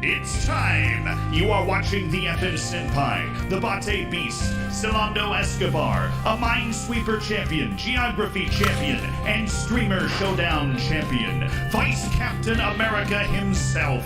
It's time! You are watching the FM Senpai, the Bate Beast, Celando Escobar, a Minesweeper champion, Geography champion, and Streamer Showdown champion, Vice Captain America himself,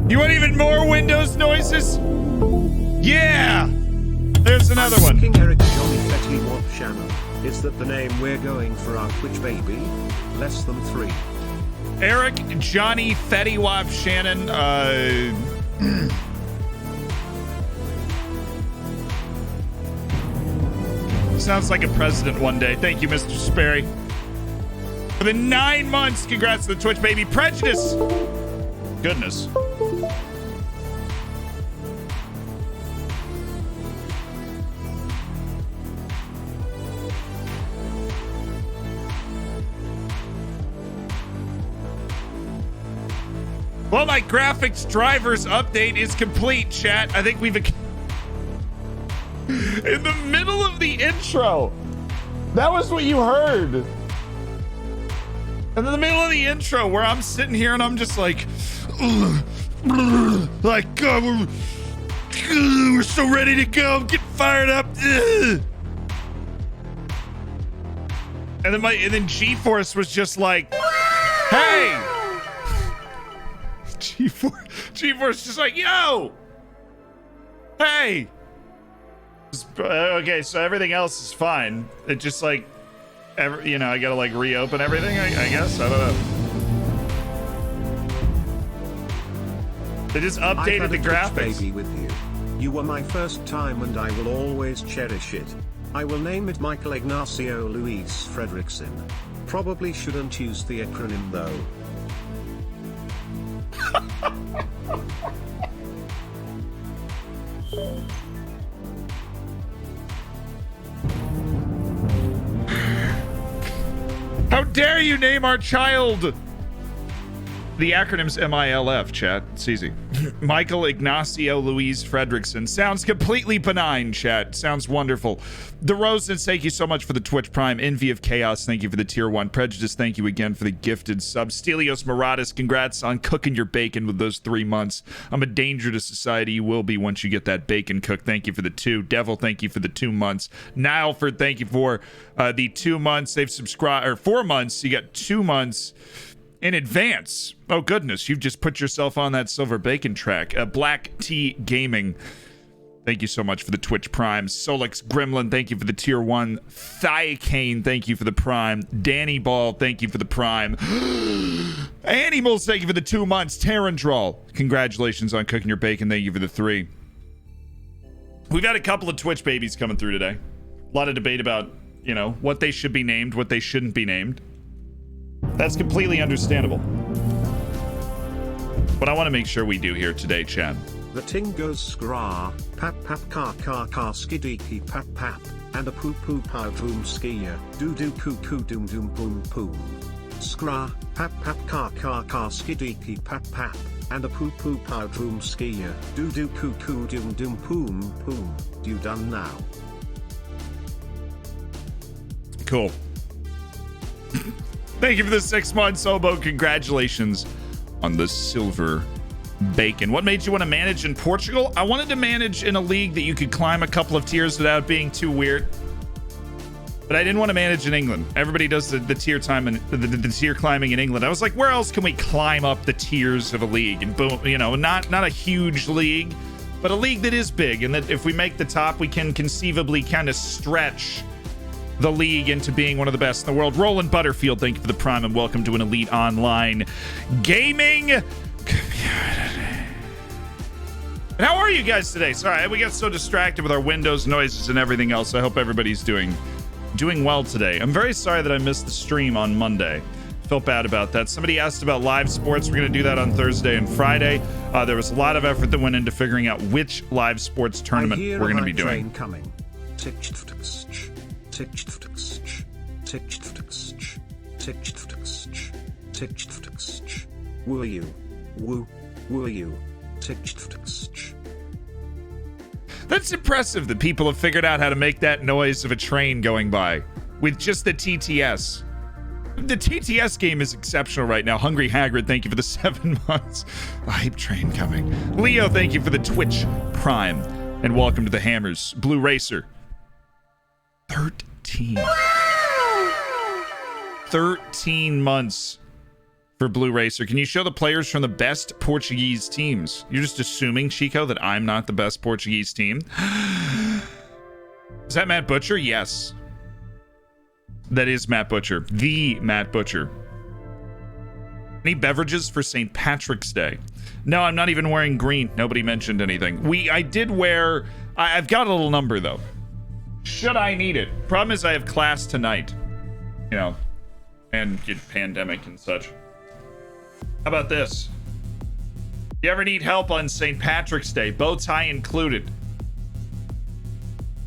You want even more Windows noises? Yeah! There's another one. Eric Johnny Fetty Wop Shannon. Is that the name we're going for our Twitch baby? Less than 3. Eric Johnny Fetty Wop Shannon. Sounds like a president one day. Thank you, Mr. Sperry. For the 9 months, congrats to the Twitch baby. Prejudice. Goodness. Well, my graphics drivers update is complete, chat. I think we've... In the middle of the intro. That was what you heard. In the middle of the intro where I'm sitting here and I'm just like... like, God, we're so ready to go. Get fired up. And then G-Force was just like, hey. G-Force just like, yo. Hey. Okay, so everything else is fine. It just like, I gotta like reopen everything, I guess. I don't know. They just updated the graphics. Baby with you. You were my first time and I will always cherish it. I will name it Michael Ignacio Luis Fredrickson. Probably shouldn't use the acronym though. How dare you name our child? The acronym's MILF, chat. It's easy. Michael Ignacio Luis Fredrickson. Sounds completely benign, chat. Sounds wonderful. DeRozan, thank you so much for the Twitch Prime. Envy of Chaos, thank you for the Tier 1. Prejudice, thank you again for the gifted sub. Stelios Maratus, congrats on cooking your bacon with those 3 months. I'm a danger to society. You will be once you get that bacon cooked. Thank you for the 2. Devil, thank you for the 2 months. Nileford, thank you for the 2 months. They've subscribed, or 4 months. You got 2 months in advance. Oh goodness, you've just put yourself on that silver bacon track. Black Tea Gaming, thank you so much for the Twitch Prime. Solix Gremlin, thank you for the Tier 1. Thiacane, thank you for the Prime. Danny Ball, thank you for the Prime. Animals, thank you for the 2 months. Terrandral, congratulations on cooking your bacon, thank you for the 3. We've had a couple of Twitch babies coming through today. A lot of debate about, what they should be named, what they shouldn't be named. That's completely understandable. But I want to make sure we do here today, Chad. The ting goes skra, pap pap car skidiki pap pap, and a poo poo pow doom skier, doo doo coo coo doom doom boom boom. Skra, pap pap car skidiki pap pap, and a poo poo pow doom skier, doo doo coo coo doom doom boom boom. You done now? Cool. Thank you for the 6 months, Obo. Congratulations on the silver bacon. What made you want to manage in Portugal? I wanted to manage in a league that you could climb a couple of tiers without being too weird. But I didn't want to manage in England. Everybody does the tier time and the tier climbing in England. I was like, where else can we climb up the tiers of a league? And boom, not a huge league, but a league that is big, and that if we make the top, we can conceivably kind of stretch the league into being one of the best in the world. Roland Butterfield, thank you for the Prime, and welcome to an elite online gaming community. And how are you guys today? Sorry, we got so distracted with our Windows noises and everything else. I hope everybody's doing well today. I'm very sorry that I missed the stream on Monday. Felt bad about that. Somebody asked about live sports. We're going to do that on Thursday and Friday. There was a lot of effort that went into figuring out which live sports tournament we're going to be doing. Coming. Woo you. Woo you. That's impressive that people have figured out how to make that noise of a train going by with just the TTS. The TTS game is exceptional right now. Hungry Hagrid, thank you for the 7 months. A hype train coming. Leo, thank you for the Twitch Prime. And welcome to the Hammers. Blue Racer. 13 months for Blue Racer. Can you show the players from the best Portuguese teams? You're just assuming, Chico, that I'm not the best Portuguese team? Is that Matt Butcher? Yes. That is Matt Butcher. The Matt Butcher. Any beverages for St. Patrick's Day? No, I'm not even wearing green. Nobody mentioned anything. I did wear... I've got a little number, though. Should I need it? Problem is I have class tonight. You know, and pandemic and such. How about this? You ever need help on St. Patrick's Day? Bow tie included.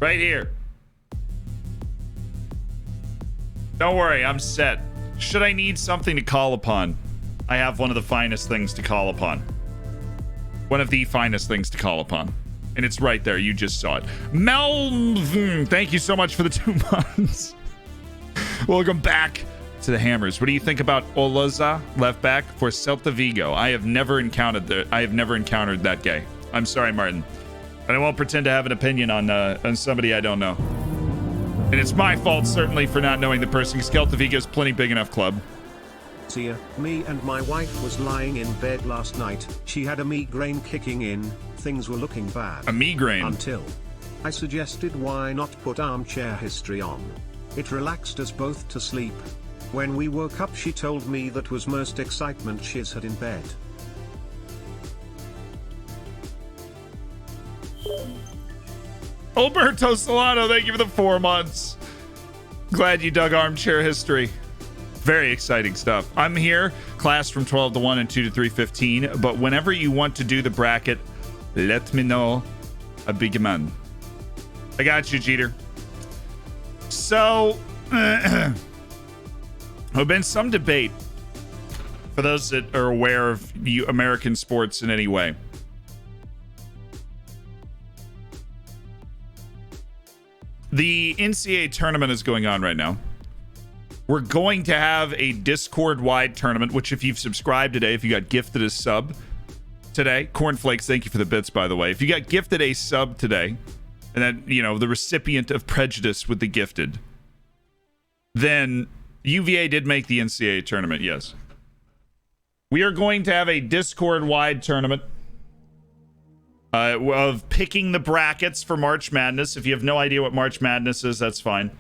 Right here. Don't worry, I'm set. Should I need something to call upon? I have one of the finest things to call upon. One of the finest things to call upon. And it's right there. You just saw it. Melvin, thank you so much for the 2 months. Welcome back to the Hammers. What do you think about Olaza, left back for Celta Vigo? I have never encountered that guy. I'm sorry, Martin, but I won't pretend to have an opinion on somebody I don't know. And it's my fault, certainly, for not knowing the person, because Celta Vigo is plenty big enough club. See, me and my wife was lying in bed last night. She had a migraine kicking in. Things were looking bad. A migraine? Until I suggested why not put armchair history on. It relaxed us both to sleep. When we woke up, she told me that was most excitement she's had in bed. Alberto Solano, thank you for the 4 months. Glad you dug armchair history. Very exciting stuff. I'm here, class from 12 to 1 and 2 to 3:15. But whenever you want to do the bracket, let me know. A big man. I got you, Jeter. So, there's been some debate for those that are aware of American sports in any way. The NCAA tournament is going on right now. We're going to have a Discord-wide tournament, which if you've subscribed today, if you got gifted a sub today, Cornflakes, thank you for the bits, by the way. If you got gifted a sub today, and then, you know, the recipient of prejudice with the gifted, then UVA did make the NCAA tournament, yes. We are going to have a Discord-wide tournament of picking the brackets for March Madness. If you have no idea what March Madness is, that's fine.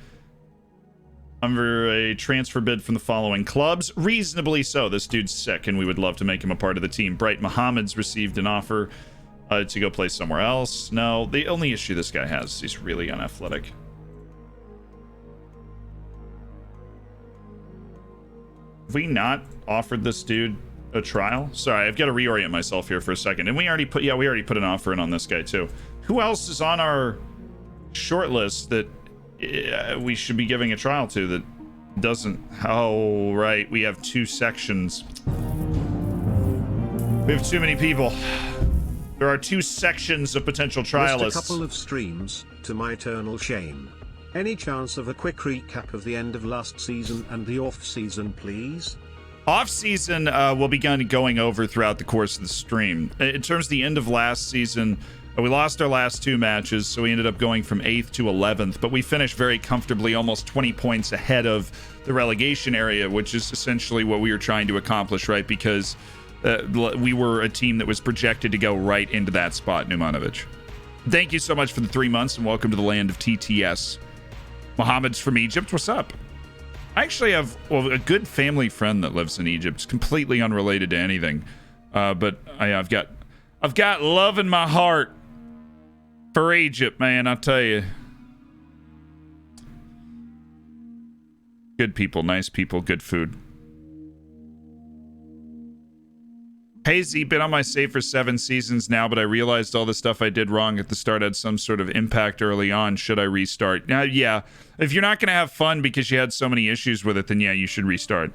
Under a transfer bid from the following clubs. Reasonably so. This dude's sick, and we would love to make him a part of the team. Bright Muhammad's received an offer to go play somewhere else. No, the only issue this guy has is he's really unathletic. Have we not offered this dude a trial? Sorry, I've got to reorient myself here for a second. And we already put an offer in on this guy too. Who else is on our short list that we should be giving a trial to that doesn't? Oh, right. We have 2 sections. We have too many people. There are 2 sections of potential trialists. Just a couple of streams, to my eternal shame. Any chance of a quick recap of the end of last season and the off-season, please? Off-season will be going over throughout the course of the stream. In terms of the end of last season, we lost our last 2 matches, so we ended up going from 8th to 11th, but we finished very comfortably, almost 20 points ahead of the relegation area, which is essentially what we were trying to accomplish, right? Because we were a team that was projected to go right into that spot, Numanovic. Thank you so much for the 3 months, and welcome to the land of TTS. Mohammed's from Egypt. What's up? I actually have a good family friend that lives in Egypt. It's completely unrelated to anything. But I've got I've got love in my heart for Egypt, man, I tell you. Good people, nice people, good food. Hey Z, been on my save for 7 seasons now, but I realized all the stuff I did wrong at the start had some sort of impact early on. Should I restart? Now, yeah. If you're not going to have fun because you had so many issues with it, then yeah, you should restart.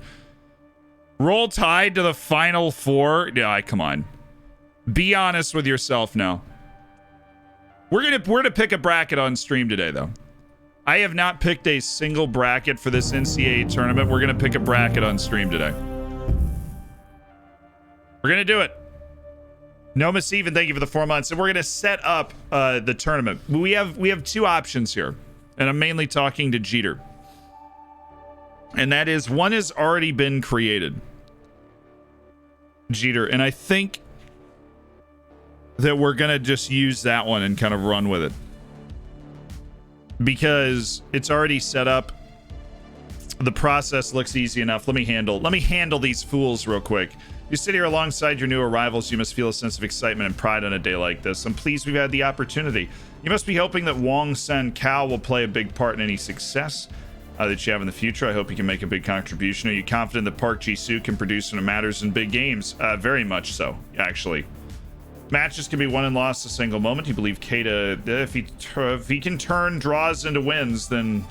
Roll Tide to the Final 4? Yeah, come on. Be honest with yourself now. We're gonna pick a bracket on stream today, though. I have not picked a single bracket for this NCAA tournament. We're gonna pick a bracket on stream today. We're gonna do it. Noma Steven, thank you for the 4 months. And we're gonna set up the tournament. We have 2 options here, and I'm mainly talking to Jeter. And that is, one has already been created. Jeter, and I think that we're gonna just use that one and kind of run with it. Because it's already set up. The process looks easy enough. Let me handle these fools real quick. You sit here alongside your new arrivals, you must feel a sense of excitement and pride on a day like this. I'm pleased we've had the opportunity. You must be hoping that Wong Sen Kao will play a big part in any success that you have in the future. I hope you can make a big contribution. Are you confident that Park Ji-soo can produce when it matters in big games? Very much so, actually. Matches can be won and lost a single moment. You believe Keita, if he can turn draws into wins, then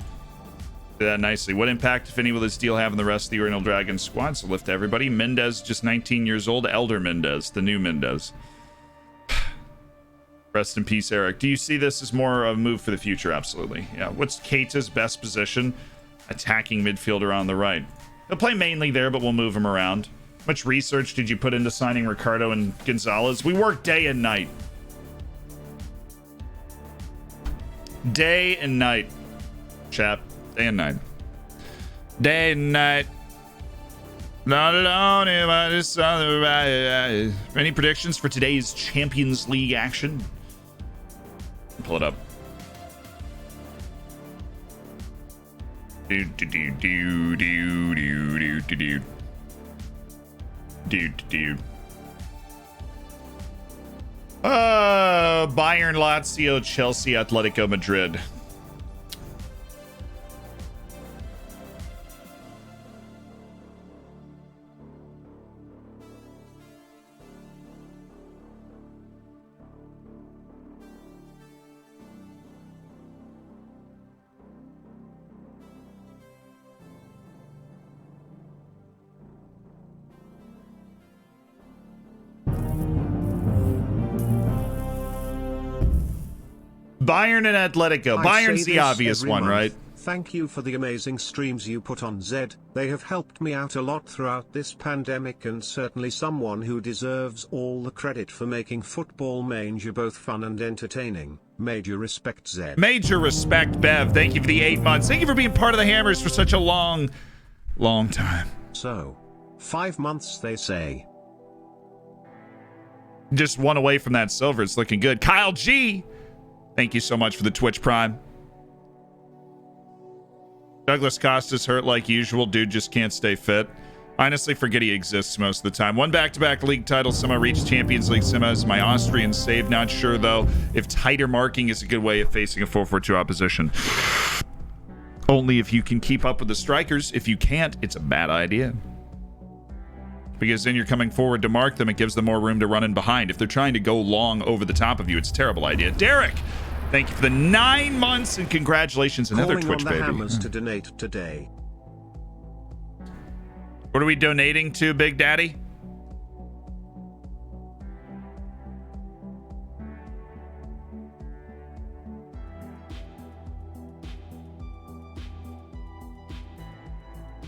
do that nicely. What impact, if any, will this deal have on the rest of the Oriental Dragon squad? So lift everybody. Mendez, just 19 years old. Elder Mendez, the new Mendez. Rest in peace, Eric. Do you see this as more of a move for the future? Absolutely. Yeah. What's Keita's best position? Attacking midfielder on the right. He'll play mainly there, but we'll move him around. Much research did you put into signing Ricardo and Gonzalez? We work day and night. Day and night, chap. Day and night. Day and night. Not alone in my sun. Any predictions for today's Champions League action? Pull it up. Bayern, Lazio, Chelsea, Atletico Madrid. Bayern and Atletico. Bayern's the obvious one, right? Thank you for the amazing streams you put on, Zed. They have helped me out a lot throughout this pandemic, and certainly someone who deserves all the credit for making Football Manager both fun and entertaining. Major respect, Zed. Major respect, Bev. Thank you for the 8 months. Thank you for being part of the Hammers for such a long time. So, 5 months, they say. Just one away from that silver. It's looking good. Kyle G, thank you so much for the Twitch Prime. Douglas Costa's hurt like usual. Dude just can't stay fit. Honestly, forget he exists most of the time. One back-to-back league title somehow reached Champions League semis. My Austrian save. Not sure, though, if tighter marking is a good way of facing a 4-4-2 opposition. Only if you can keep up with the strikers. If you can't, it's a bad idea. Because then you're coming forward to mark them. It gives them more room to run in behind. If they're trying to go long over the top of you, it's a terrible idea. Derek, thank you for the 9 months and congratulations. Another Calling Twitch on the baby. Hammers to donate today. What are we donating to, Big Daddy?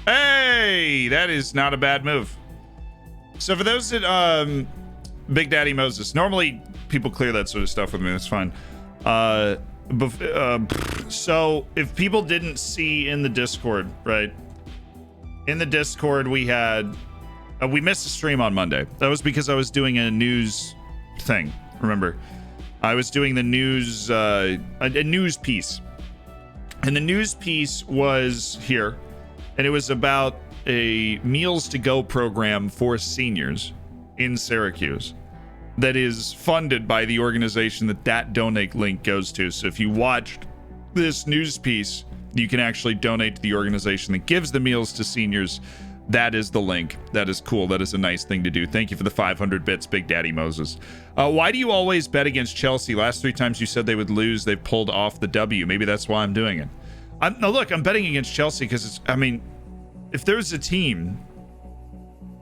Hey, that is not a bad move. So for those that, Big Daddy Moses, normally people clear that sort of stuff with me. That's fine. So if people didn't see in the Discord, right? In the Discord, we had, we missed a stream on Monday. That was because I was doing a news thing. Remember, I was doing the news, a news piece, and the news piece was here, and it was about a meals to go program for seniors in Syracuse. that is funded by the organization that donate link goes to. So if you watched this news piece, you can actually donate to the organization that gives the meals to seniors. That is the link. That is cool. That is a nice thing to do. Thank you for the 500 bits, Big Daddy Moses. Why do you always bet against Chelsea? Last 3 times you said they would lose, they've pulled off the W. Maybe that's why I'm doing it. No, look, I'm betting against Chelsea because if there's a team,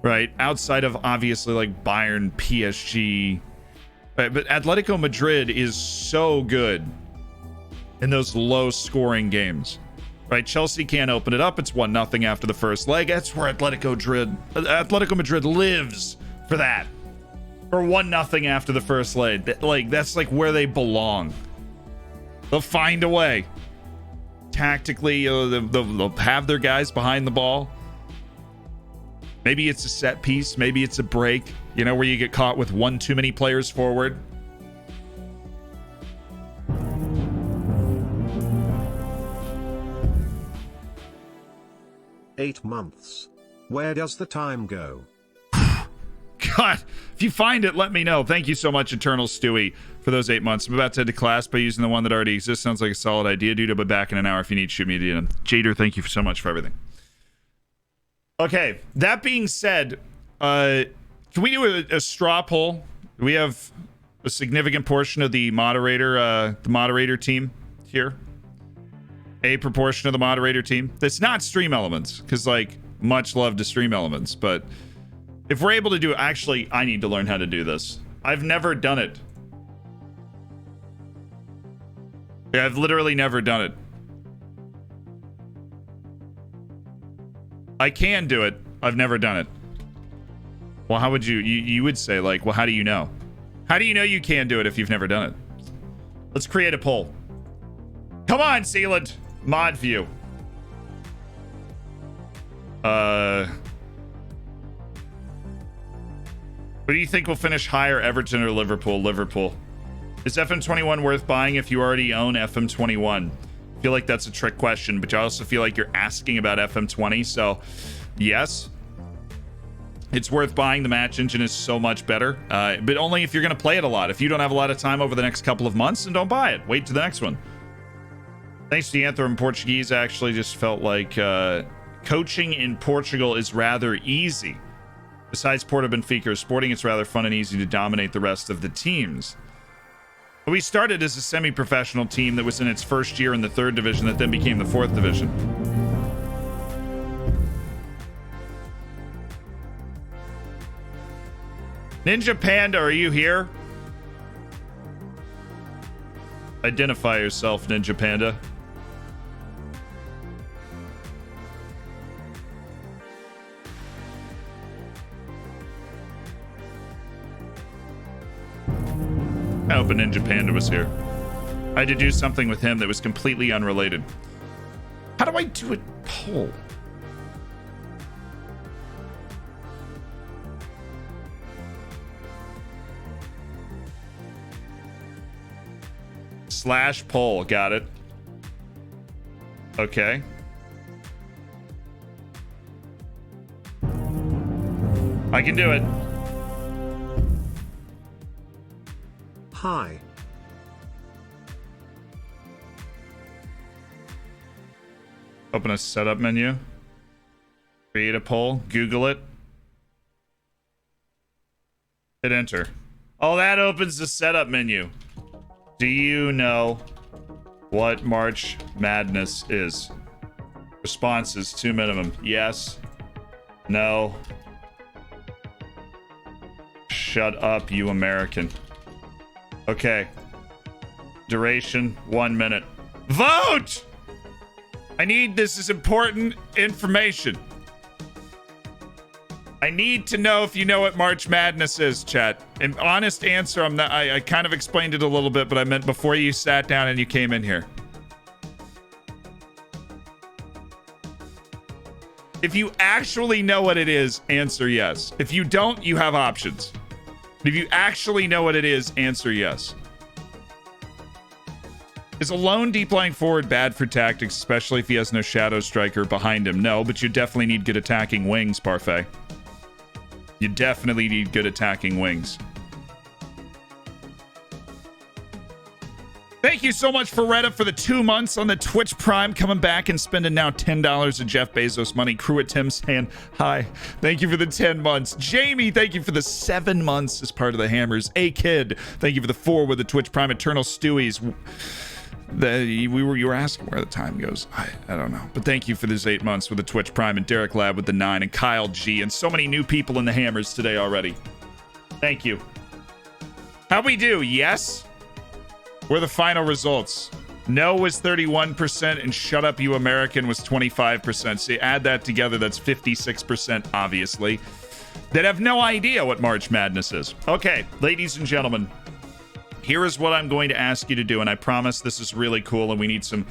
right, outside of obviously like Bayern, PSG, right, but Atletico Madrid is so good in those low scoring games, right? Chelsea can't open it up. It's 1-0 after the first leg. That's where Atletico Madrid lives for that. Or 1-0 after the first leg. That's like where they belong. They'll find a way. Tactically, they'll have their guys behind the ball. Maybe it's a set piece. Maybe it's a break, where you get caught with one too many players forward. "8 months. Where does the time go?" God, if you find it, let me know. Thank you so much, Eternal Stewie, for those 8 months. I'm about to head to class by using the one that already exists. Sounds like a solid idea, dude. I'll be back in an hour if you need. Shoot me a DM. Jader, thank you so much for everything. Okay, that being said, can we do a straw poll? We have a significant portion of the moderator team here. A proportion of the moderator team that's not Stream Elements, because much love to Stream Elements, but if we're able to do it, actually, I need to learn how to do this. I've never done it. Yeah, I've literally never done it. I can do it. I've never done it. Well, how would you would say, well, how do you know? How do you know you can do it if you've never done it? Let's create a poll. Come on, Sealant. Mod view. What do you think will finish higher, Everton or Liverpool? Liverpool. Is FM21 worth buying if you already own FM21? I feel like that's a trick question, but I also feel like you're asking about FM20, so yes. It's worth buying. The match engine is so much better, but only if you're going to play it a lot. If you don't have a lot of time over the next couple of months, then don't buy it. Wait to the next one. Thanks to the anthem in Portuguese, I actually just felt like coaching in Portugal is rather easy. Besides Porto Benfica Sporting, it's rather fun and easy to dominate the rest of the teams. We started as a semi-professional team that was in its first year in the 3rd division that then became the 4th division. Ninja Panda, are you here? Identify yourself, Ninja Panda. I hope Ninja Panda was here. I had to do something with him that was completely unrelated. How do I do a poll? / poll, got it. Okay. I can do it. Hi. Open a setup menu. Create a poll. Google it. Hit enter. Oh, that opens the setup menu. Do you know what March Madness is? Responses 2 minimum. Yes. No. Shut up, you American. Okay. Duration 1 minute. Vote! This is important information. I need to know if you know what March Madness is, chat. An honest answer, I kind of explained it a little bit, but I meant before you sat down and you came in here. If you actually know what it is, answer yes. If you don't, you have options. If you actually know what it is, answer yes. Is a lone deep lying forward bad for tactics, especially if he has no shadow striker behind him? No, but you definitely need good attacking wings, Parfait. You definitely need good attacking wings. Thank you so much, Ferretta, for the 2 months on the Twitch Prime, coming back and spending now $10 of Jeff Bezos money. Crew at Tim saying hi. Thank you for the 10 months. Jamie, thank you for the 7 months as part of the Hammers. A Kid, thank you for the 4 with the Twitch Prime. Eternal Stewies. You were asking where the time goes. I don't know. But thank you for this 8 months with the Twitch Prime, and Derek Lab with the 9, and Kyle G, and so many new people in the Hammers today already. Thank you. How'd we do? Yes? Were the final results? No was 31%, and Shut Up You American was 25%. So you add that together, that's 56%, obviously, that have no idea what March Madness is. Okay, ladies and gentlemen, here is what I'm going to ask you to do, and I promise this is really cool, and we need some...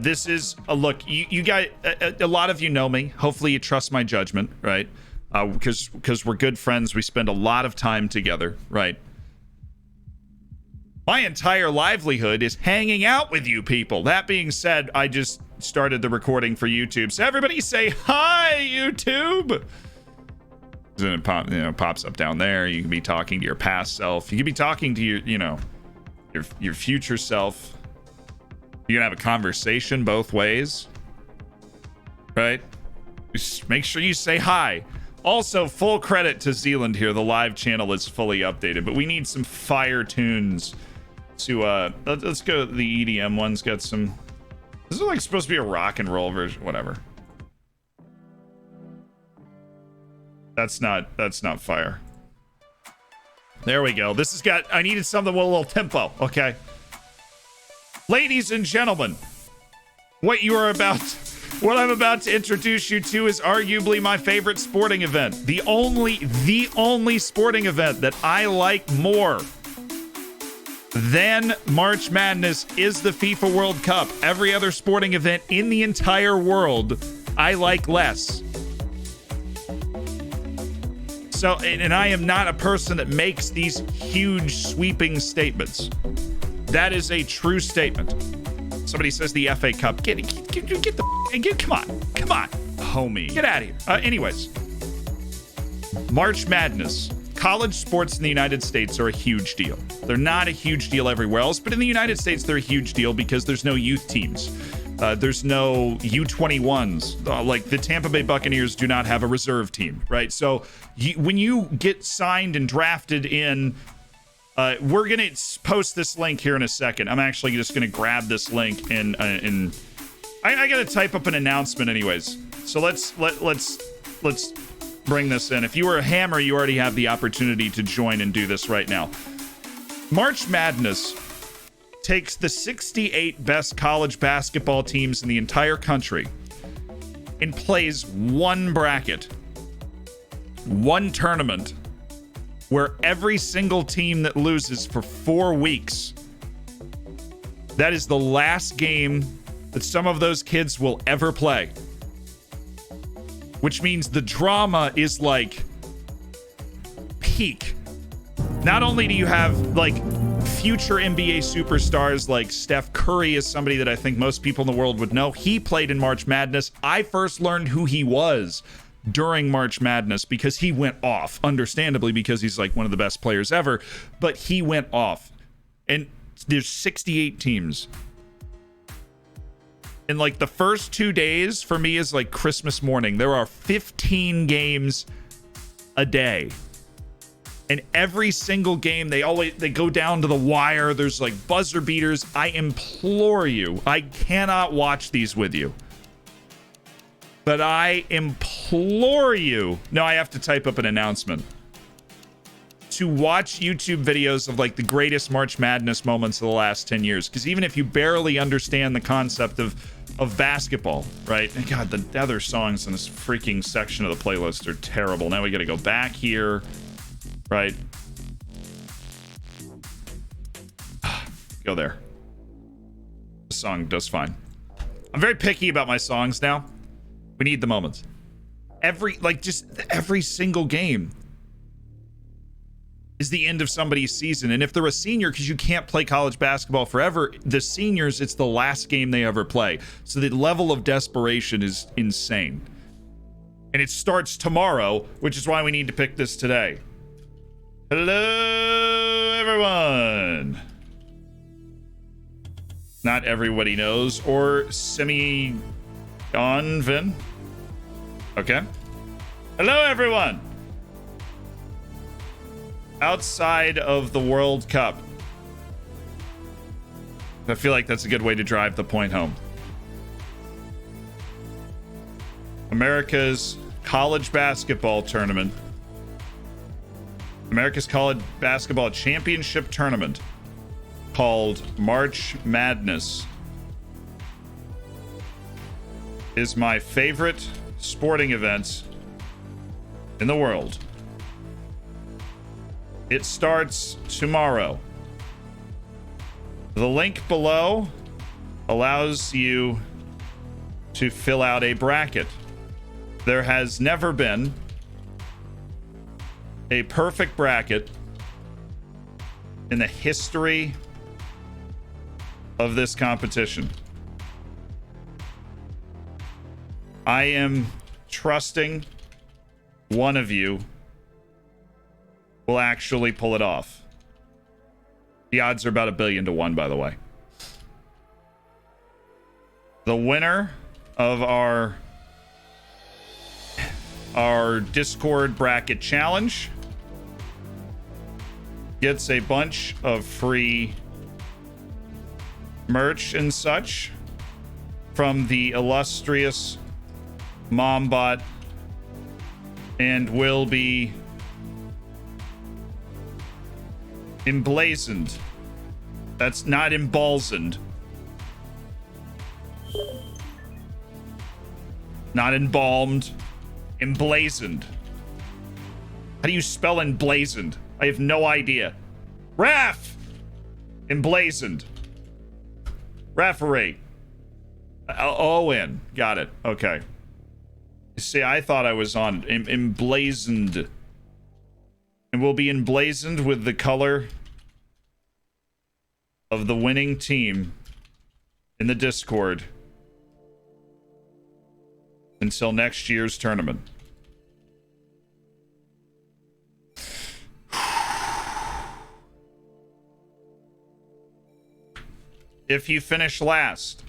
this is... look, you guys... a lot of you know me. Hopefully you trust my judgment, right? Because we're good friends. We spend a lot of time together, right? My entire livelihood is hanging out with you people. That being said, I just started the recording for YouTube. So everybody say hi, YouTube. Then it pops up down there. You can be talking to your past self. You can be talking to your future self. You can have a conversation both ways, right? Just make sure you say hi. Also, full credit to Zealand here. The live channel is fully updated, but we need some fire tunes to let's go. The EDM one's got some. This is like supposed to be a rock and roll version, whatever. That's not fire. There we go. This has got, I needed something with a little tempo. Okay, ladies and gentlemen, what I'm about to introduce you to is arguably my favorite sporting event. The only sporting event that I like more than March Madness is the FIFA World Cup. Every other sporting event in the entire world, I like less. So, and I am not a person that makes these huge sweeping statements. That is a true statement. Somebody says the FA Cup. Come on, homie. Get out of here. Anyways, March Madness. College sports in the United States are a huge deal. They're not a huge deal everywhere else, but in the United States, they're a huge deal because there's no youth teams. There's no U21s. Like the Tampa Bay Buccaneers do not have a reserve team, right? So when you get signed and drafted in, we're going to post this link here in a second. I'm actually just going to grab this link and I got to type up an announcement anyways. So let's bring this in. If you were a Hammer, you already have the opportunity to join and do this right now. March Madness takes the 68 best college basketball teams in the entire country and plays one bracket, one tournament, where every single team that loses for 4 weeks, that is the last game that some of those kids will ever play. Which means the drama is like peak. Not only do you have like future NBA superstars like Steph Curry is somebody that I think most people in the world would know. He played in March Madness. I first learned who he was during March Madness because he went off, understandably, because he's like one of the best players ever, but he went off. And there's 68 teams. And like the first 2 days for me is like Christmas morning. There are 15 games a day. And every single game, they go down to the wire. There's like buzzer beaters. I implore you, I cannot watch these with you. But I implore you, no, I have to type up an announcement, to watch YouTube videos of like the greatest March Madness moments of the last 10 years. Because even if you barely understand the concept of basketball, right? And God, the other songs in this freaking section of the playlist are terrible. Now we got to go back here, right? Go there. The song does fine. I'm very picky about my songs now. We need the moments. Every single game is the end of somebody's season. And if they're a senior, because you can't play college basketball forever, the seniors, it's the last game they ever play. So the level of desperation is insane. And it starts tomorrow, which is why we need to pick this today. Hello, everyone. not everybody knows, or Semi Vin. Okay. Hello, everyone. Outside of the World Cup, I feel like that's a good way to drive the point home. America's college basketball tournament. America's college basketball championship tournament called March Madness is my favorite sporting event in the world. It starts tomorrow. The link below allows you to fill out a bracket. There has never been a perfect bracket in the history of this competition. I am trusting one of you will actually pull it off. The odds are about 1,000,000,000 to 1, by the way. The winner of our Discord bracket challenge gets a bunch of free merch and such from the illustrious Mombot, and will be emblazoned. That's not embalsoned. Not embalmed. Emblazoned. How do you spell emblazoned? I have no idea. Ref! Emblazoned. Referee. Owen. Got it. Okay. See, I thought I was on emblazoned. And will be emblazoned with the color of the winning team in the Discord until next year's tournament. If you finish last,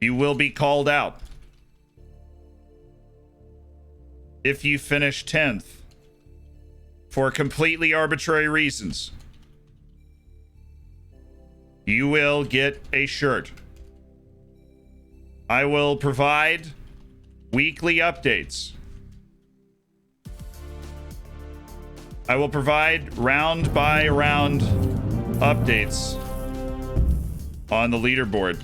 you will be called out. If you finish 10th, for completely arbitrary reasons, you will get a shirt. I will provide weekly updates. I will provide round by round updates on the leaderboard.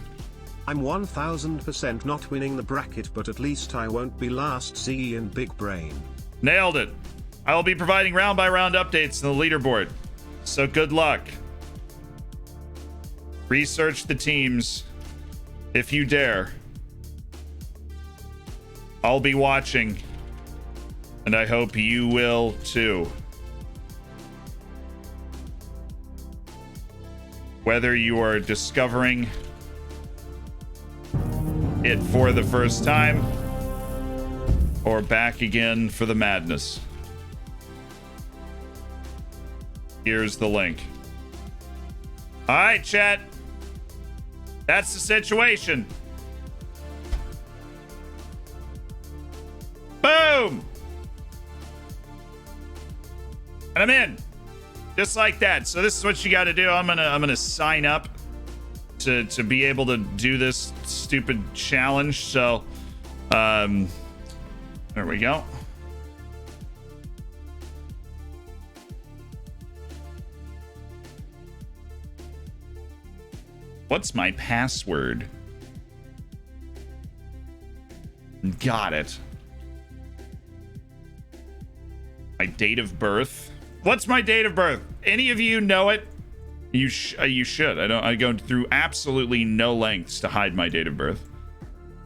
I'm 1000% not winning the bracket, but at least I won't be last. Z and Big Brain. Nailed it. I will be providing round by round updates on the leaderboard. So good luck. Research the teams if you dare. I'll be watching, and I hope you will too. Whether you are discovering it for the first time or back again for the madness. Here's the link. All right, chat. That's the situation. Boom. And I'm in. Just like that. So this is what you got to do. I'm gonna sign up to be able to do this stupid challenge. So there we go. What's my password? Got it. My date of birth. What's my date of birth? Any of you know it? You should. I go through absolutely no lengths to hide my date of birth.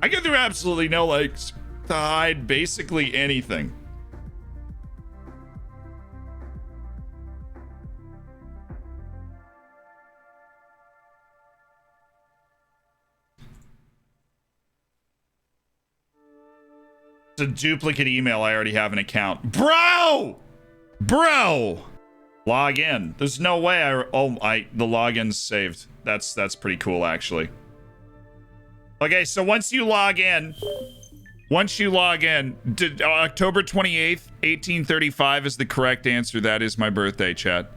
I go through absolutely no lengths to hide basically anything. It's a duplicate email. I already have an account. Bro! Log in. There's no way the login's saved. That's pretty cool, actually. Okay, so once you log in, October 28th, 1835 is the correct answer. That is my birthday, chat.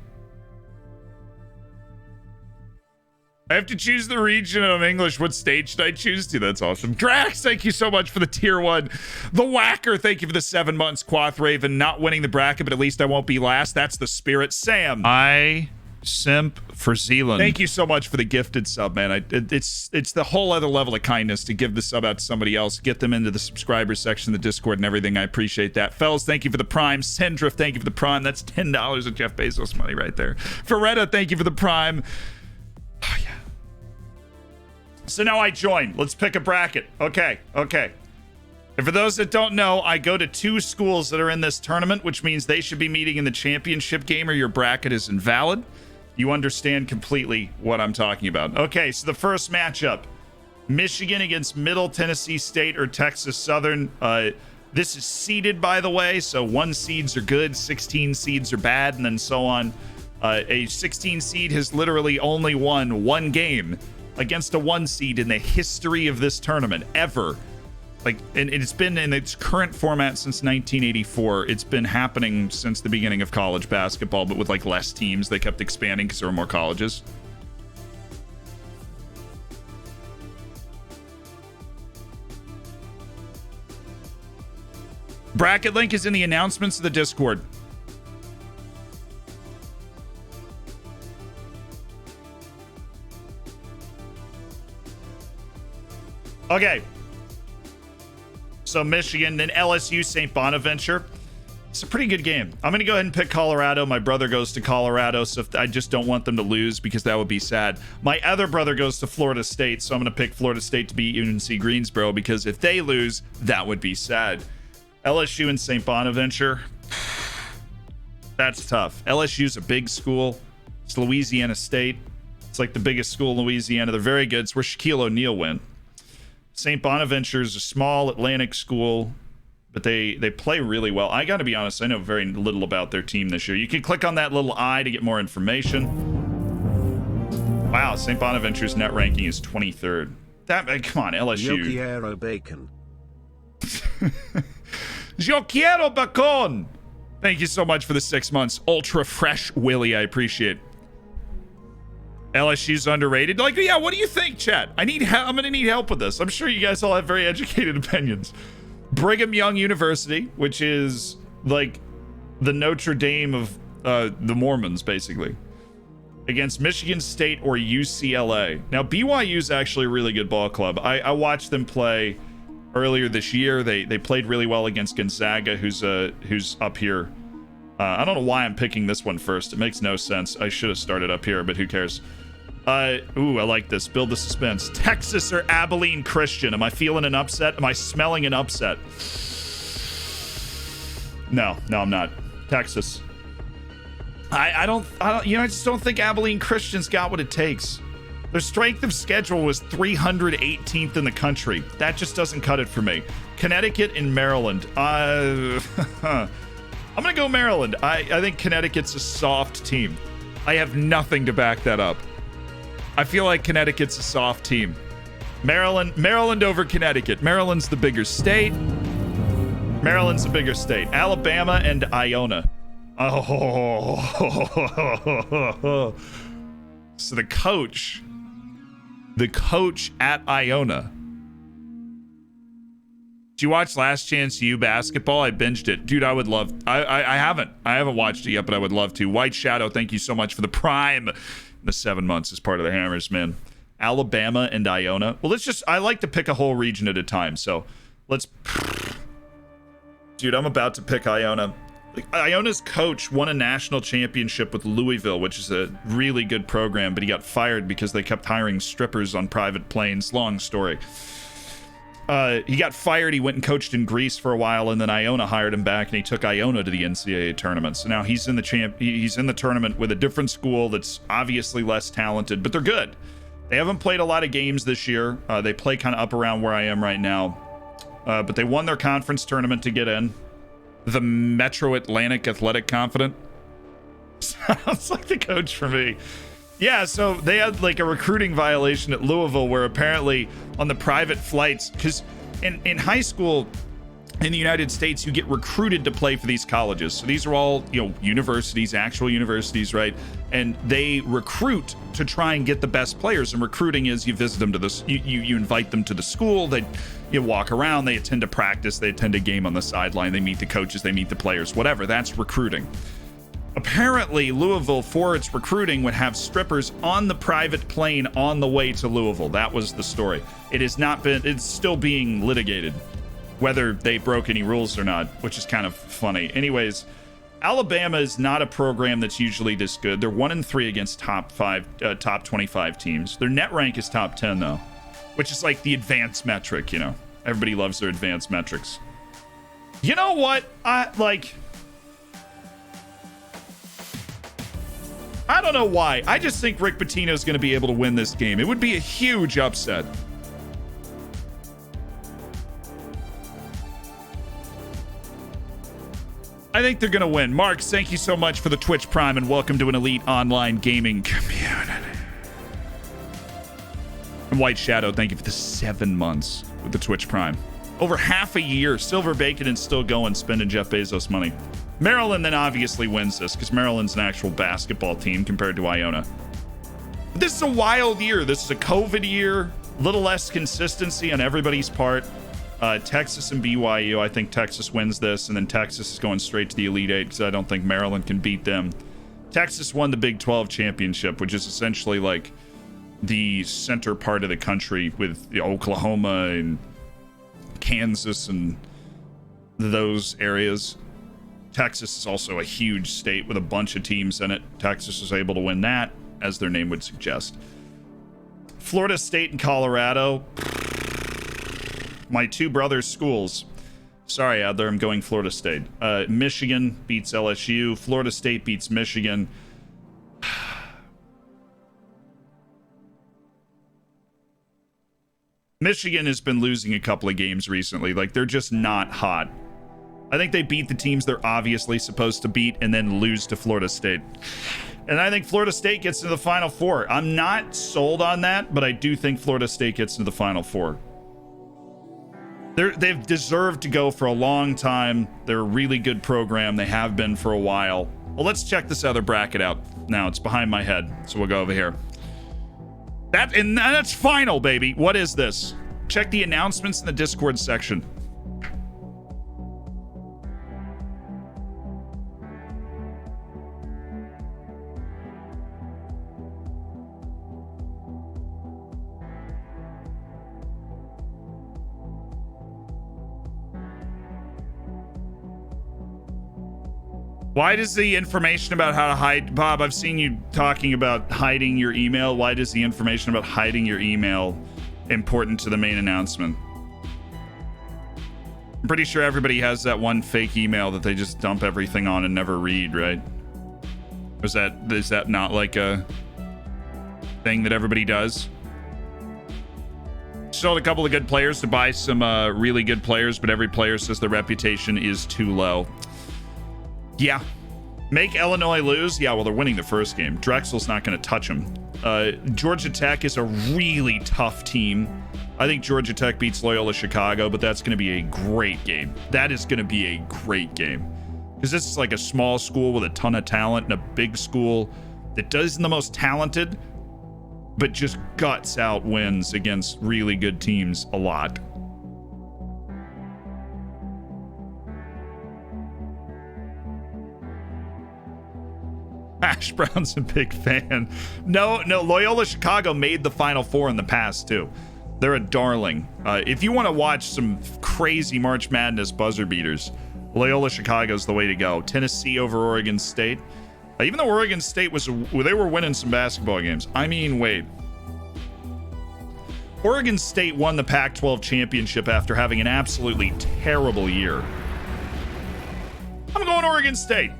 I have to choose the region of English. What state should I choose to? That's awesome. Drax, thank you so much for the tier 1. The Whacker, thank you for the 7 months. Quath Raven, not winning the bracket, but at least I won't be last. That's the spirit. Sam, I simp for Zealand. Thank you so much for the gifted sub, man. It's the whole other level of kindness to give the sub out to somebody else, get them into the subscriber section, the Discord, and everything. I appreciate that. Fells, thank you for the prime. Sendrift, thank you for the prime. That's $10 of Jeff Bezos money right there. Ferretta, thank you for the prime. Oh, yeah. So now I join. Let's pick a bracket. Okay. And for those that don't know, I go to 2 schools that are in this tournament, which means they should be meeting in the championship game or your bracket is invalid. You understand completely what I'm talking about. Okay, so the first matchup, Michigan against Middle Tennessee State or Texas Southern. This is seeded, by the way, so 1 seeds are good, 16 seeds are bad, and then so on. A 16 seed has literally only won 1 game against a 1 seed in the history of this tournament ever. And it's been in its current format since 1984. It's been happening since the beginning of college basketball, but with less teams. They kept expanding because there were more colleges. Bracket link is in the announcements of the Discord. Okay. So Michigan, then LSU, St. Bonaventure. It's a pretty good game. I'm going to go ahead and pick Colorado. My brother goes to Colorado, so I just don't want them to lose because that would be sad. My other brother goes to Florida State, so I'm going to pick Florida State to beat UNC Greensboro because if they lose, that would be sad. LSU and St. Bonaventure. That's tough. LSU's a big school. It's Louisiana State. It's like the biggest school in Louisiana. They're very good. It's where Shaquille O'Neal went. St. Bonaventure is a small Atlantic school, but they play really well. I got to be honest, I know very little about their team this year. You can click on that little eye to get more information. Wow, St. Bonaventure's net ranking is 23rd. Come on, LSU. Yo quiero bacon. Yo quiero bacon. Thank you so much for the 6 months. Ultra fresh Willie, I appreciate it. LSU's underrated. Yeah, what do you think, chat? I'm gonna need help with this. I'm sure you guys all have very educated opinions. Brigham Young University, which is like the Notre Dame of the Mormons, basically, against Michigan State or UCLA. Now, BYU's actually a really good ball club. I watched them play earlier this year. They played really well against Gonzaga, who's up here. I don't know why I'm picking this one first. It makes no sense. I should have started up here, but who cares? Ooh, I like this. Build the suspense. Texas or Abilene Christian? Am I feeling an upset? Am I smelling an upset? No, I'm not. Texas. I just don't think Abilene Christian's got what it takes. Their strength of schedule was 318th in the country. That just doesn't cut it for me. Connecticut and Maryland. I'm gonna go Maryland. I think Connecticut's a soft team. I have nothing to back that up. I feel like Connecticut's a soft team. Maryland over Connecticut. Maryland's the bigger state. Alabama and Iona. Oh. So the coach at Iona. Did you watch Last Chance U basketball? I binged it. Dude, I would love... I haven't watched it yet, but I would love to. White Shadow, thank you so much for the prime. The 7 months is part of the Hammers, man. Alabama and Iona. Well, I like to pick a whole region at a time, so let's... Dude, I'm about to pick Iona. Iona's coach won a national championship with Louisville, which is a really good program, but he got fired because they kept hiring strippers on private planes. Long story. He got fired. He went and coached in Greece for a while, and then Iona hired him back, and he took Iona to the NCAA tournament. So now he's in the tournament with a different school that's obviously less talented, but they're good. They haven't played a lot of games this year. They play kind of up around where I am right now, but they won their conference tournament to get in. The Metro Atlantic Athletic Confident. Sounds like the coach for me. Yeah, so they had like a recruiting violation at Louisville where apparently on the private flights, because in high school in the United States, you get recruited to play for these colleges. So these are all, universities, actual universities, right? And they recruit to try and get the best players. And recruiting is you visit them to this, you invite them to the school, you walk around, they attend a practice, they attend a game on the sideline, they meet the coaches, they meet the players, whatever. That's recruiting. Apparently, Louisville, for its recruiting, would have strippers on the private plane on the way to Louisville. That was the story. It's still being litigated, whether they broke any rules or not, which is kind of funny. Anyways, Alabama is not a program that's usually this good. They're 1-3 against top 25 teams. Their net rank is top 10, though, which is like the advanced metric, Everybody loves their advanced metrics. You know what? I don't know why. I just think Rick Pitino is going to be able to win this game. It would be a huge upset. I think they're going to win. Mark, thank you so much for the Twitch Prime and welcome to an elite online gaming community. And White Shadow, thank you for the 7 months with the Twitch Prime. Over half a year, Silver Bacon and still going, spending Jeff Bezos money. Maryland then obviously wins this because Maryland's an actual basketball team compared to Iona. But this is a wild year. This is a COVID year. Little less consistency on everybody's part. Texas and BYU. I think Texas wins this, and then Texas is going straight to the Elite Eight because I don't think Maryland can beat them. Texas won the Big 12 championship, which is essentially like the center part of the country with Oklahoma and Kansas and those areas. Texas is also a huge state with a bunch of teams in it. Texas is able to win that, as their name would suggest. Florida State and Colorado. My two brothers' schools. Sorry, Adler, I'm going Florida State. Michigan beats LSU. Florida State beats Michigan. Michigan has been losing a couple of games recently. Like, they're just not hot. I think they beat the teams they're obviously supposed to beat and then lose to Florida State. And I think Florida State gets into the Final Four. I'm not sold on that, but I do think Florida State gets into the Final Four. They've deserved to go for a long time. They're a really good program. They have been for a while. Well, let's check this other bracket out now. It's behind my head, so we'll go over here. That's final, baby. What is this? Check the announcements in the Discord section. Why does the information about how to hide... Bob, I've seen you talking about hiding your email. Why does the information about hiding your email important to the main announcement? I'm pretty sure everybody has that one fake email that they just dump everything on and never read, right? Is that not like a thing that everybody does? Sold a couple of good players to buy some really good players, but every player says their reputation is too low. Yeah. Make Illinois lose? Yeah, well, they're winning the first game. Drexel's not going to touch them. Georgia Tech is a really tough team. I think Georgia Tech beats Loyola Chicago, but that's going to be a great game. That is going to be a great game. Because this is like a small school with a ton of talent and a big school that isn't the most talented, but just guts out wins against really good teams a lot. Ash Brown's a big fan. No, Loyola Chicago made the Final Four in the past, too. They're a darling. If you want to watch some crazy March Madness buzzer beaters, Loyola Chicago's the way to go. Tennessee over Oregon State. Even though Oregon State they were winning some basketball games. I mean, wait. Oregon State won the Pac-12 championship after having an absolutely terrible year. I'm going Oregon State.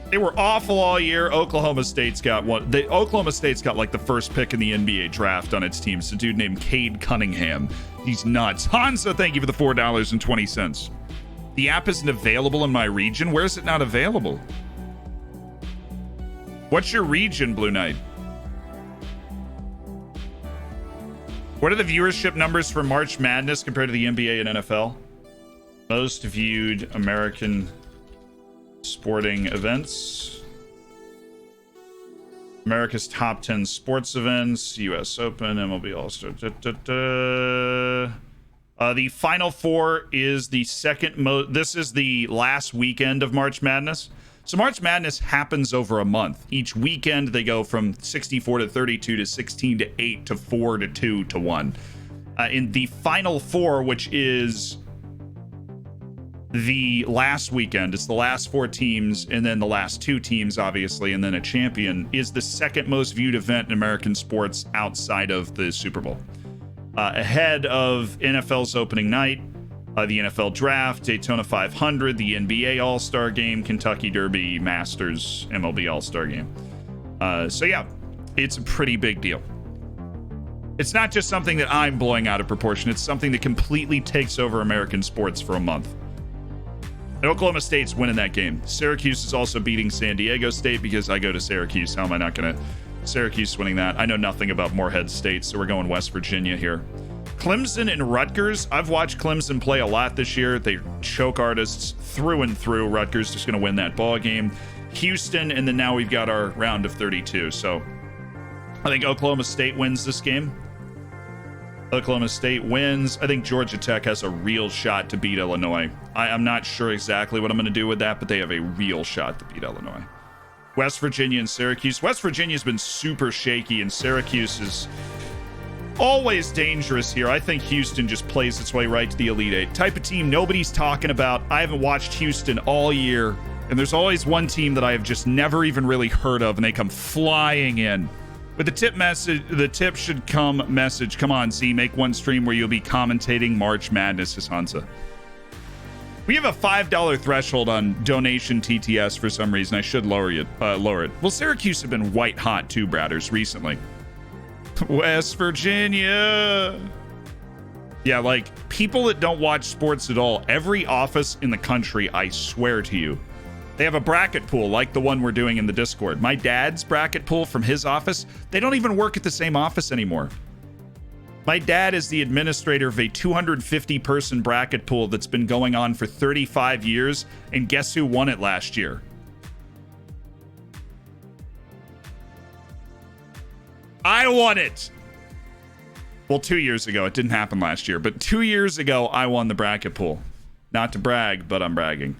They were awful all year. Oklahoma State's got one. Oklahoma State's got like the first pick in the NBA draft on its team. It's a dude named Cade Cunningham. He's nuts. Hansa, thank you for the $4.20. The app isn't available in my region. Where is it not available? What's your region, Blue Knight? What are the viewership numbers for March Madness compared to the NBA and NFL? Most viewed American sporting events. America's top 10 sports events. US Open, MLB All-Star. The Final Four is the second most. This is the last weekend of March Madness. So March Madness happens over a month. Each weekend they go from 64 to 32 to 16 to 8 to 4 to 2 to 1. In the Final Four, which is the last weekend, it's the last 4 teams and then the last 2 teams, obviously, and then a champion, is the second most viewed event in American sports outside of the Super Bowl. Ahead of NFL's opening night, the NFL Draft, Daytona 500, the NBA All-Star Game, Kentucky Derby, Masters, MLB All-Star Game. So yeah, it's a pretty big deal. It's not just something that I'm blowing out of proportion. It's something that completely takes over American sports for a month. And Oklahoma State's winning that game. Syracuse is also beating San Diego State because I go to Syracuse. How am I not going to? Syracuse winning that. I know nothing about Morehead State, so we're going West Virginia here. Clemson and Rutgers. I've watched Clemson play a lot this year. They're choke artists through and through. Rutgers just going to win that ball game. Houston, and then now we've got our round of 32. So I think Oklahoma State wins this game. Oklahoma State wins. I think Georgia Tech has a real shot to beat Illinois. I'm not sure exactly what I'm going to do with that, but they have a real shot to beat Illinois. West Virginia and Syracuse. West Virginia's been super shaky, and Syracuse is always dangerous here. I think Houston just plays its way right to the Elite Eight. Type of team nobody's talking about. I haven't watched Houston all year, and there's always one team that I have just never even really heard of, and they come flying in. With the tip message, the tip should come message. Come on, Z, make one stream where you'll be commentating March Madness, says Hansa. We have a $5 threshold on donation TTS for some reason. I should lower it. Well, Syracuse have been white hot too, Bratters, recently. West Virginia. Yeah, like, people that don't watch sports at all, every office in the country, I swear to you, they have a bracket pool like the one we're doing in the Discord. My dad's bracket pool from his office, they don't even work at the same office anymore. My dad is the administrator of a 250-person bracket pool that's been going on for 35 years, and guess who won it last year? I won it! Well, 2 years ago. It didn't happen last year, but 2 years ago, I won the bracket pool. Not to brag, but I'm bragging.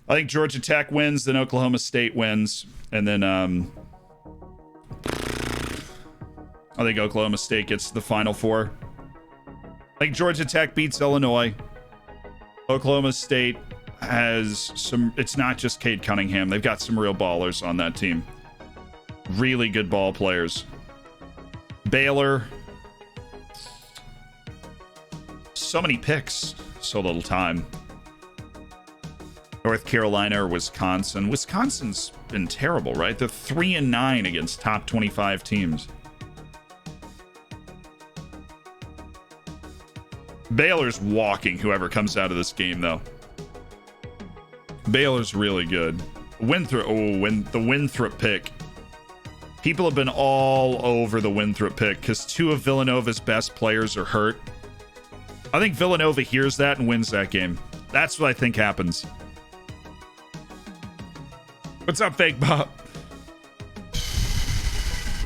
I think Georgia Tech wins, then Oklahoma State wins, and then I think Oklahoma State gets to the Final Four. I think Georgia Tech beats Illinois. Oklahoma State has some... It's not just Cade Cunningham. They've got some real ballers on that team. Really good ball players. Baylor. So many picks. So little time. North Carolina or Wisconsin. Wisconsin's been terrible, right? They're 3-9 against top 25 teams. Baylor's walking whoever comes out of this game, though. Baylor's really good. Winthrop, the Winthrop pick. People have been all over the Winthrop pick because 2 of Villanova's best players are hurt. I think Villanova hears that and wins that game. That's what I think happens. What's up, Fake Bob?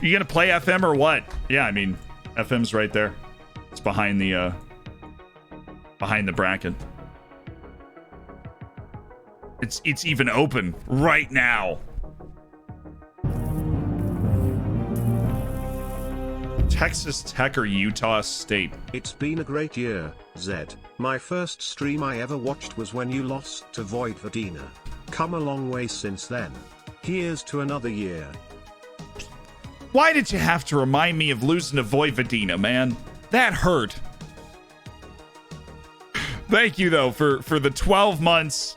You gonna play FM or what? Yeah, I mean, FM's right there. It's behind the bracket. It's even open right now. Texas Tech or Utah State? It's been a great year, Zed. My first stream I ever watched was when you lost to Void Vadina. Come a long way since then. Here's to another year. Why did you have to remind me of losing to Vojvodina, man? That hurt. Thank you, though, for the 12 months.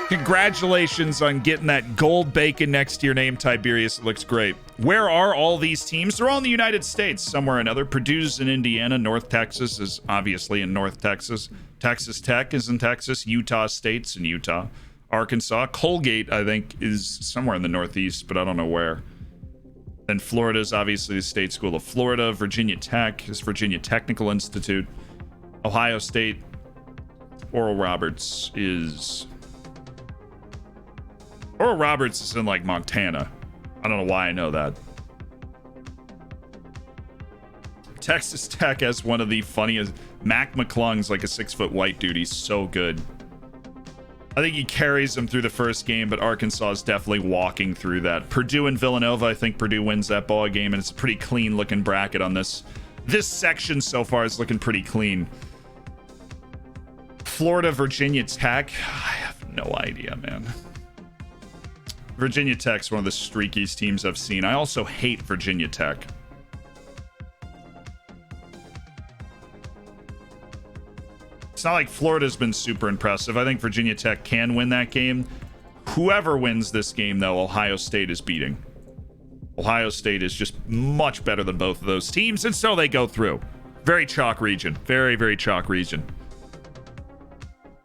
Congratulations on getting that gold bacon next to your name, Tiberius. It looks great. Where are all these teams? They're all in the United States, somewhere or another. Purdue's in Indiana. North Texas is obviously in North Texas. Texas Tech is in Texas. Utah State's in Utah. Arkansas. Colgate, I think, is somewhere in the Northeast, but I don't know where. Then Florida is obviously the State School of Florida. Virginia Tech is Virginia Technical Institute. Ohio State, Oral Roberts is in like Montana. I don't know why I know that. Texas Tech has one of the funniest. Mac McClung's like a 6-foot white dude. He's so good. I think he carries them through the first game, but Arkansas is definitely walking through that. Purdue and Villanova, I think Purdue wins that ball game, and it's a pretty clean looking bracket on this. This section so far is looking pretty clean. Florida, Virginia Tech. I have no idea, man. Virginia Tech's one of the streakiest teams I've seen. I also hate Virginia Tech. It's not like Florida's been super impressive. I think Virginia Tech can win that game. Whoever wins this game, though, Ohio State is beating. Ohio State is just much better than both of those teams, and so they go through. Very chalk region. Very, very chalk region.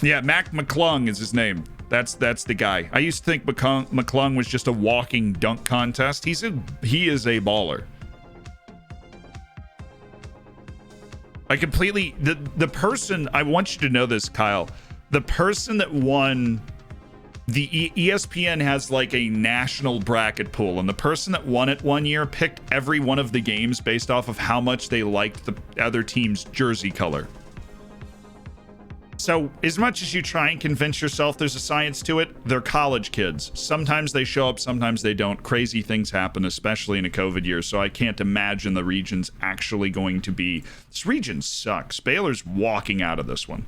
Yeah, Mac McClung is his name. That's the guy. I used to think McClung was just a walking dunk contest. He is a baller. I completely the person, I want you to know this, Kyle. The person that won the ESPN has like a national bracket pool, and the person that won it one year picked every one of the games based off of how much they liked the other team's jersey color. So as much as you try and convince yourself there's a science to it, they're college kids. Sometimes they show up, sometimes they don't. Crazy things happen, especially in a COVID year. So I can't imagine the region's actually going to be... This region sucks. Baylor's walking out of this one.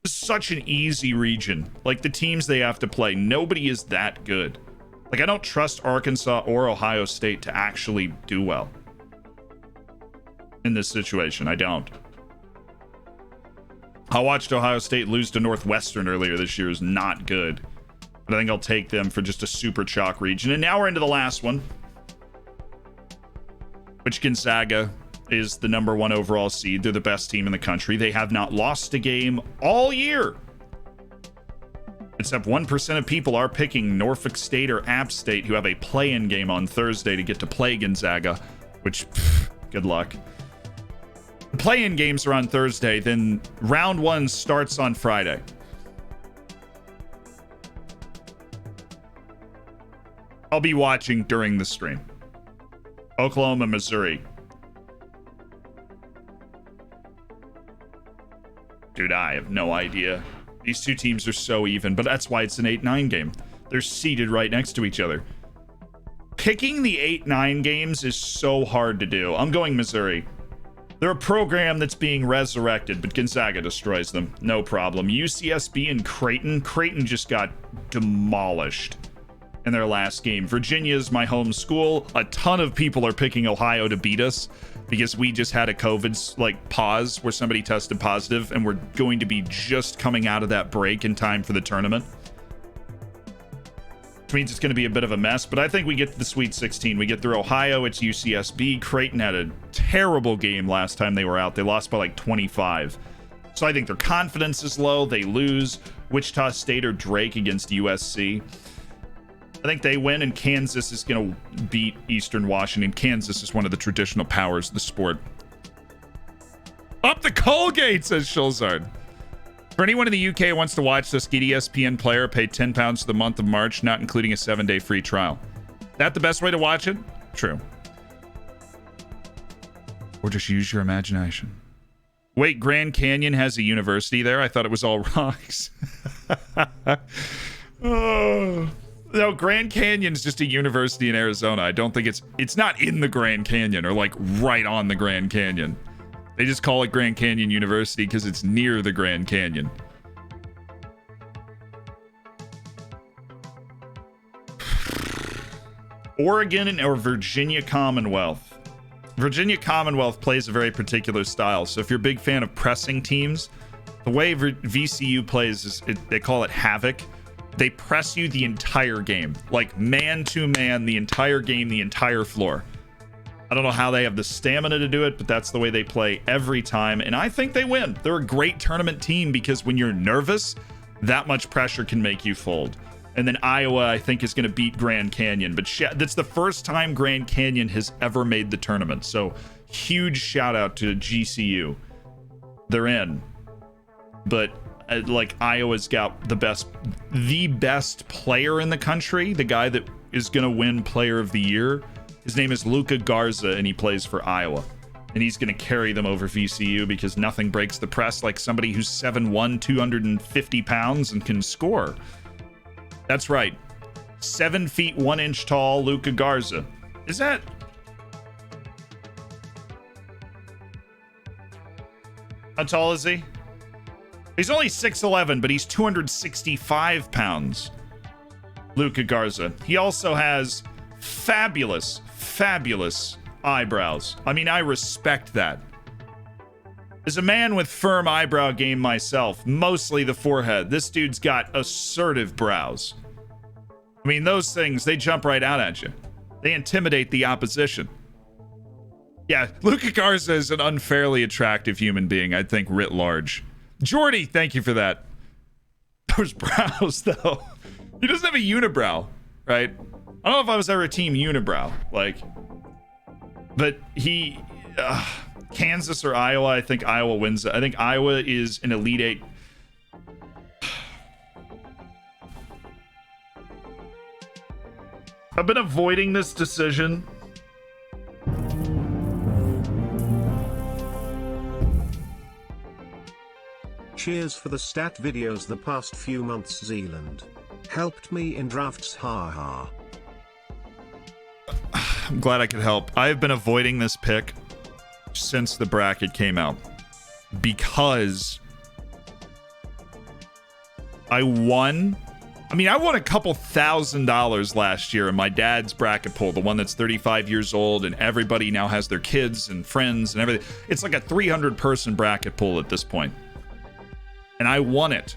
It's such an easy region. Like, the teams they have to play, nobody is that good. Like, I don't trust Arkansas or Ohio State to actually do well in this situation. I don't. I watched Ohio State lose to Northwestern earlier this year. Is not good. But I think I'll take them for just a super chalk region. And now we're into the last one, which Gonzaga is the #1 overall seed. They're the best team in the country. They have not lost a game all year. Except 1% of people are picking Norfolk State or App State, who have a play-in game on Thursday to get to play Gonzaga, which, good luck. Play-in games are on Thursday, then round 1 starts on Friday. I'll be watching during the stream. Oklahoma, Missouri. Dude, I have no idea. These two teams are so even, but that's why it's an 8-9 game. They're seated right next to each other. Picking the 8-9 games is so hard to do. I'm going Missouri. They're a program that's being resurrected, but Gonzaga destroys them. No problem. UCSB and Creighton. Creighton just got demolished in their last game. Virginia is my home school. A ton of people are picking Ohio to beat us because we just had a COVID pause where somebody tested positive, and we're going to be just coming out of that break in time for the tournament. Which means it's going to be a bit of a mess, but I think we get to the Sweet 16. We get through Ohio, it's UCSB. Creighton had a terrible game last time they were out. They lost by 25. So I think their confidence is low. They lose. Wichita State or Drake against USC. I think they win, and Kansas is going to beat Eastern Washington. Kansas is one of the traditional powers of the sport. Up the Colgate, says Schulzard. For anyone in the UK who wants to watch this, get ESPN Player, pay £10 for the month of March, not including a 7-day free trial. That the best way to watch it? True. Or just use your imagination. Wait, Grand Canyon has a university there? I thought it was all rocks. Oh. No, Grand Canyon's just a university in Arizona. I don't think it's not in the Grand Canyon or right on the Grand Canyon. They just call it Grand Canyon University because it's near the Grand Canyon. Oregon or Virginia Commonwealth. Virginia Commonwealth plays a very particular style. So if you're a big fan of pressing teams, the way VCU plays is they call it Havoc. They press you the entire game, man to man, the entire game, the entire floor. I don't know how they have the stamina to do it, but that's the way they play every time, and I think they win. They're a great tournament team because when you're nervous, That much pressure can make you fold. And then Iowa, I think, is going to beat Grand Canyon. But that's the first time Grand Canyon has ever made the tournament. So huge shout out to GCU. They're in. But like Iowa's got the best player in the country. The guy that is going to win Player of the Year. His name is Luca Garza, and he plays for Iowa. And he's going to carry them over VCU because nothing breaks the press like somebody who's 7'1", 250 pounds and can score. That's right. 7 feet 1 inch tall Luca Garza. Is that... How tall is he? He's only 6'11", but he's 265 pounds. Luca Garza. He also has fabulous eyebrows. I mean, I respect that. As a man with firm eyebrow game myself, mostly the forehead, this dude's got assertive brows. I mean, those things, they jump right out at you. They intimidate the opposition. Yeah, Luca Garza is an unfairly attractive human being, I think, writ large. Jordy, thank you for that. Those brows, though. He doesn't have a unibrow, right? I don't know if I was ever team unibrow, like... But he... Kansas or Iowa, I think Iowa wins. I think Iowa is an Elite Eight. I've been avoiding this decision. Cheers for the stat videos the past few months. Zealand helped me in drafts, haha. I'm glad I could help. I've been avoiding this pick since the bracket came out because I won a couple $1,000 last year in my dad's bracket pool, the one that's 35 years old and everybody now has their kids and friends and everything. It's like a 300 person bracket pool at this point. And I won it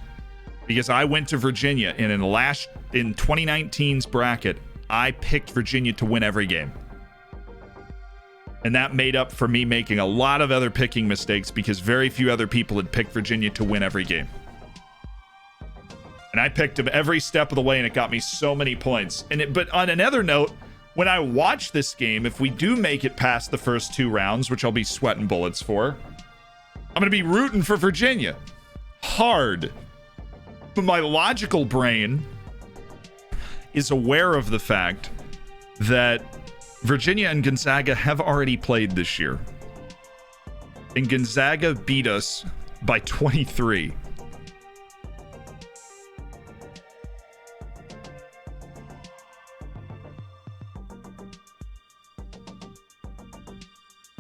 because I went to Virginia, and in 2019's bracket, I picked Virginia to win every game. And that made up for me making a lot of other picking mistakes because very few other people had picked Virginia to win every game. And I picked them every step of the way, and it got me so many points. But on another note, when I watch this game, if we do make it past the first 2 rounds, which I'll be sweating bullets for, I'm going to be rooting for Virginia. Hard. But my logical brain is aware of the fact that Virginia and Gonzaga have already played this year. And Gonzaga beat us by 23.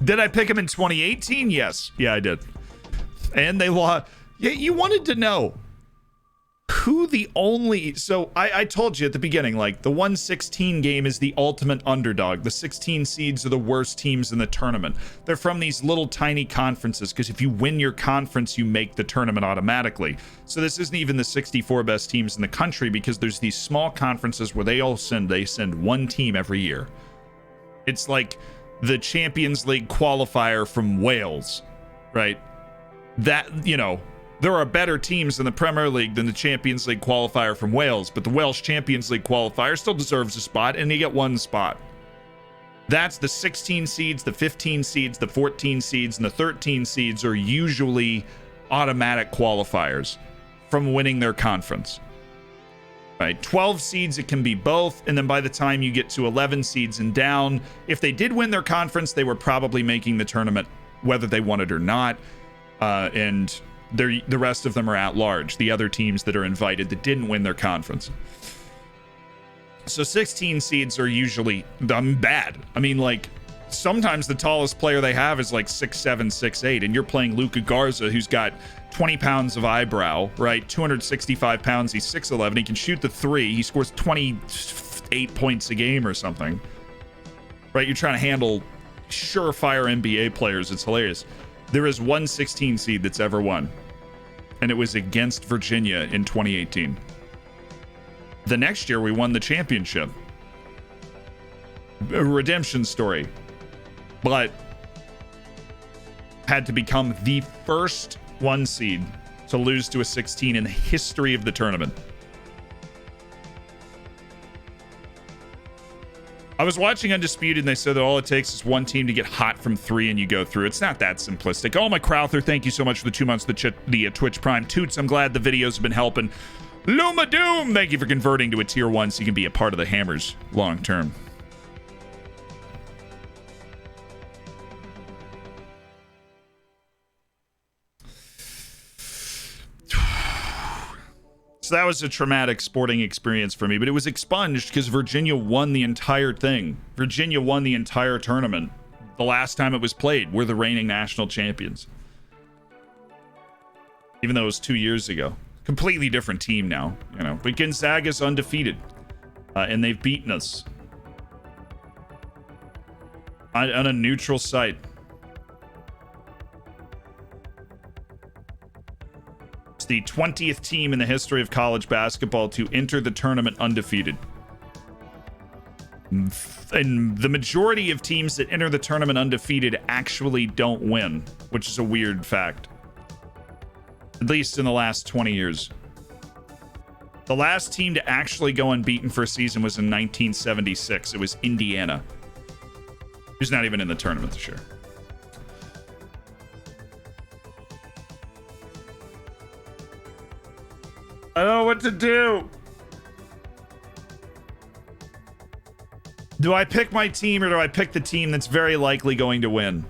Did I pick him in 2018? Yes. Yeah, I did. And they lost. Yeah, you wanted to know who the only... So I told you at the beginning, like, the 1/16 game is the ultimate underdog. The 16 seeds are the worst teams in the tournament. They're from these little tiny conferences, because if you win your conference, you make the tournament automatically. So this isn't even the 64 best teams in the country, because there's these small conferences where they send one team every year. It's like the Champions League qualifier from Wales, right? That, you know... There are better teams in the Premier League than the Champions League qualifier from Wales, but the Welsh Champions League qualifier still deserves a spot, and you get one spot. That's the 16 seeds, the 15 seeds, the 14 seeds, and the 13 seeds are usually automatic qualifiers from winning their conference. Right? 12 seeds, it can be both, and then by the time you get to 11 seeds and down, if they did win their conference, they were probably making the tournament whether they won it or not, and... the rest of them are at large, the other teams that are invited that didn't win their conference. So 16 seeds are usually bad. I mean, like, sometimes the tallest player they have is like 6'7", 6'8", and you're playing Luca Garza, who's got 20 pounds of eyebrow, right? 265 pounds, he's 6'11", he can shoot the 3, he scores 28 points a game or something. Right? You're trying to handle surefire NBA players, it's hilarious. There is one 16 seed that's ever won, and it was against Virginia in 2018. The next year, we won the championship. A redemption story. But had to become the first 1 seed to lose to a 16 in the history of the tournament. I was watching Undisputed, and they said that all it takes is one team to get hot from 3 and you go through. It's not that simplistic. Oh, my Crowther, thank you so much for the 2 months, the Twitch Prime. Toots, I'm glad the videos have been helping. Luma Doom, thank you for converting to a tier 1 so you can be a part of the Hammers long term. So that was a traumatic sporting experience for me, but it was expunged because Virginia won the entire thing. Virginia won the entire tournament. The last time it was played, we're the reigning national champions. Even though it was 2 years ago. Completely different team now, you know. But Gonzaga's undefeated, and they've beaten us on a neutral site. It's the 20th team in the history of college basketball to enter the tournament undefeated. And the majority of teams that enter the tournament undefeated actually don't win, which is a weird fact. At least in the last 20 years. The last team to actually go unbeaten for a season was in 1976. It was Indiana. Who's not even in the tournament this year. I don't know what to do. Do I pick my team or do I pick the team that's very likely going to win?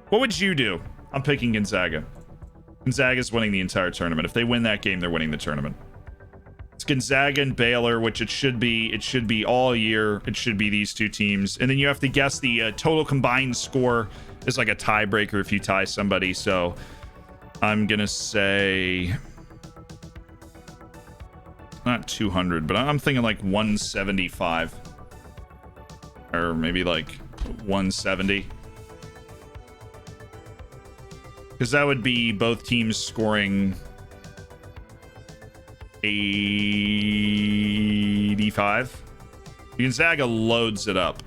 What would you do? I'm picking Gonzaga. Gonzaga's winning the entire tournament. If they win that game, they're winning the tournament. It's Gonzaga and Baylor, which it should be. It should be all year. It should be these two teams. And then you have to guess the total combined score is like a tiebreaker if you tie somebody. So I'm going to say... not 200, but I'm thinking like 175. Or maybe like 170. Because that would be both teams scoring 85. Gonzaga loads it up.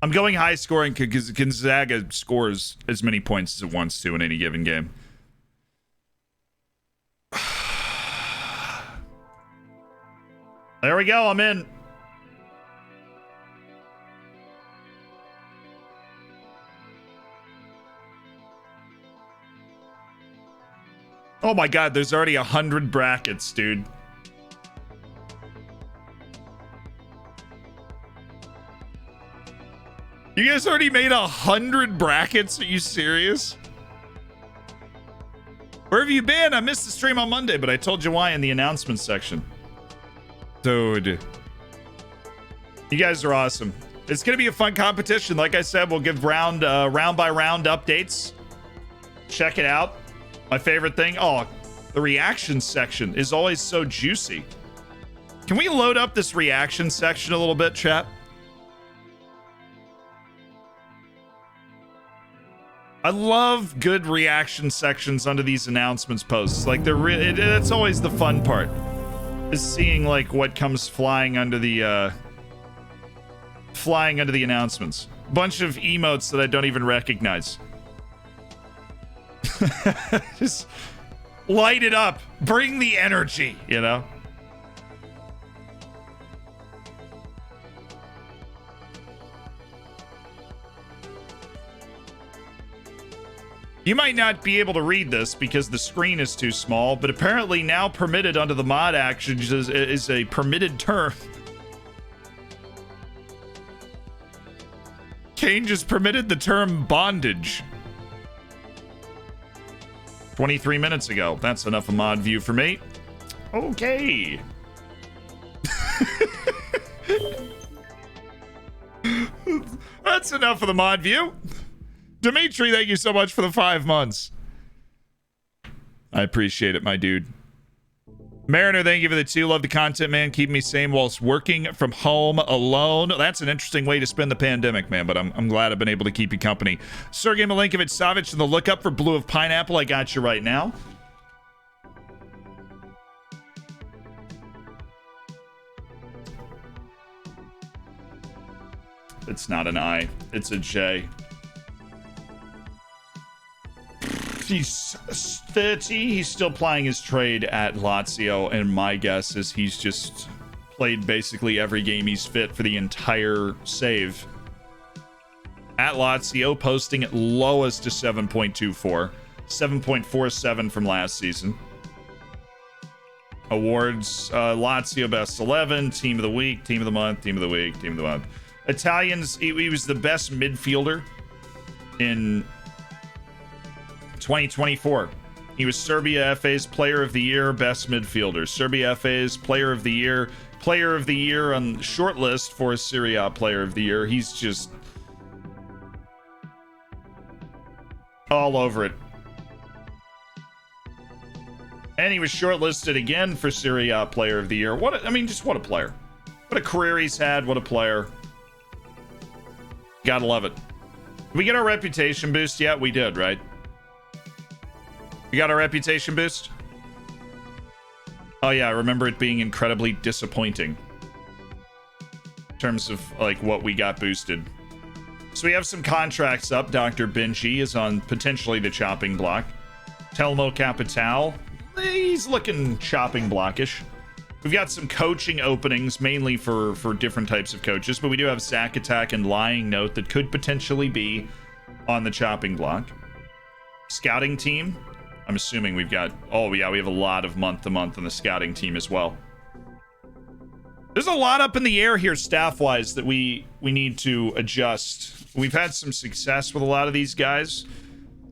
I'm going high scoring because Gonzaga scores as many points as it wants to in any given game. There we go. I'm in. Oh my God, there's already 100 brackets, dude. You guys already made 100 brackets? Are you serious? Where have you been? I missed the stream on Monday, but I told you why in the announcements section. Dude. You guys are awesome. It's going to be a fun competition. Like I said, we'll give round by round updates. Check it out. My favorite thing. Oh, the reaction section is always so juicy. Can we load up this reaction section a little bit, chat? I love good reaction sections under these announcements posts. Like they're really, that's always the fun part, is seeing like what comes flying under the announcements. Bunch of emotes that I don't even recognize. Just light it up, bring the energy, you know. You might not be able to read this because the screen is too small, but apparently now permitted under the mod actions is a permitted term. Kane just permitted the term bondage 23 minutes ago. That's enough of mod view for me. Okay. That's enough of the mod view. Dimitri, thank you so much for the 5 months. I appreciate it, my dude. Mariner, thank you for the 2. Love the content, man. Keep me sane whilst working from home alone. That's an interesting way to spend the pandemic, man, but I'm glad I've been able to keep you company. Sergey Milinkovic-Savic in the lookup for Blue of Pineapple. I got you right now. It's not an I. It's a J. He's 30. He's still plying his trade at Lazio, and my guess is he's just played basically every game he's fit for the entire save. At Lazio, posting at lowest to 7.24, 7.47 from last season. Awards, Lazio Best 11, Team of the Week, Team of the Month, Team of the Week, Team of the Month. Italians, he was the best midfielder in 2024. He was Serbia FA's Player of the Year, Best Midfielder. Serbia FA's Player of the Year on short list for Serie A Player of the Year. He's just all over it. And he was shortlisted again for Serie A Player of the Year. What a player. What a career he's had. What a player. Gotta love it. Did we get our reputation boost yet? We did, right? We got our reputation boost? Oh yeah, I remember it being incredibly disappointing in terms of like what we got boosted. So we have some contracts up. Dr. Benji is on potentially the chopping block. Telmo Capital, he's looking chopping blockish. We've got some coaching openings, mainly for different types of coaches, but we do have Sack Attack and Lying Note that could potentially be on the chopping block. Scouting team, I'm assuming we've got, oh yeah, we have a lot of month-to-month on the scouting team as well. There's a lot up in the air here staff-wise that we need to adjust. We've had some success with a lot of these guys,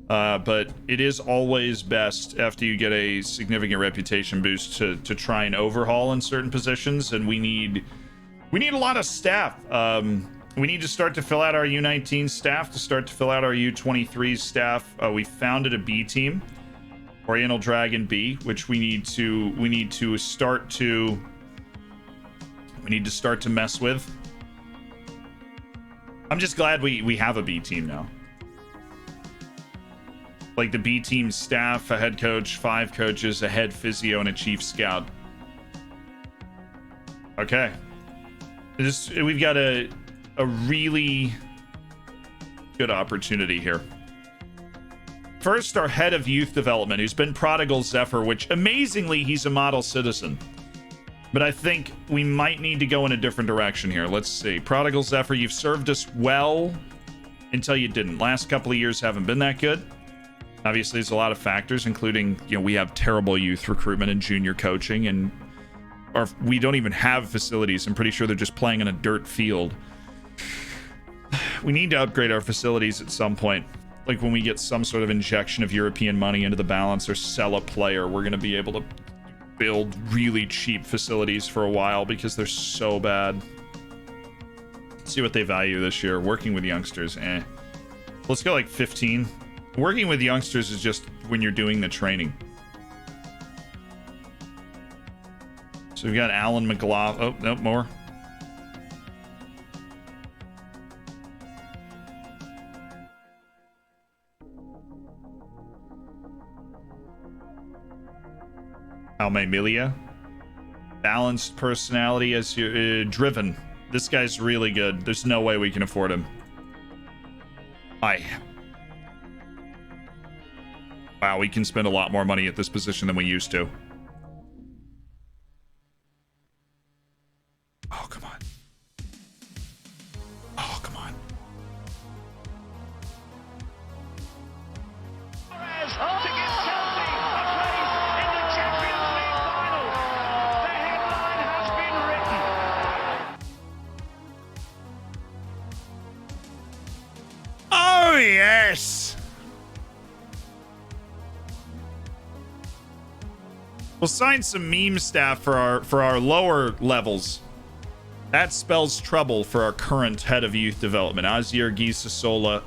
but it is always best after you get a significant reputation boost to try and overhaul in certain positions, and we need a lot of staff. We need to start to fill out our U19 staff, to start to fill out our U23 staff. We founded a B team, Oriental Dragon B, which we need to start to mess with. I'm just glad we have a B team now. Like the B team staff, a head coach, 5 coaches, a head physio, and a chief scout. Okay. We've got a really good opportunity here. First, our head of youth development, who's been Prodigal Zephyr, which amazingly, he's a model citizen. But I think we might need to go in a different direction here. Let's see. Prodigal Zephyr, you've served us well until you didn't. Last couple of years haven't been that good. Obviously, there's a lot of factors, including, we have terrible youth recruitment and junior coaching, and we don't even have facilities. I'm pretty sure they're just playing in a dirt field. We need to upgrade our facilities at some point. Like when we get some sort of injection of European money into the balance or sell a player, we're going to be able to build really cheap facilities for a while because they're so bad. Let's see what they value this year. Working with youngsters, Let's go like 15. Working with youngsters is just when you're doing the training. So we've got Alan McLaughlin. Oh, no, more. Almeida. Balanced personality as you're driven. This guy's really good. There's no way we can afford him. Wow, we can spend a lot more money at this position than we used to. Oh, come on. Oh, come on. To get Chelsea a place in the Champions League final. The headline has been written. Oh, yes. We'll sign some meme staff for our lower levels. That spells trouble for our current head of youth development, Azir Gisasola.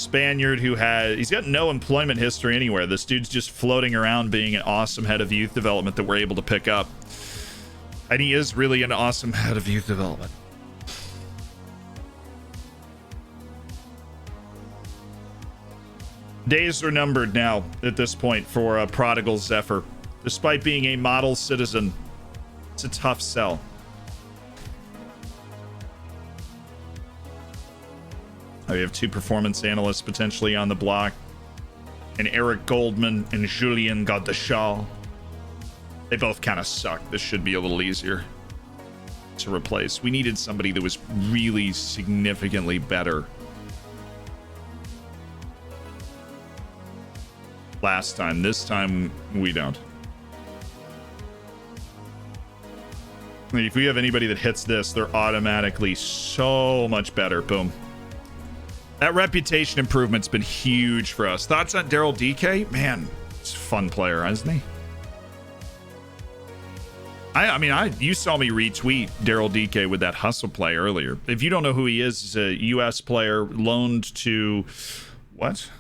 Spaniard who he's got no employment history anywhere. This dude's just floating around being an awesome head of youth development that we're able to pick up. And he is really an awesome head of youth development. Days are numbered now at this point for Prodigal Zephyr. Despite being a model citizen, it's a tough sell. We have 2 performance analysts potentially on the block, and Eric Goldman and Julien Godechal. They both kind of suck. This should be a little easier to replace. We needed somebody that was really significantly better last time. This time, we don't. I mean, if we have anybody that hits this, they're automatically so much better. Boom. That reputation improvement's been huge for us. Thoughts on Daryl DK? Man, he's a fun player, isn't he? I mean, you saw me retweet Daryl DK with that hustle play earlier. If you don't know who he is, he's a U.S. player loaned to... What?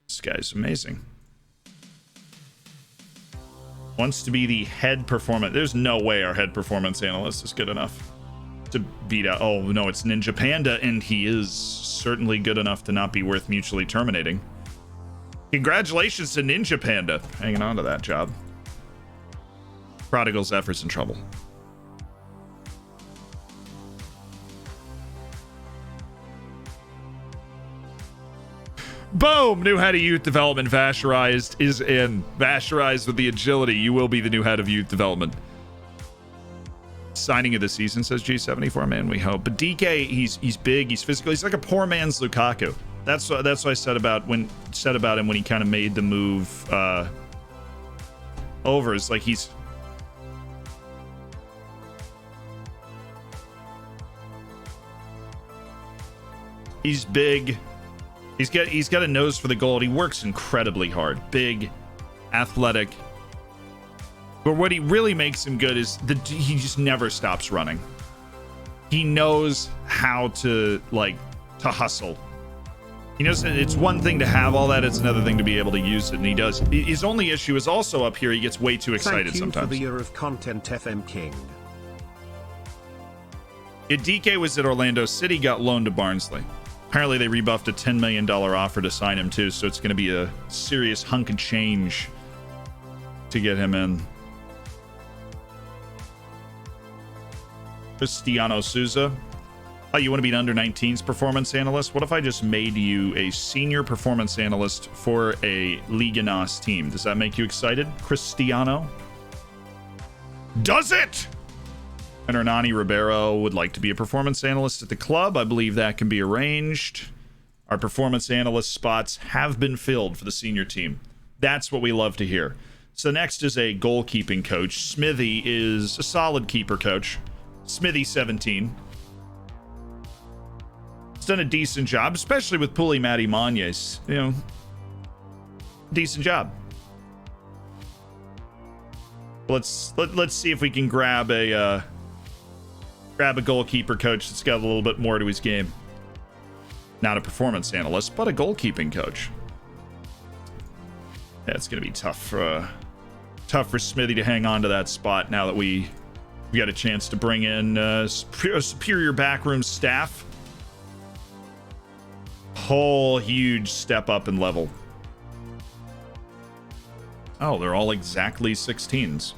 This guy's amazing. Wants to be the head performance... There's no way our head performance analyst is good enough to beat out... Oh, no, it's Ninja Panda, and he is certainly good enough to not be worth mutually terminating. Congratulations to Ninja Panda. Hanging on to that job. Prodigal Zephyr's in trouble. Boom! New head of youth development, Vasherized, is in. Vasherized with the agility. You will be the new head of youth development. Signing of the season, says G74, man, we hope. But DK, he's big, he's physical, he's like a poor man's Lukaku. That's what I said about him when he kind of made the move over. It's like he's big. He's got a nose for the goal. He works incredibly hard. Big, athletic. But what he really makes him good is he just never stops running. He knows how to hustle. He knows that it's one thing to have all that, it's another thing to be able to use it, and he does. His only issue is also up here, he gets way too excited sometimes. Thank you for the year of content, FM King. DK was at Orlando City, got loaned to Barnsley. Apparently they rebuffed a $10 million offer to sign him too, so it's going to be a serious hunk of change to get him in. Cristiano Souza. Oh, you want to be an under-19s performance analyst? What if I just made you a senior performance analyst for a Liga NOS team? Does that make you excited, Cristiano? Does it? And Hernani Ribeiro would like to be a performance analyst at the club. I believe that can be arranged. Our performance analyst spots have been filled for the senior team. That's what we love to hear. So next is a goalkeeping coach. Smithy is a solid keeper coach. Smithy 17. He's done a decent job, especially with Puli Mati Magnes. You know, decent job. Let's see if we can grab a goalkeeper coach that's got a little bit more to his game. Not a performance analyst, but a goalkeeping coach. Yeah, it's gonna be tough for Smithy to hang on to that spot now that we got a chance to bring in a superior backroom staff. Whole huge step up in level. Oh, they're all exactly 16s.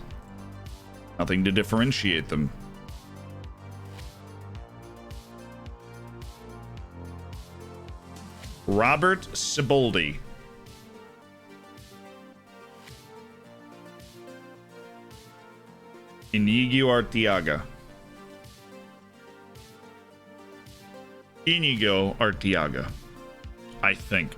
Nothing to differentiate them. Robert Siboldi. Inigo Arteaga. Inigo Arteaga, I think.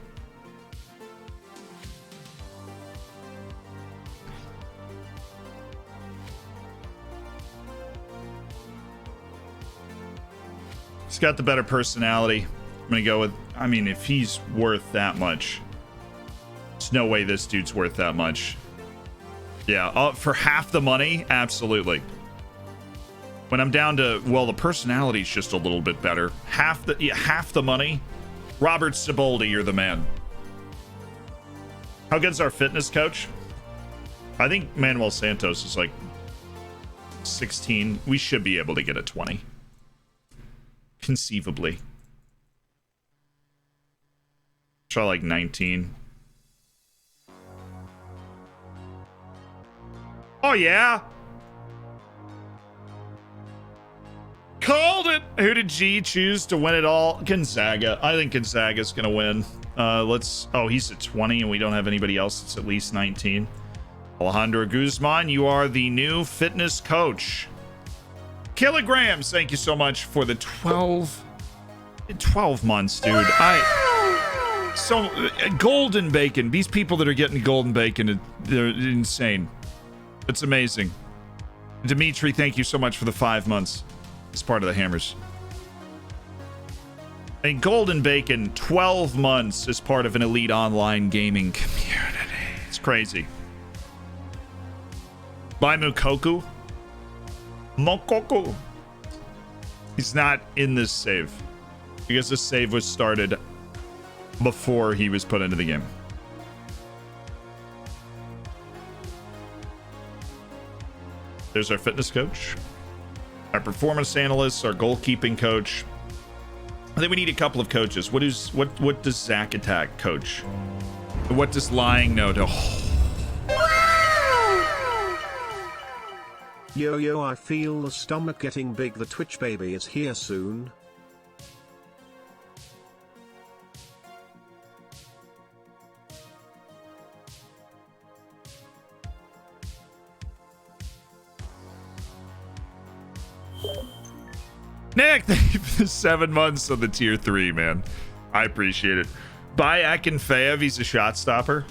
He's got the better personality. I'm gonna go with, I mean, if he's worth that much, there's no way this dude's worth that much. Yeah, for half the money, absolutely. When I'm down to, well, the personality's just a little bit better. Half the money, Robert Siboldi, you're the man. How good's our fitness coach? I think Manuel Santos is like 16. We should be able to get a 20. Conceivably. Try like 19. Oh, yeah. Called it. Who did G choose to win it all? Gonzaga. I think Gonzaga's going to win. Oh, he's at 20 and we don't have anybody else that's at least 19. Alejandro Guzman, you are the new fitness coach. Kilograms, thank you so much for the 12 months, dude. Golden bacon. These people that are getting golden bacon, they're insane. It's amazing. Dimitri, thank you so much for the 5 months. It's part of the Hammers. And golden bacon, 12 months as part of an elite online gaming community. It's crazy. By Mukoku. Mokoku. He's not in this save because this save was started before he was put into the game. There's our fitness coach, our performance analyst, our goalkeeping coach. I think we need a couple of coaches. What does Zack Attack coach? What does Lying Note? Yo, I feel the stomach getting big. The Twitch baby is here soon. Nick, thank you for the 7 months on the tier 3, man. I appreciate it. Buy Akinfeev, he's a shot stopper.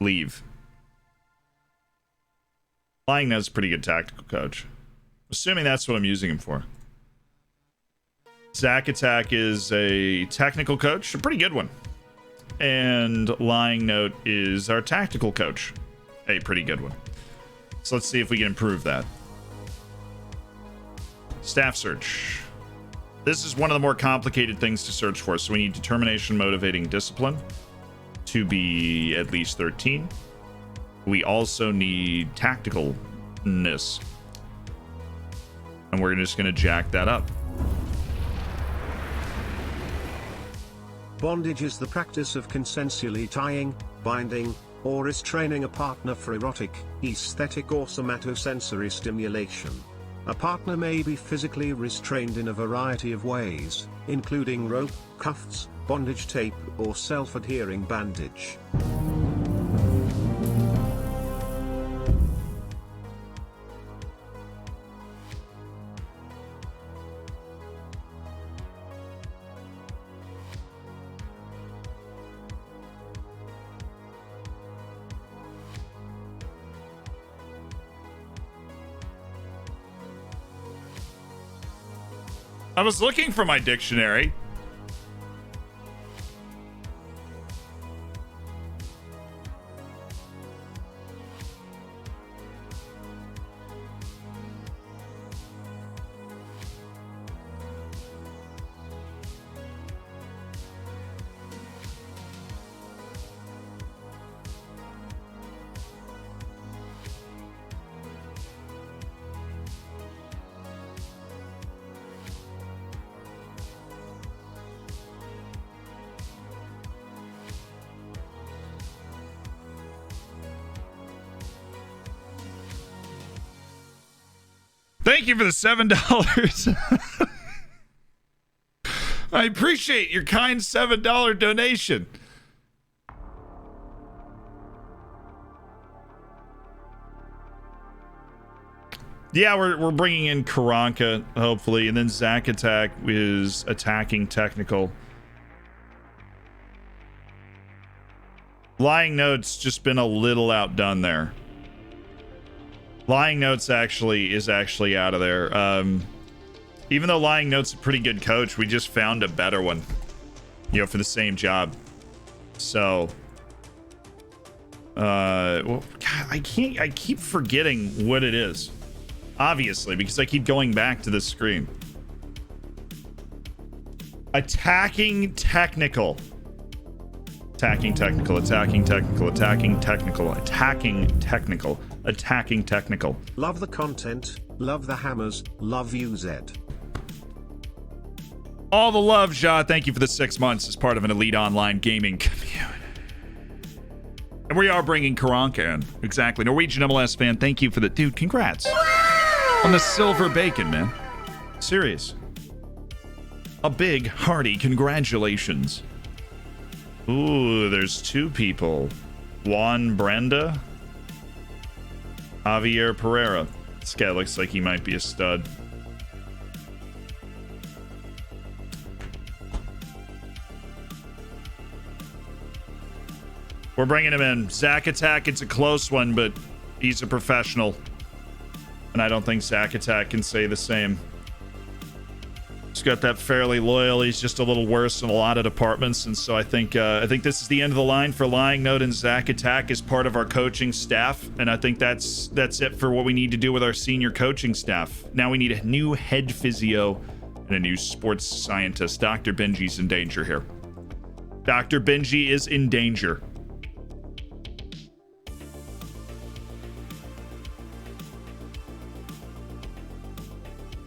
Leave. Lying Note's a pretty good tactical coach. Assuming that's what I'm using him for. Zack Attack is a technical coach, a pretty good one. And Lying Note is our tactical coach, a pretty good one. So let's see if we can improve that. Staff search. This is one of the more complicated things to search for. So we need determination, motivating, discipline to be at least 13. We also need tacticalness. And we're just going to jack that up. Bondage is the practice of consensually tying, binding, or restraining a partner for erotic, aesthetic, or somatosensory stimulation. A partner may be physically restrained in a variety of ways, including rope, cuffs, bondage tape, or self-adhering bandage. I was looking for my dictionary. Thank you for the $7. I appreciate your kind $7 donation. Yeah, we're bringing in Karanka, hopefully, and then Zack Attack is attacking technical. Lying Note's just been a little outdone there. Lying Note's is actually out of there. Even though Lying Note's a pretty good coach, we just found a better one, you know, for the same job. So, well, God, I keep forgetting what it is. Obviously, because I keep going back to this screen. Attacking technical. Attacking technical. Attacking technical. Attacking technical. Attacking technical. Attacking technical. Love the content, love the hammers, love you, Zed. All the love, Ja. Thank you for the 6 months as part of an elite online gaming community. And we are bringing Karanka in. Exactly. Norwegian MLS fan, thank you for the... Dude, congrats. On the silver bacon, man. Serious. A big, hearty congratulations. Ooh, there's 2 people. Juan Brenda. Javier Pereira. This guy looks like he might be a stud. We're bringing him in. Zach Attack, it's a close one, but he's a professional. And I don't think Zach Attack can say the same. He's got that fairly loyal. He's just a little worse in a lot of departments. And so I think this is the end of the line for Lying Note and Zach Attack as part of our coaching staff. And I think that's it for what we need to do with our senior coaching staff. Now we need a new head physio and a new sports scientist. Dr. Benji's in danger here. Dr. Benji is in danger.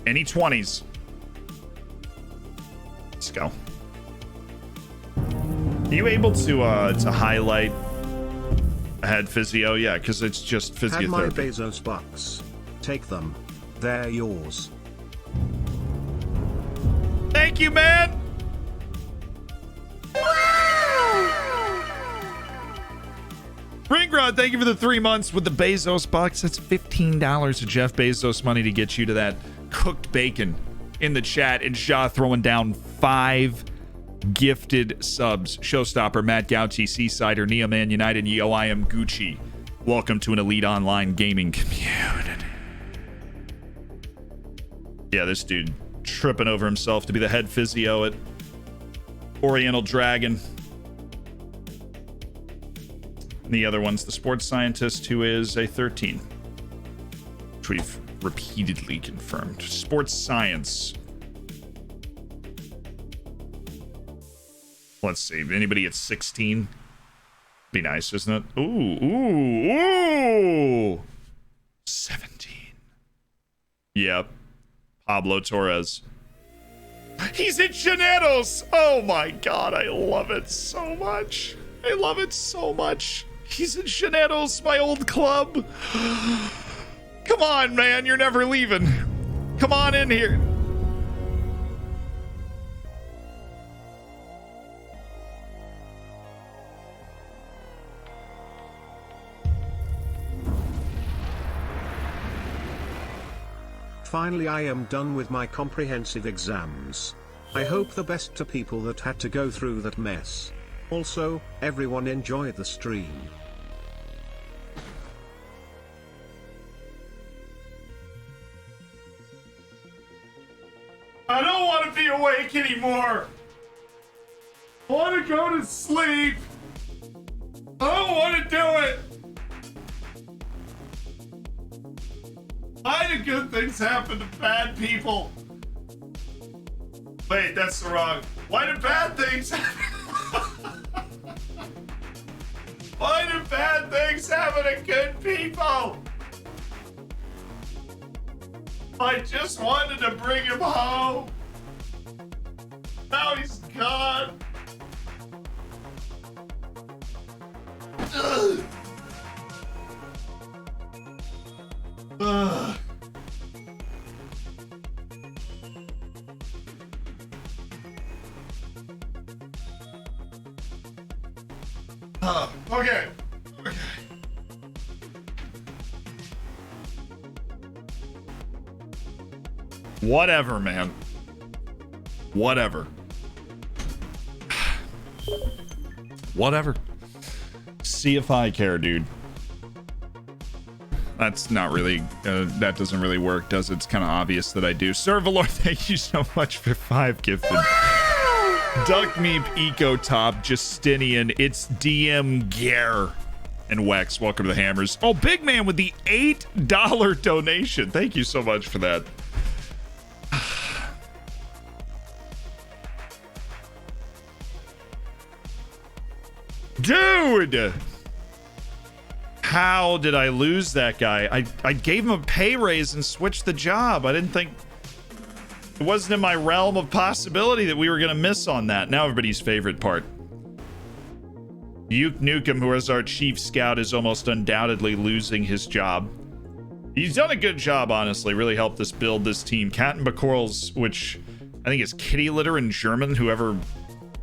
Any 20s. Let's go. Are you able to highlight a head physio? Yeah, because it's just physiotherapy. Have my Bezos bucks. Take them. They're yours. Thank you, man. Ringrod, thank you for the 3 months with the Bezos bucks. That's $15 of Jeff Bezos money to get you to that cooked bacon in the chat. And Shaw throwing down 5 gifted subs. Showstopper, Matt Gauchi, Seasider, Neoman United, Yo, I am Gucci. Welcome to an elite online gaming community. Yeah, this dude tripping over himself to be the head physio at Oriental Dragon. And the other one's the sports scientist, who is a 13, which we've repeatedly confirmed. Sports science. Let's see. Anybody at 16? Be nice, isn't it? Ooh. 17. Yep. Pablo Torres. He's in Janeros. Oh my God. I love it so much. I love it so much. He's in Janeros, my old club. Come on, man. You're never leaving. Come on in here. Finally, I am done with my comprehensive exams. I hope the best to people that had to go through that mess. Also, everyone enjoy the stream. I don't want to be awake anymore. I want to go to sleep. I don't want to do it. Why do good things happen to bad people? Wait, that's the wrong. Why do bad things happen? Why do bad things happen to good people? I just wanted to bring him home. Now he's gone. Ugh. Ugh. Okay. Whatever, man. Whatever. Whatever. See if I care, dude. That's not really, that doesn't really work, does it? It's kind of obvious that I do. Servalor, thank you so much for 5 gifted. Duck Meep, Eco Top, Justinian, it's DM Gare, and Wex. Welcome to the Hammers. Oh, Big Man with the $8 donation. Thank you so much for that. Dude! How did I lose that guy? I gave him a pay raise and switched the job. I didn't think... It wasn't in my realm of possibility that we were going to miss on that. Now everybody's favorite part. Uke Nukem, who is our chief scout, is almost undoubtedly losing his job. He's done a good job, honestly. Really helped us build this team. Cat and Bacorals, which I think is kitty litter in German. Whoever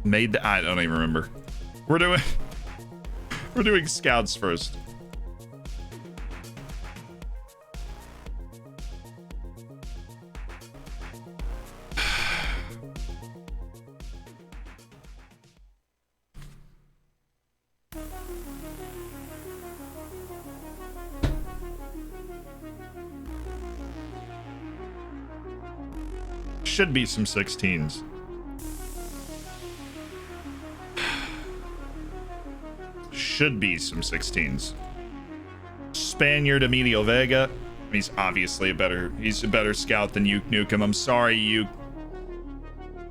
made that, I don't even remember. We're doing scouts first. Should be some 16s. Should be some 16s. Spaniard Emilio Vega. He's obviously he's a better scout than Uke Nukem. I'm sorry, Uke.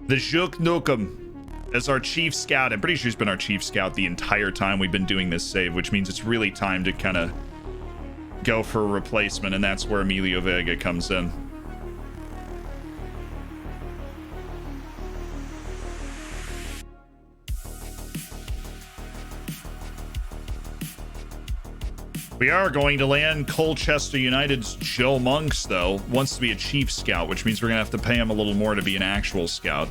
The Uke Nukem as our chief scout. I'm pretty sure he's been our chief scout the entire time we've been doing this save, which means it's really time to kind of go for a replacement, and that's where Emilio Vega comes in. We are going to land Colchester United's Joe Monks, though. Wants to be a chief scout, which means we're going to have to pay him a little more to be an actual scout.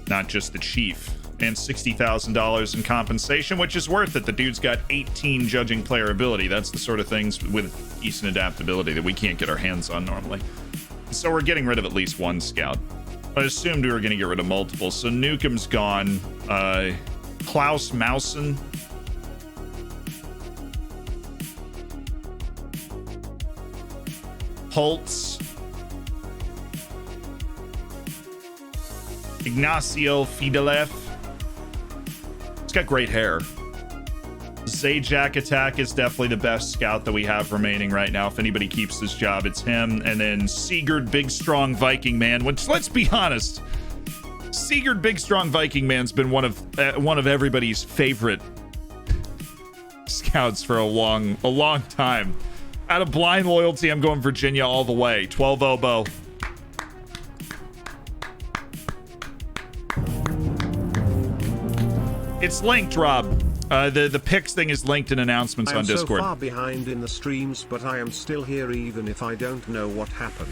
Not just the chief. And $60,000 in compensation, which is worth it. The dude's got 18 judging player ability. That's the sort of things with decent adaptability that we can't get our hands on normally. So we're getting rid of at least one scout. I assumed we were going to get rid of multiple. So Nukem's gone. Klaus Mausen. Holtz, Ignacio Fidelev. He's got great hair. Zajac Attack is definitely the best scout that we have remaining right now. If anybody keeps this job, it's him. And then Sigurd Big Strong Viking Man, which, let's be honest, Sigurd Big Strong Viking Man's been one of everybody's favorite scouts for a long time. Out of blind loyalty, I'm going Virginia all the way. 12 oboe. It's linked, Rob. The picks thing is linked in announcements on Discord. I'm so far behind in the streams, but I am still here even if I don't know what happened.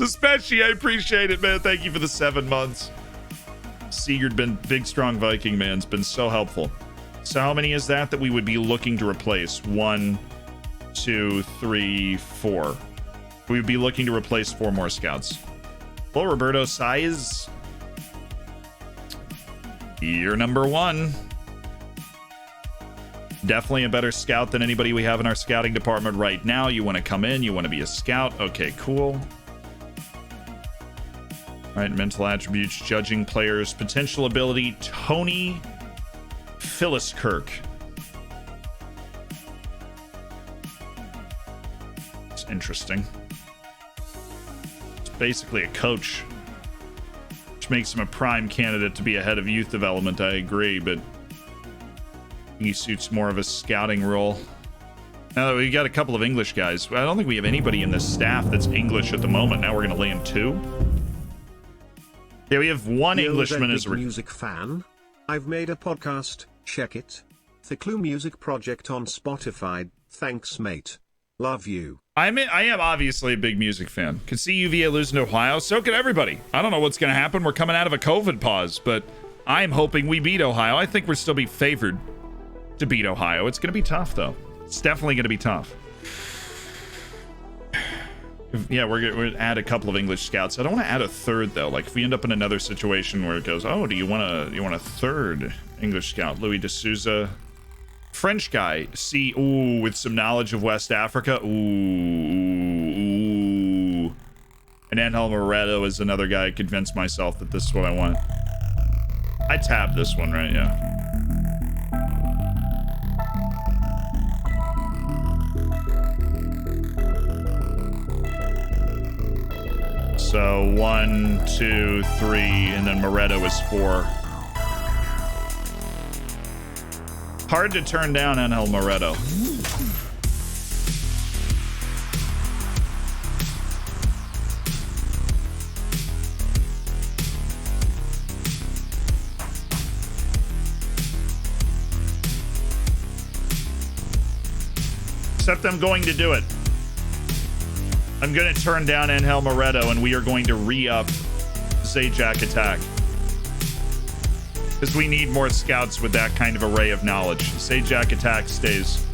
Especially, I appreciate it, man. Thank you for the 7 months. Sigurd, Big Strong Viking Man's been so helpful. So how many is that we would be looking to replace? 1, 2, 3, 4. We would be looking to replace 4 more scouts. Well, Roberto Saiz, you're number 1. Definitely a better scout than anybody we have in our scouting department right now. You want to come in, you want to be a scout. Okay, cool. All right, mental attributes, judging players, potential ability, Tony Phyllis-Kirk. It's interesting. It's basically a coach, which makes him a prime candidate to be ahead of youth development. I agree, but he suits more of a scouting role. Now that we got a couple of English guys, I don't think we have anybody in this staff that's English at the moment. Now we're going to land 2. Yeah, we have 1 Englishman as a music fan. I've made a podcast, check it. The Clue Music Project on Spotify. Thanks, mate. Love you. I am obviously a big music fan. Could see UVA losing to Ohio. So could everybody. I don't know what's going to happen. We're coming out of a COVID pause, but I'm hoping we beat Ohio. I think we're still be favored to beat Ohio. It's going to be tough, though. It's definitely going to be tough. Yeah, we're going to add a couple of English scouts. I don't want to add a third, though. Like, if we end up in another situation where it goes, oh, do you want a third English scout? Louis de Souza. French guy. See, ooh, with some knowledge of West Africa. Ooh. And Angel Moreto is another guy. I convinced myself that this is what I want. I tabbed this one, right? Yeah. So 1, 2, 3, and then Moreto is 4. Hard to turn down Angel Moreto. Except I'm going to do it. I'm going to turn down Angel Moreto, and we are going to re-up Zajac attack. Because we need more scouts with that kind of array of knowledge. Zajac attack stays.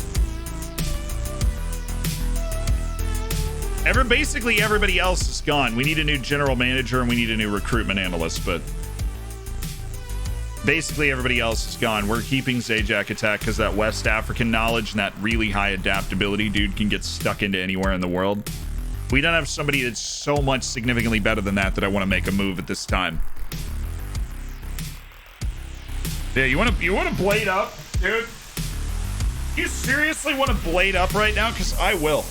Basically, everybody else is gone. We need a new general manager, and we need a new recruitment analyst, but basically everybody else is gone. We're keeping Zajac attack because that West African knowledge and that really high adaptability dude can get stuck into anywhere in the world. We don't have somebody that's so much significantly better than that I want to make a move at this time. Yeah, you want to blade up, dude? You seriously want to blade up right now? Because I will.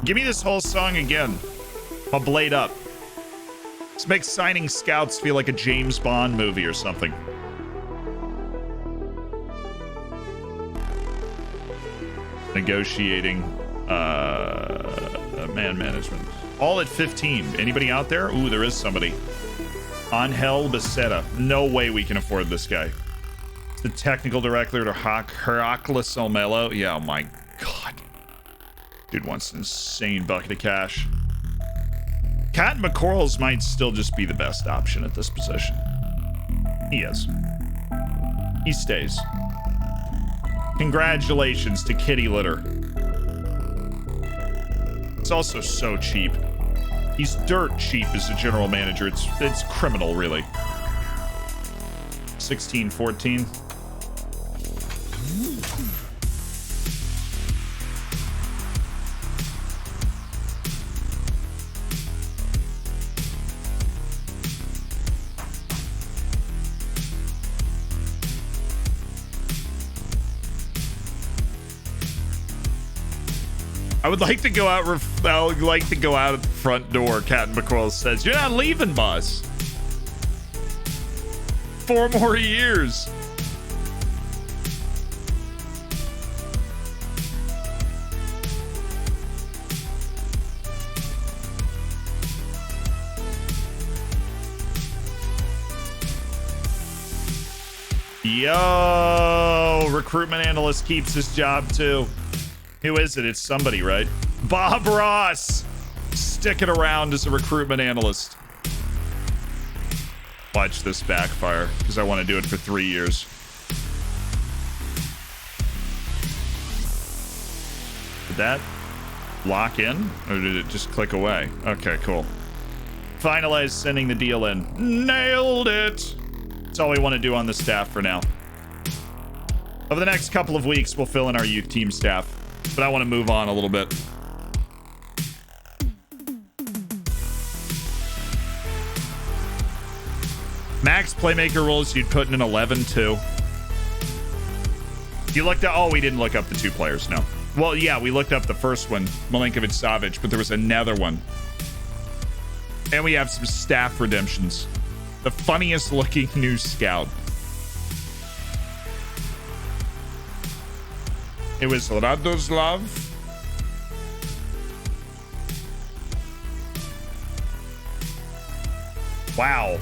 Give me this whole song again. I'll blade up. This makes signing scouts feel like a James Bond movie or something. Negotiating man management. All at 15. Anybody out there? Ooh, there is somebody. Angel Becerra. No way we can afford this guy. The technical director to Heracles Olmelo. Yeah, oh my god. Dude wants an insane bucket of cash. Cat McCorls might still just be the best option at this position. He is. He stays. Congratulations to Kitty Litter. It's also so cheap. He's dirt cheap as a general manager. It's criminal, really. 16-14. I would like to go out. I would like to go out at the front door. Captain McCoy says, "You're not leaving, boss. 4 more years." Yo, recruitment analyst keeps his job too. Who is it? It's somebody, right? Bob Ross! Sticking around as a recruitment analyst. Watch this backfire, because I want to do it for 3 years. Did that lock in? Or did it just click away? Okay, cool. Finalize sending the deal in. Nailed it! That's all we want to do on the staff for now. Over the next couple of weeks, we'll fill in our youth team staff. But I want to move on a little bit. Max playmaker roles, you'd put in an 11 too. You looked at, oh, we didn't look up the 2 players, no. Well, yeah, we looked up the first one, Milinkovic Savic, but there was another one. And we have some staff redemptions. The funniest looking new scout. It was Radoslav. Wow.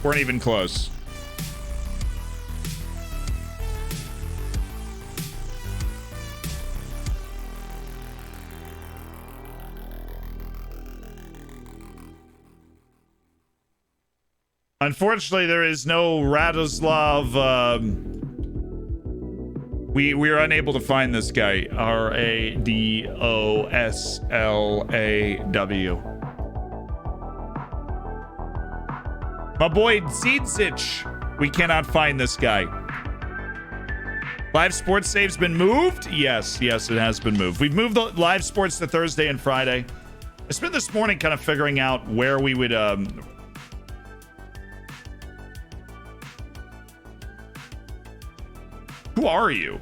Weren't even close. Unfortunately, there is no Radoslav. We are unable to find this guy. Radoslaw. My boy Dzidzic. We cannot find this guy. Live sports save's been moved? Yes, it has been moved. We've moved the live sports to Thursday and Friday. I spent this morning kind of figuring out where we would Who are you?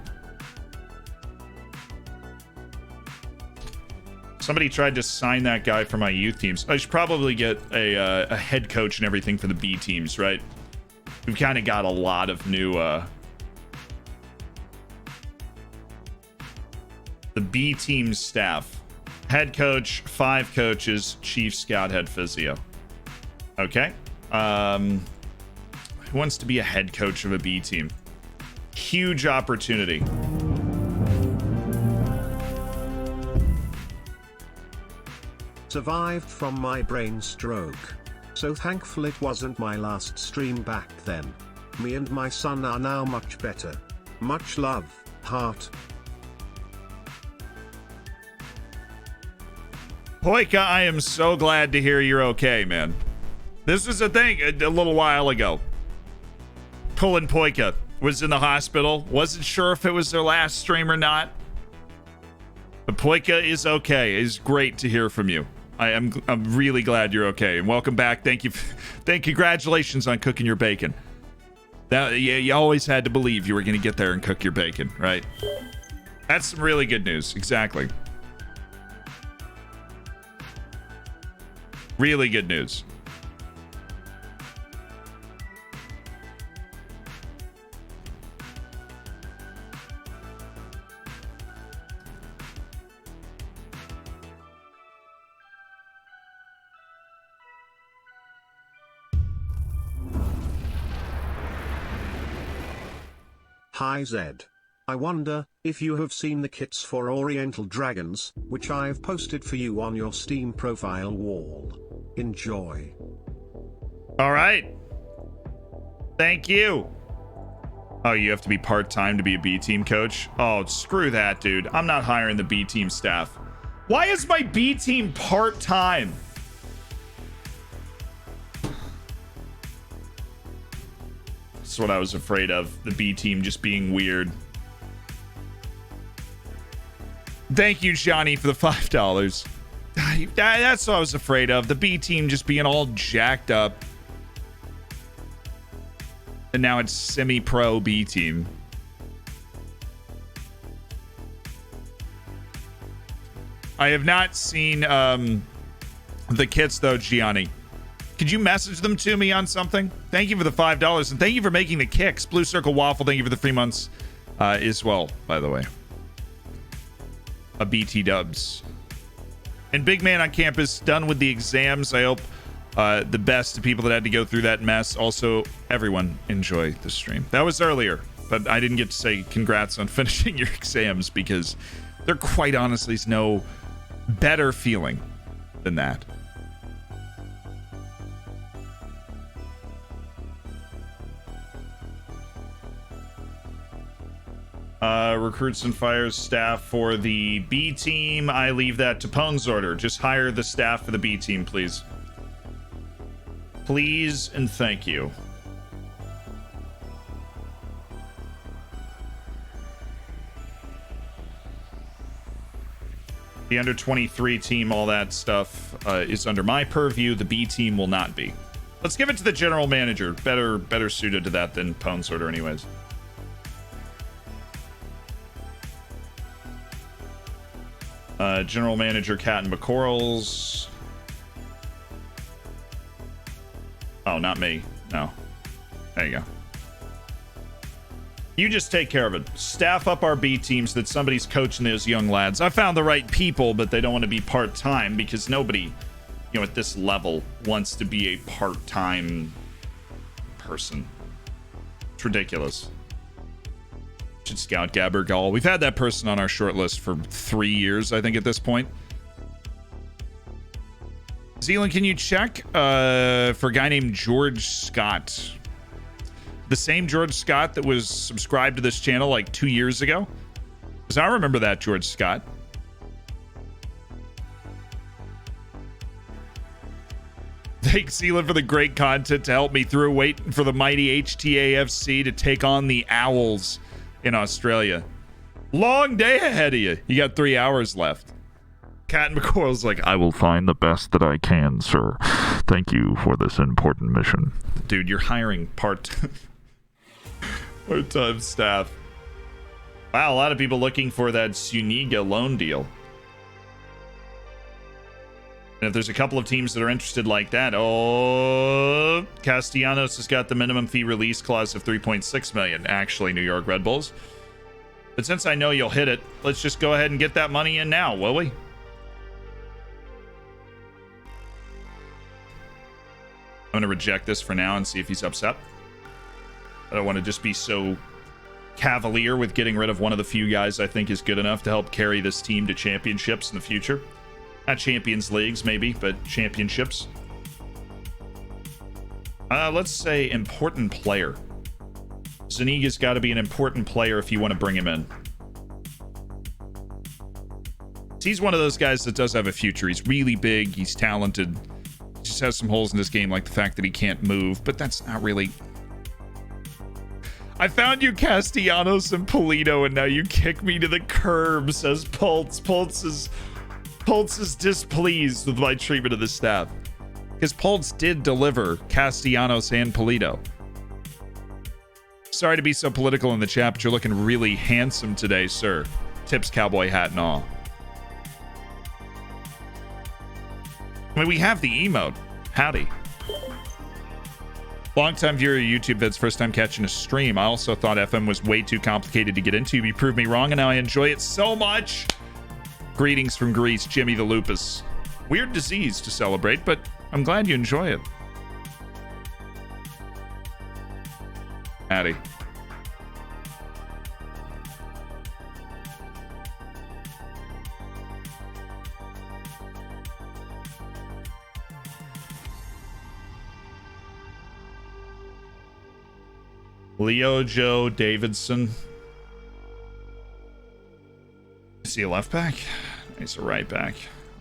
Somebody tried to sign that guy for my youth teams. I should probably get a head coach and everything for the B teams, right? We've kind of got a lot of new the B team staff. Head coach, 5 coaches, chief scout, head physio. Okay. Who wants to be a head coach of a B team? Huge opportunity. Survived from my brain stroke. So thankful it wasn't my last stream back then. Me and my son are now much better. Much love, heart. Poika, I am so glad to hear you're okay, man. This was a thing a little while ago. Pulling Poika was in the hospital. Wasn't sure if it was their last stream or not. But Poika is okay. It's great to hear from you. I'm really glad you're okay, and welcome back. Thank you, congratulations on cooking your bacon. That you always had to believe you were going to get there and cook your bacon, right? That's some really good news. Exactly. Really good news. Hi Zed. I wonder if you have seen the kits for Oriental Dragons, which I've posted for you on your Steam profile wall. Enjoy. All right. Thank you. Oh, you have to be part-time to be a B team coach? Oh, screw that, dude. I'm not hiring the B team staff. Why is my B team part-time? That's what I was afraid of. The B team just being weird. Thank you, Johnny, for the $5. That's what I was afraid of. The B team just being all jacked up. And now it's semi-pro B team. I have not seen the kits, though, Gianni. Could you message them to me on something? Thank you for the $5, and thank you for making the kicks. Blue Circle Waffle, thank you for the 3 months as well, by the way. A BT dubs. And Big Man on Campus, done with the exams. I hope the best to people that had to go through that mess. Also, everyone enjoy the stream. That was earlier, but I didn't get to say congrats on finishing your exams because there quite honestly is no better feeling than that. Recruits and fires staff for the B team. I leave that to Pone's order. Just hire the staff for the B team, please. Please and thank you. The under 23 team, all that stuff is under my purview. The B team will not be. Let's give it to the general manager. Better suited to that than Pone's order anyways. General Manager Cat and McCorrells. Oh, not me. No. There you go. You just take care of it. Staff up our B teams so that somebody's coaching those young lads. I found the right people, but they don't want to be part-time because nobody, at this level wants to be a part-time person. It's ridiculous. Should scout Gabber Gall. We've had that person on our short list for 3 years, I think, at this point. Zealand, can you check for a guy named George Scott? The same George Scott that was subscribed to this channel like 2 years ago? Because I remember that George Scott. Thanks, Zealand, for the great content to help me through waiting for the mighty HTAFC to take on the Owls in Australia. Long day ahead of you. You got 3 hours left. Cat McCoy's like, I will find the best that I can, sir. Thank you for this important mission. Dude, you're hiring part-time staff. Wow, a lot of people looking for that Suniga loan deal. And if there's a couple of teams that are interested like that, oh, Castellanos has got the minimum fee release clause of 3.6 million. Actually, New York Red Bulls. But since I know you'll hit it, let's just go ahead and get that money in now, will we? I'm going to reject this for now and see if he's upset. I don't want to just be so cavalier with getting rid of one of the few guys I think is good enough to help carry this team to championships in the future. Not Champions Leagues, maybe, but championships. Let's say important player. Zuniga's got to be an important player if you want to bring him in. He's one of those guys that does have a future. He's really big. He's talented. He just has some holes in his game, like the fact that he can't move, but that's not really... I found you Castellanos and Polito, and now you kick me to the curb, says Pulse. Pulse is displeased with my treatment of the staff. Because Pulse did deliver Castellanos and Polito. Sorry to be so political in the chat, but you're looking really handsome today, sir. Tips cowboy hat and all. I mean, we have the emote. Howdy. Long-time viewer of YouTube vids, first time catching a stream. I also thought FM was way too complicated to get into. You proved me wrong, and now I enjoy it so much. Greetings from Greece, Jimmy the Lupus. Weird disease to celebrate, but I'm glad you enjoy it. Addy. Leo Joe Davidson. Is he a left back? He's a right back.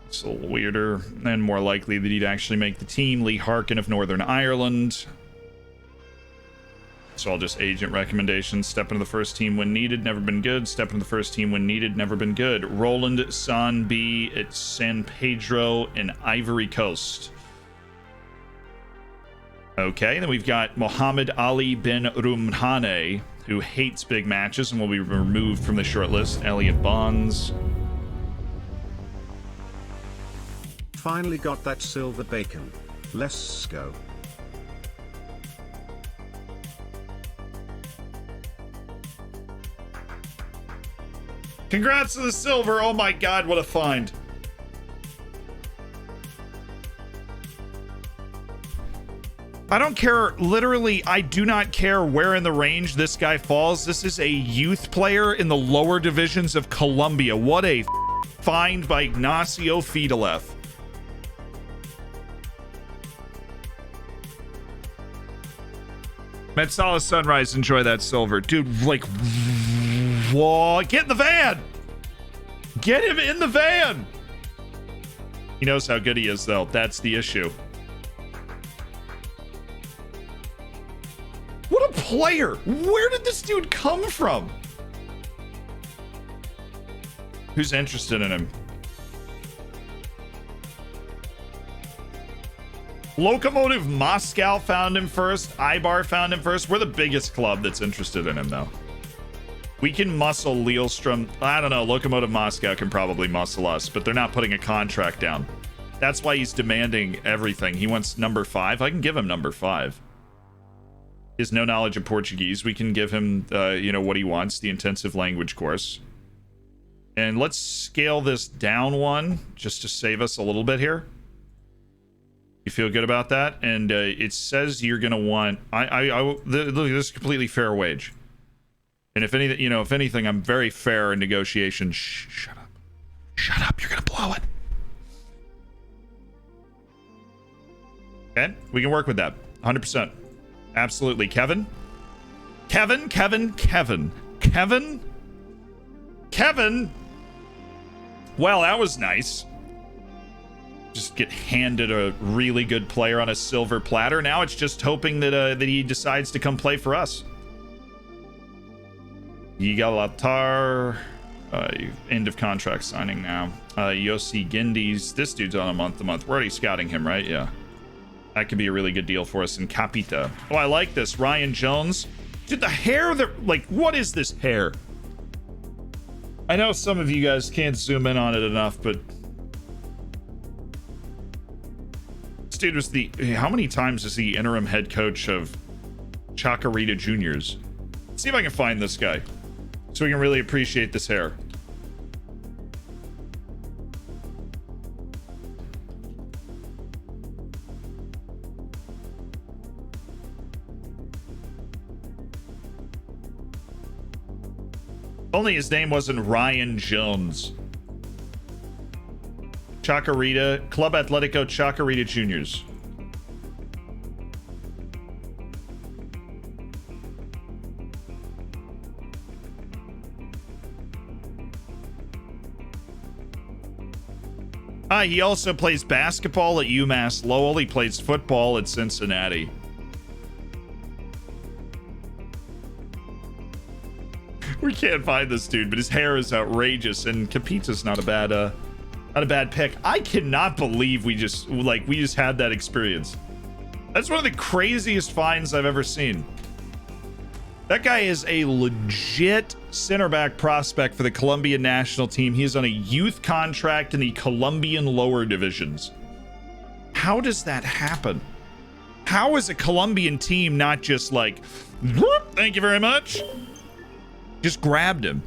It's a little weirder and more likely that he'd actually make the team. Lee Harkin of Northern Ireland. So I'll just agent recommendations. Step into the first team when needed, never been good. Step into the first team when needed, never been good. Roland San B at San Pedro in Ivory Coast. Okay, then we've got Mohammed Ali bin Rumhane, who hates big matches and will be removed from the shortlist. Elliot Bonds. Finally got that silver bacon. Let's go. Congrats to the silver. Oh my god, what a find. I don't care, literally, I do not care where in the range this guy falls. This is a youth player in the lower divisions of Colombia. What a find by Ignacio Fidalef. Metsala Sunrise, enjoy that silver. Dude, like, whoa, get in the van! Get him in the van! He knows how good he is, though. That's the issue. What a player! Where did this dude come from? Who's interested in him? Lokomotiv Moscow found him first. Ibar found him first. We're the biggest club that's interested in him, though. We can muscle Lielstrom. I don't know. Lokomotiv Moscow can probably muscle us, but they're not putting a contract down. That's why he's demanding everything. He wants number 5. I can give him number 5. He has no knowledge of Portuguese. We can give him, what he wants, the intensive language course. And let's scale this down one, just to save us a little bit here. You feel good about that? And it says you're gonna want. Look, this is completely fair wage. And if anything, I'm very fair in negotiation. Shut up. Shut up. You're gonna blow it. Okay, we can work with that. 100%. Absolutely. Kevin. Well, that was nice. Just get handed a really good player on a silver platter. Now it's just hoping that he decides to come play for us. Yigal Latar, end of contract signing now. Yossi Gindi's, this dude's on a month-to-month. We're already scouting him, right? Yeah. That could be a really good deal for us in Capita. Oh, I like this. Ryan Jones. Dude, the hair, what is this hair? I know some of you guys can't zoom in on it enough, but This dude was how many times is the interim head coach of Chacarita Juniors? Let's see if I can find this guy so we can really appreciate this hair. Only his name wasn't Ryan Jones. Chacarita, Club Atletico Chacarita Juniors. He also plays basketball at UMass Lowell. He plays football at Cincinnati. We can't find this dude, but his hair is outrageous, and Capita's not a bad pick. I cannot believe we just had that experience. That's one of the craziest finds I've ever seen. That guy is a legit center back prospect for the Colombian national team. He is on a youth contract in the Colombian lower divisions. How does that happen? How is a Colombian team not just like, whoop, thank you very much? Just grabbed him.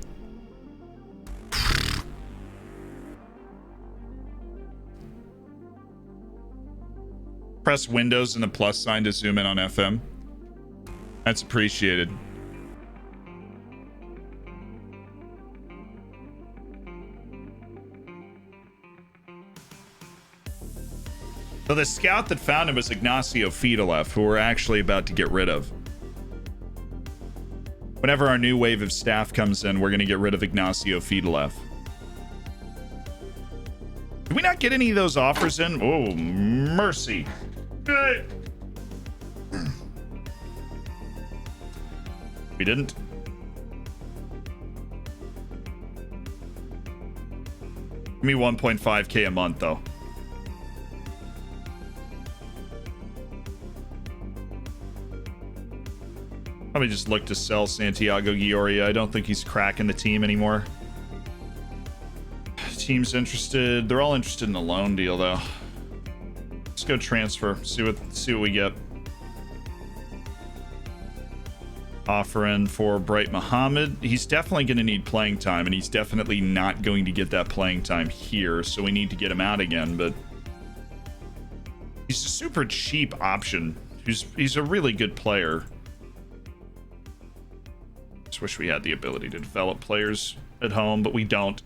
Press Windows and the plus sign to zoom in on FM. That's appreciated. So the scout that found him was Ignacio Fidelev, who we're actually about to get rid of. Whenever our new wave of staff comes in, we're going to get rid of Ignacio Fidelev. Did we not get any of those offers in? Oh, mercy. We didn't. Give me 1.5K a month, though. Probably just look to sell Santiago Gioria. I don't think he's cracking the team anymore. Team's interested. They're all interested in a loan deal, though. Let's go transfer. See what we get. Offer in for Bright Muhammad. He's definitely going to need playing time, and he's definitely not going to get that playing time here, so we need to get him out again, but he's a super cheap option. He's a really good player. Just wish we had the ability to develop players at home, but we don't.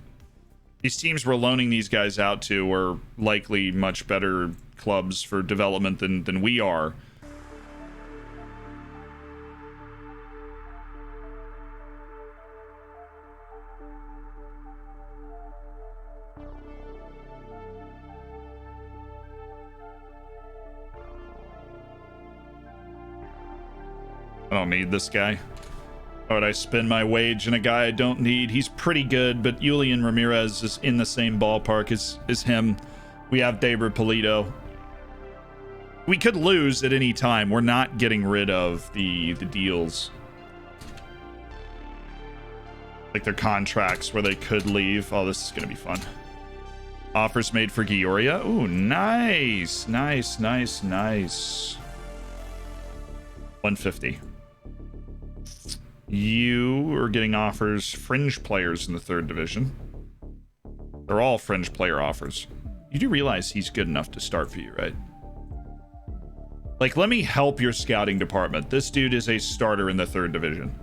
These teams we're loaning these guys out to are likely much better clubs for development than we are. I don't need this guy. Why would I spend my wage in a guy I don't need? He's pretty good, but Julian Ramirez is in the same ballpark as him. We have David Polito. We could lose at any time. We're not getting rid of the deals. Like their contracts where they could leave. Oh, this is going to be fun. Offers made for Gioria. Ooh, nice. Nice, nice, nice. 150. You are getting offers, fringe players in the third division. They're all fringe player offers. You do realize he's good enough to start for you, right? Like, let me help your scouting department. This dude is a starter in the third division.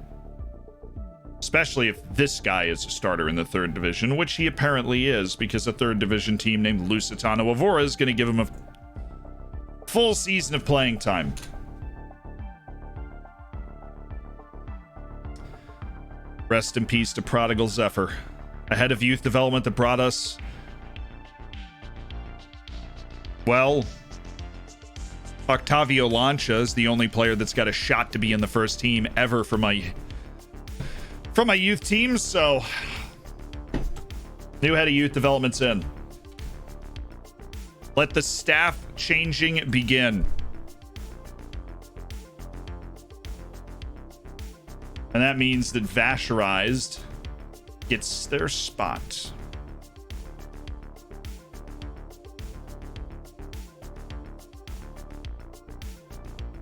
Especially if this guy is a starter in the third division, which he apparently is, because a third division team named Lusitano Avora is going to give him a full season of playing time. Rest in peace to Prodigal Zephyr. A head of youth development that brought us, well, Octavio Lancha is the only player that's got a shot to be in the first team ever for my youth team, so new head of youth development's in. Let the staff changing begin. And that means that Vasherized gets their spot.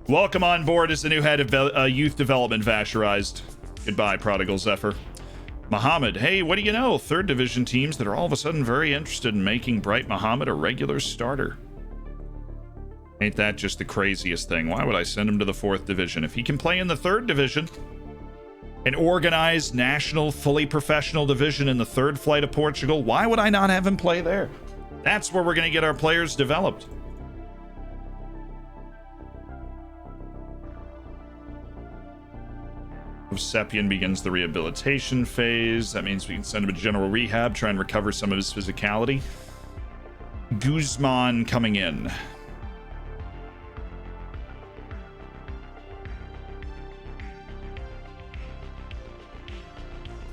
Welcome on board as the new head of youth development, Vasherized. Goodbye, Prodigal Zephyr. Muhammad, hey, what do you know? Third division teams that are all of a sudden very interested in making Bright Muhammad a regular starter. Ain't that just the craziest thing? Why would I send him to the fourth division? If he can play in the third division, an organized, national, fully professional division in the third flight of Portugal, why would I not have him play there? That's where we're going to get our players developed. Sepian begins the rehabilitation phase. That means we can send him to general rehab, try and recover some of his physicality. Guzman coming in.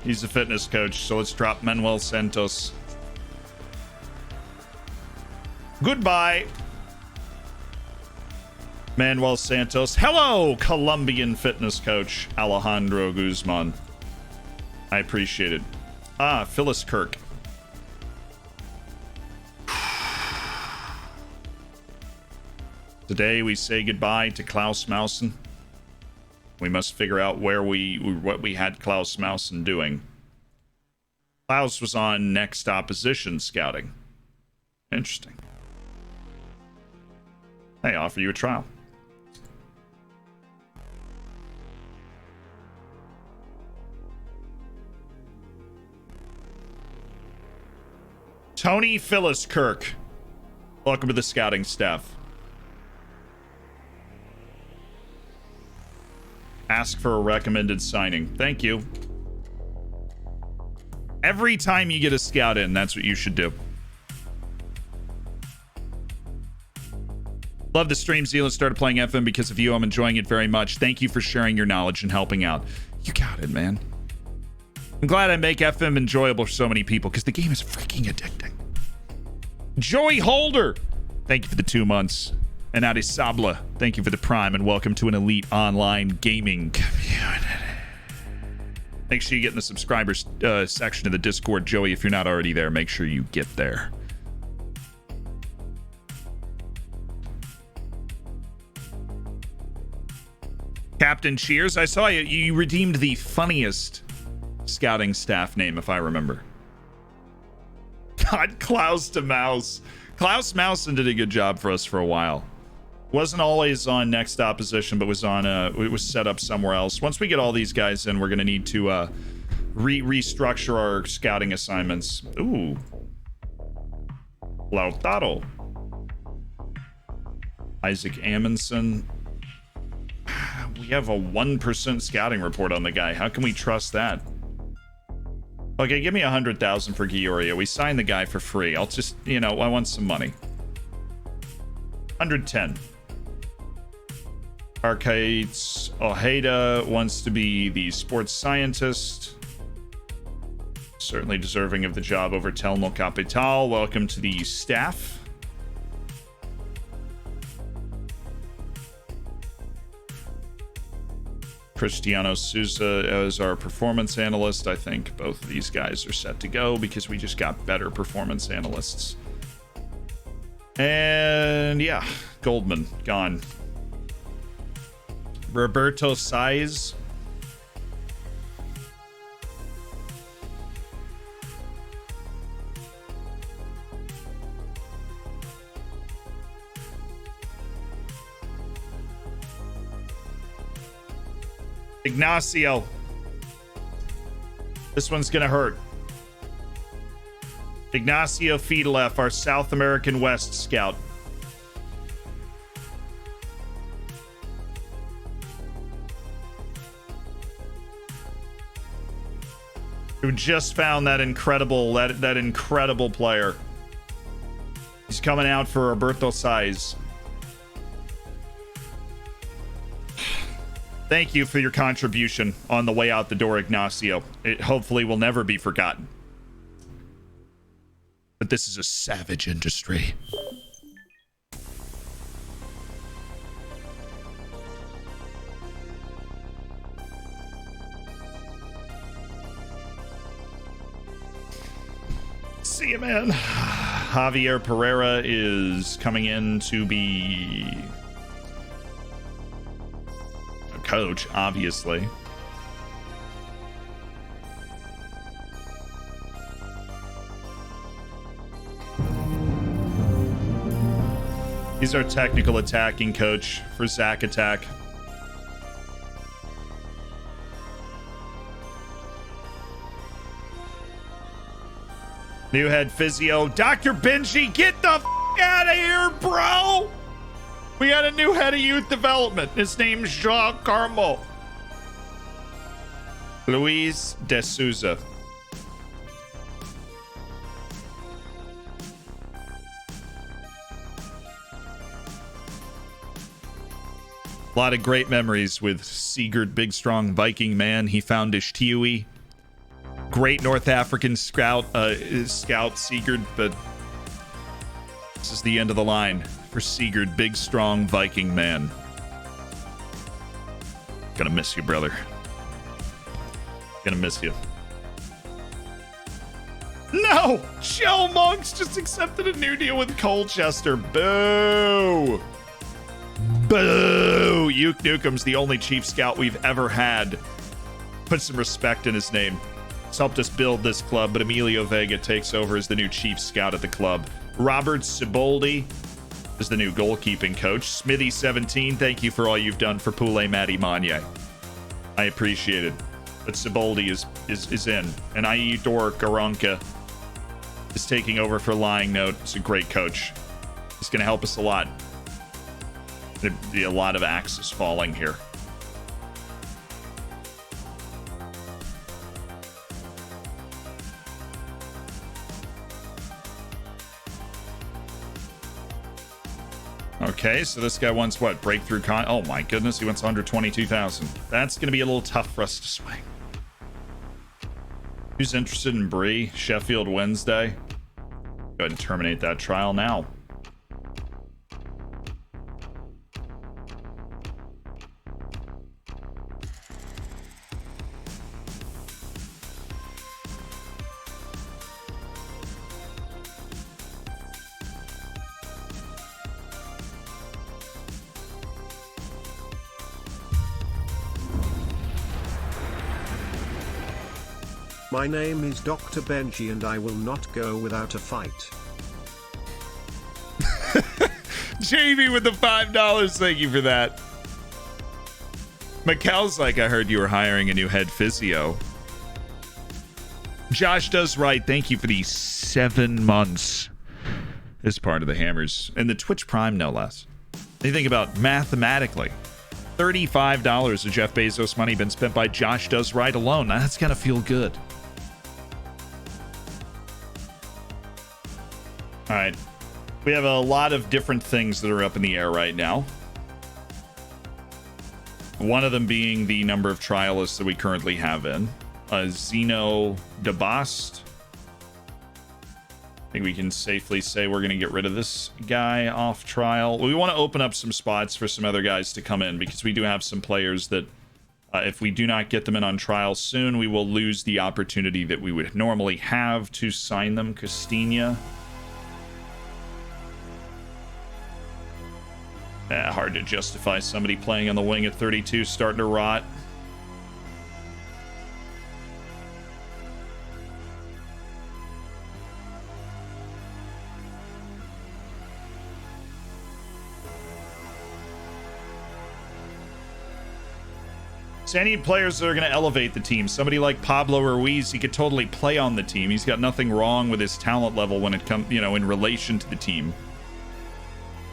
He's a fitness coach, so let's drop Manuel Santos. Goodbye, Manuel Santos. Hello, Colombian fitness coach Alejandro Guzman. I appreciate it. Phyllis Kirk. Today we say goodbye to Klaus Mausen. We must figure out what we had Klaus Mausen doing. Klaus was on next opposition scouting. Interesting. Hey, offer you a trial. Tony Phyllis Kirk. Welcome to the scouting staff. Ask for a recommended signing. Thank you. Every time you get a scout in, that's what you should do. Love the stream, Zealand. Started playing FM because of you. I'm enjoying it very much. Thank you for sharing your knowledge and helping out. You got it, man. I'm glad I make FM enjoyable for so many people because the game is freaking addicting. Joey Holder, thank you for the 2 months. And Adi Sabla, thank you for the Prime, and welcome to an elite online gaming community. Make sure you get in the subscribers section of the Discord, Joey. If you're not already there, make sure you get there. Captain Cheers, I saw you. You redeemed the funniest scouting staff name, if I remember. God, Klaus to Mouse. Klaus Mausen did a good job for us for a while. Wasn't always on next opposition, but was on it was set up somewhere else. Once we get all these guys in, we're going to need to restructure our scouting assignments. Ooh. Lautaro. Isaac Amundsen. We have a 1% scouting report on the guy. How can we trust that? Okay, give me 100,000 for Gioria. We signed the guy for free. I'll just, I want some money. 110. Arcades Ojeda wants to be the sports scientist. Certainly deserving of the job over Telmo Capital. Welcome to the staff. Cristiano Souza as our performance analyst. I think both of these guys are set to go because we just got better performance analysts. And yeah, Goldman, gone. Roberto Saiz. Ignacio. This one's gonna hurt. Ignacio Fidelef, our South American West scout. Who just found that incredible incredible player. He's coming out for Roberto Saiz. Thank you for your contribution on the way out the door, Ignacio. It hopefully will never be forgotten. But this is a savage industry. See you, man. Javier Pereira is coming in to be coach, obviously. He's our technical attacking coach for Zack Attack. New head physio, Dr. Benji, get the out of here, bro! We got a new head of youth development. His name's Jean Carmo. Luis de Souza. A lot of great memories with Sigurd, big strong Viking man. He found Ishtiui. Great North African scout Sigurd, but this is the end of the line for Sigurd, big strong Viking man. Gonna miss you, brother. Gonna miss you. No! Joe Monks just accepted a new deal with Colchester. Boo! Boo! Uke Nukem's the only chief scout we've ever had. Put some respect in his name. He's helped us build this club, but Emilio Vega takes over as the new chief scout at the club. Robert Siboldi is the new goalkeeping coach. Smithy17, thank you for all you've done for Poulet Matty Manye. I appreciate it. But Siboldi is in. And Aitor Garanca is taking over for Lying Note. He's a great coach. He's going to help us a lot. There'd be a lot of axes falling here. Okay, so this guy wants what? Breakthrough oh my goodness, he wants 122,000. That's going to be a little tough for us to swing. Who's interested in Bree? Sheffield Wednesday. Go ahead and terminate that trial now. My name is Dr. Benji and I will not go without a fight. Jamie with the $5, thank you for that. Mikkel's like, I heard you were hiring a new head physio. Josh does right, thank you for the 7 months as part of the Hammers. And the Twitch Prime, no less. You think about mathematically. $35 of Jeff Bezos money been spent by Josh Does Right alone. That's gotta feel good. All right, we have a lot of different things that are up in the air right now. One of them being the number of trialists that we currently have in. Zeno DeBost. I think we can safely say we're going to get rid of this guy off trial. We want to open up some spots for some other guys to come in because we do have some players that if we do not get them in on trial soon, we will lose the opportunity that we would normally have to sign them. Castilla. Hard to justify somebody playing on the wing at 32 starting to rot. So I need players that are going to elevate the team. Somebody like Pablo Ruiz, he could totally play on the team. He's got nothing wrong with his talent level when it comes, in relation to the team.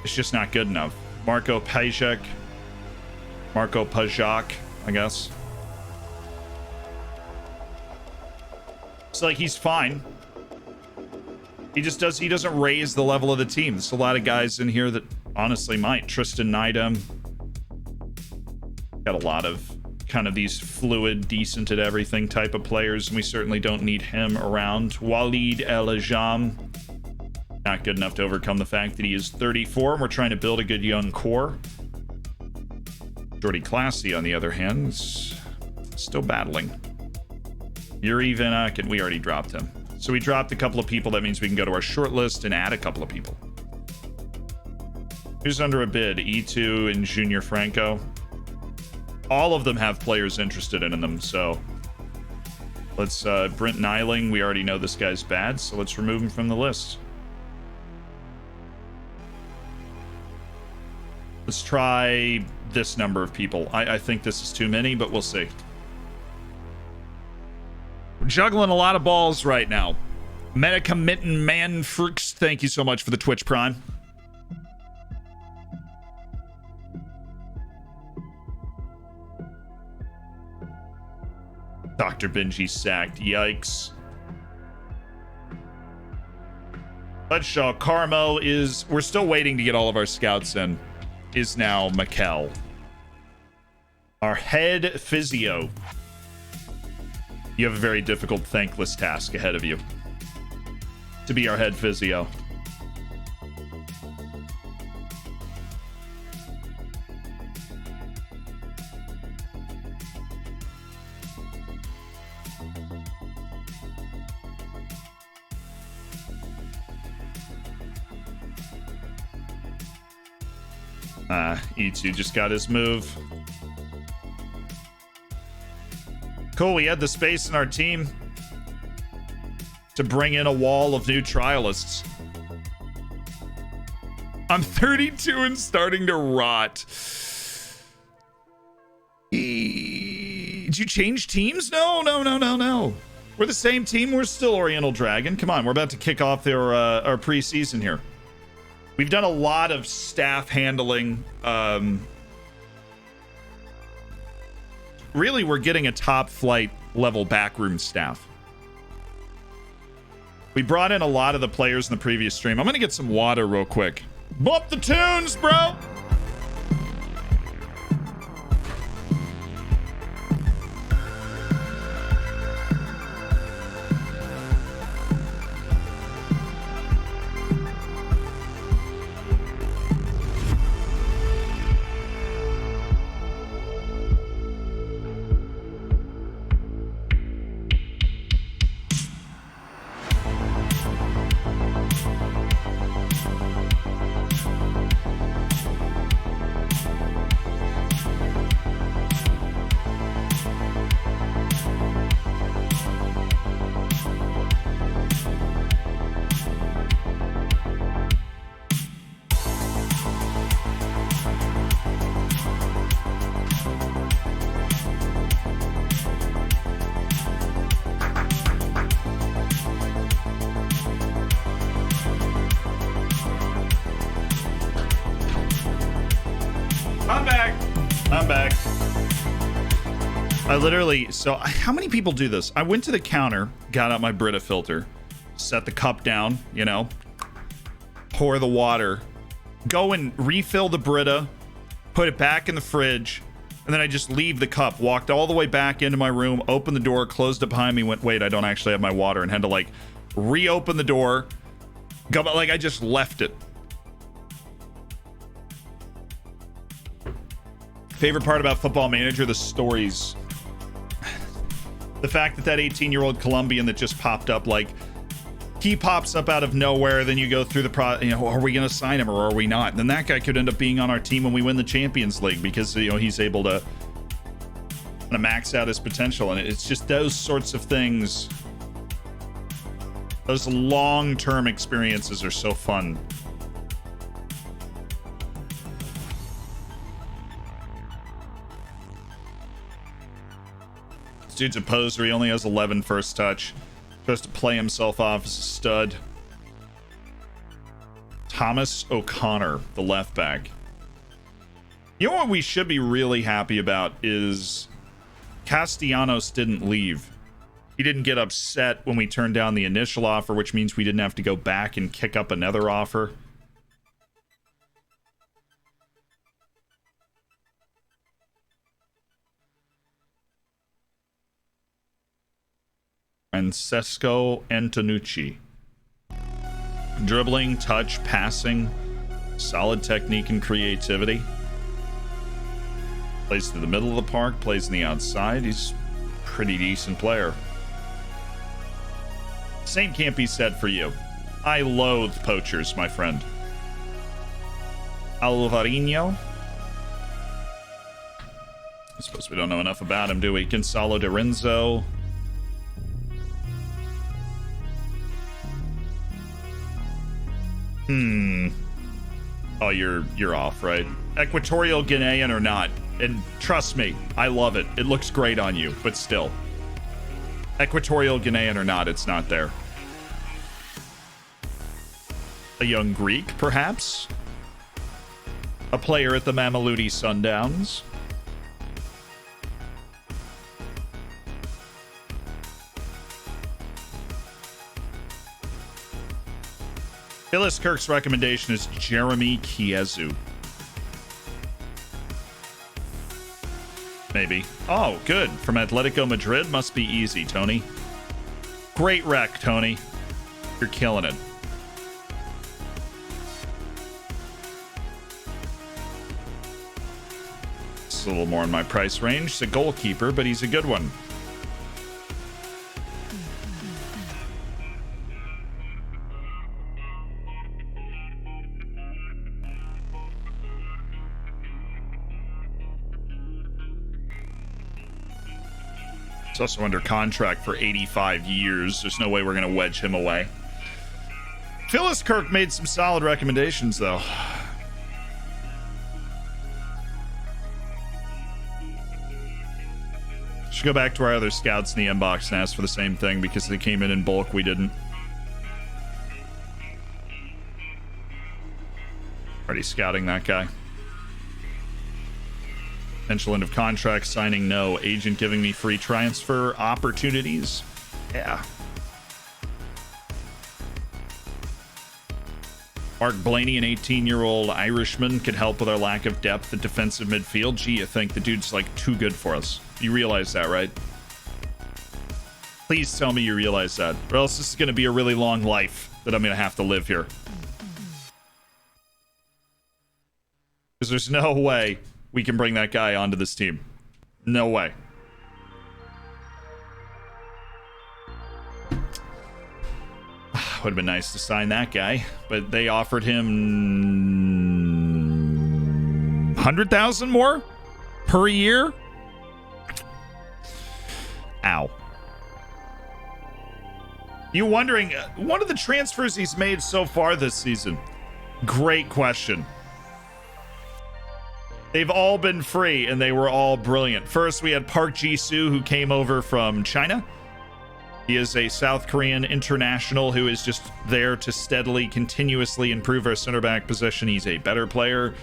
It's just not good enough. Marco Pajak, I guess. It's like he's fine. He doesn't raise the level of the team. There's a lot of guys in here that honestly might. Tristan Nydam. Got a lot of kind of these fluid, decent at everything type of players, and we certainly don't need him around. Walid El Ajam. Not good enough to overcome the fact that he is 34, and we're trying to build a good young core. Jordy Classy, on the other hand, is still battling. Yuri Vinak, and we already dropped him. So we dropped a couple of people. That means we can go to our short list and add a couple of people. Who's under a bid? E2 and Junior Franco. all of them have players interested in them, so let's Brent Nyling, we already know this guy's bad, so let's remove him from the list. Let's try this number of people. I think this is too many, but we'll see. We're juggling a lot of balls right now. Medicamentin Man Frux, thank you so much for the Twitch Prime. Dr. Benji sacked. Yikes. Budshaw Carmo is... We're still waiting to get all of our scouts in. Is now Mikel. Our head physio. You have a very difficult, thankless task ahead of you. To be our head physio. E2 just got his move. Cool, we had the space in our team to bring in a wall of new trialists. I'm 32 and starting to rot. Did you change teams? No. We're the same team. We're still Oriental Dragon. Come on, we're about to kick off our preseason here. We've done a lot of staff handling. Really, we're getting a top flight level backroom staff. We brought in a lot of the players in the previous stream. I'm going to get some water real quick. Bump the tunes, bro! So how many people do this? I went to the counter, got out my Brita filter, set the cup down, you know, pour the water, go and refill the Brita, put it back in the fridge, and then I just leave the cup, walked all the way back into my room, opened the door, closed it behind me, went, wait, I don't actually have my water, and had to like reopen the door, go, like I just left it. Favorite part about Football Manager, the stories. The fact that 18-year-old Colombian that just popped up, like, he pops up out of nowhere, then you go through the are we going to sign him or are we not? And then that guy could end up being on our team when we win the Champions League because, he's able to max out his potential. And it's just those sorts of things. Those long-term experiences are so fun. This dude's a poser. He only has 11 first touch. Tries to play himself off as a stud. Thomas O'Connor, the left back. You know what we should be really happy about is Castellanos didn't leave. He didn't get upset when we turned down the initial offer, which means we didn't have to go back and kick up another offer. Francesco Antonucci. Dribbling, touch, passing, solid technique and creativity. Plays to the middle of the park, plays in the outside. He's a pretty decent player. Same can't be said for you. I loathe poachers, my friend. Alvarinho. suppose we don't know enough about him, do we? Gonzalo de Renzo. Oh, you're off, right? Equatorial Guinean or not. And trust me, I love it. It looks great on you, but still. Equatorial Guinean or not, it's not there. A young Greek, perhaps? A player at the Mamelodi Sundowns? Phyllis Kirk's recommendation is Jeremy Chiezu. Maybe. Oh, good. From Atletico Madrid. Must be easy, Tony. Great rec, Tony. You're killing it. It's a little more in my price range. It's a goalkeeper, but he's a good one. He's also under contract for 85 years. There's no way we're going to wedge him away. Phyllis Kirk made some solid recommendations, though. Should go back to our other scouts in the inbox and ask for the same thing because they came in bulk. We didn't. Already scouting that guy. Potential end of contract signing, no. Agent giving me free transfer opportunities. Yeah. Mark Blaney, an 18-year-old Irishman, could help with our lack of depth at defensive midfield. Gee, I think the dude's like too good for us. You realize that, right? Please tell me you realize that, or else this is going to be a really long life that I'm going to have to live here. Because there's no way we can bring that guy onto this team. No way. Would have been nice to sign that guy, but they offered him 100,000 more per year. Ow. You wondering, one of the transfers he's made so far this season? Great question. They've all been free, and they were all brilliant. First, we had Park Ji-soo, who came over from China. He is a South Korean international who is just there to steadily, continuously improve our center back position. He's a better player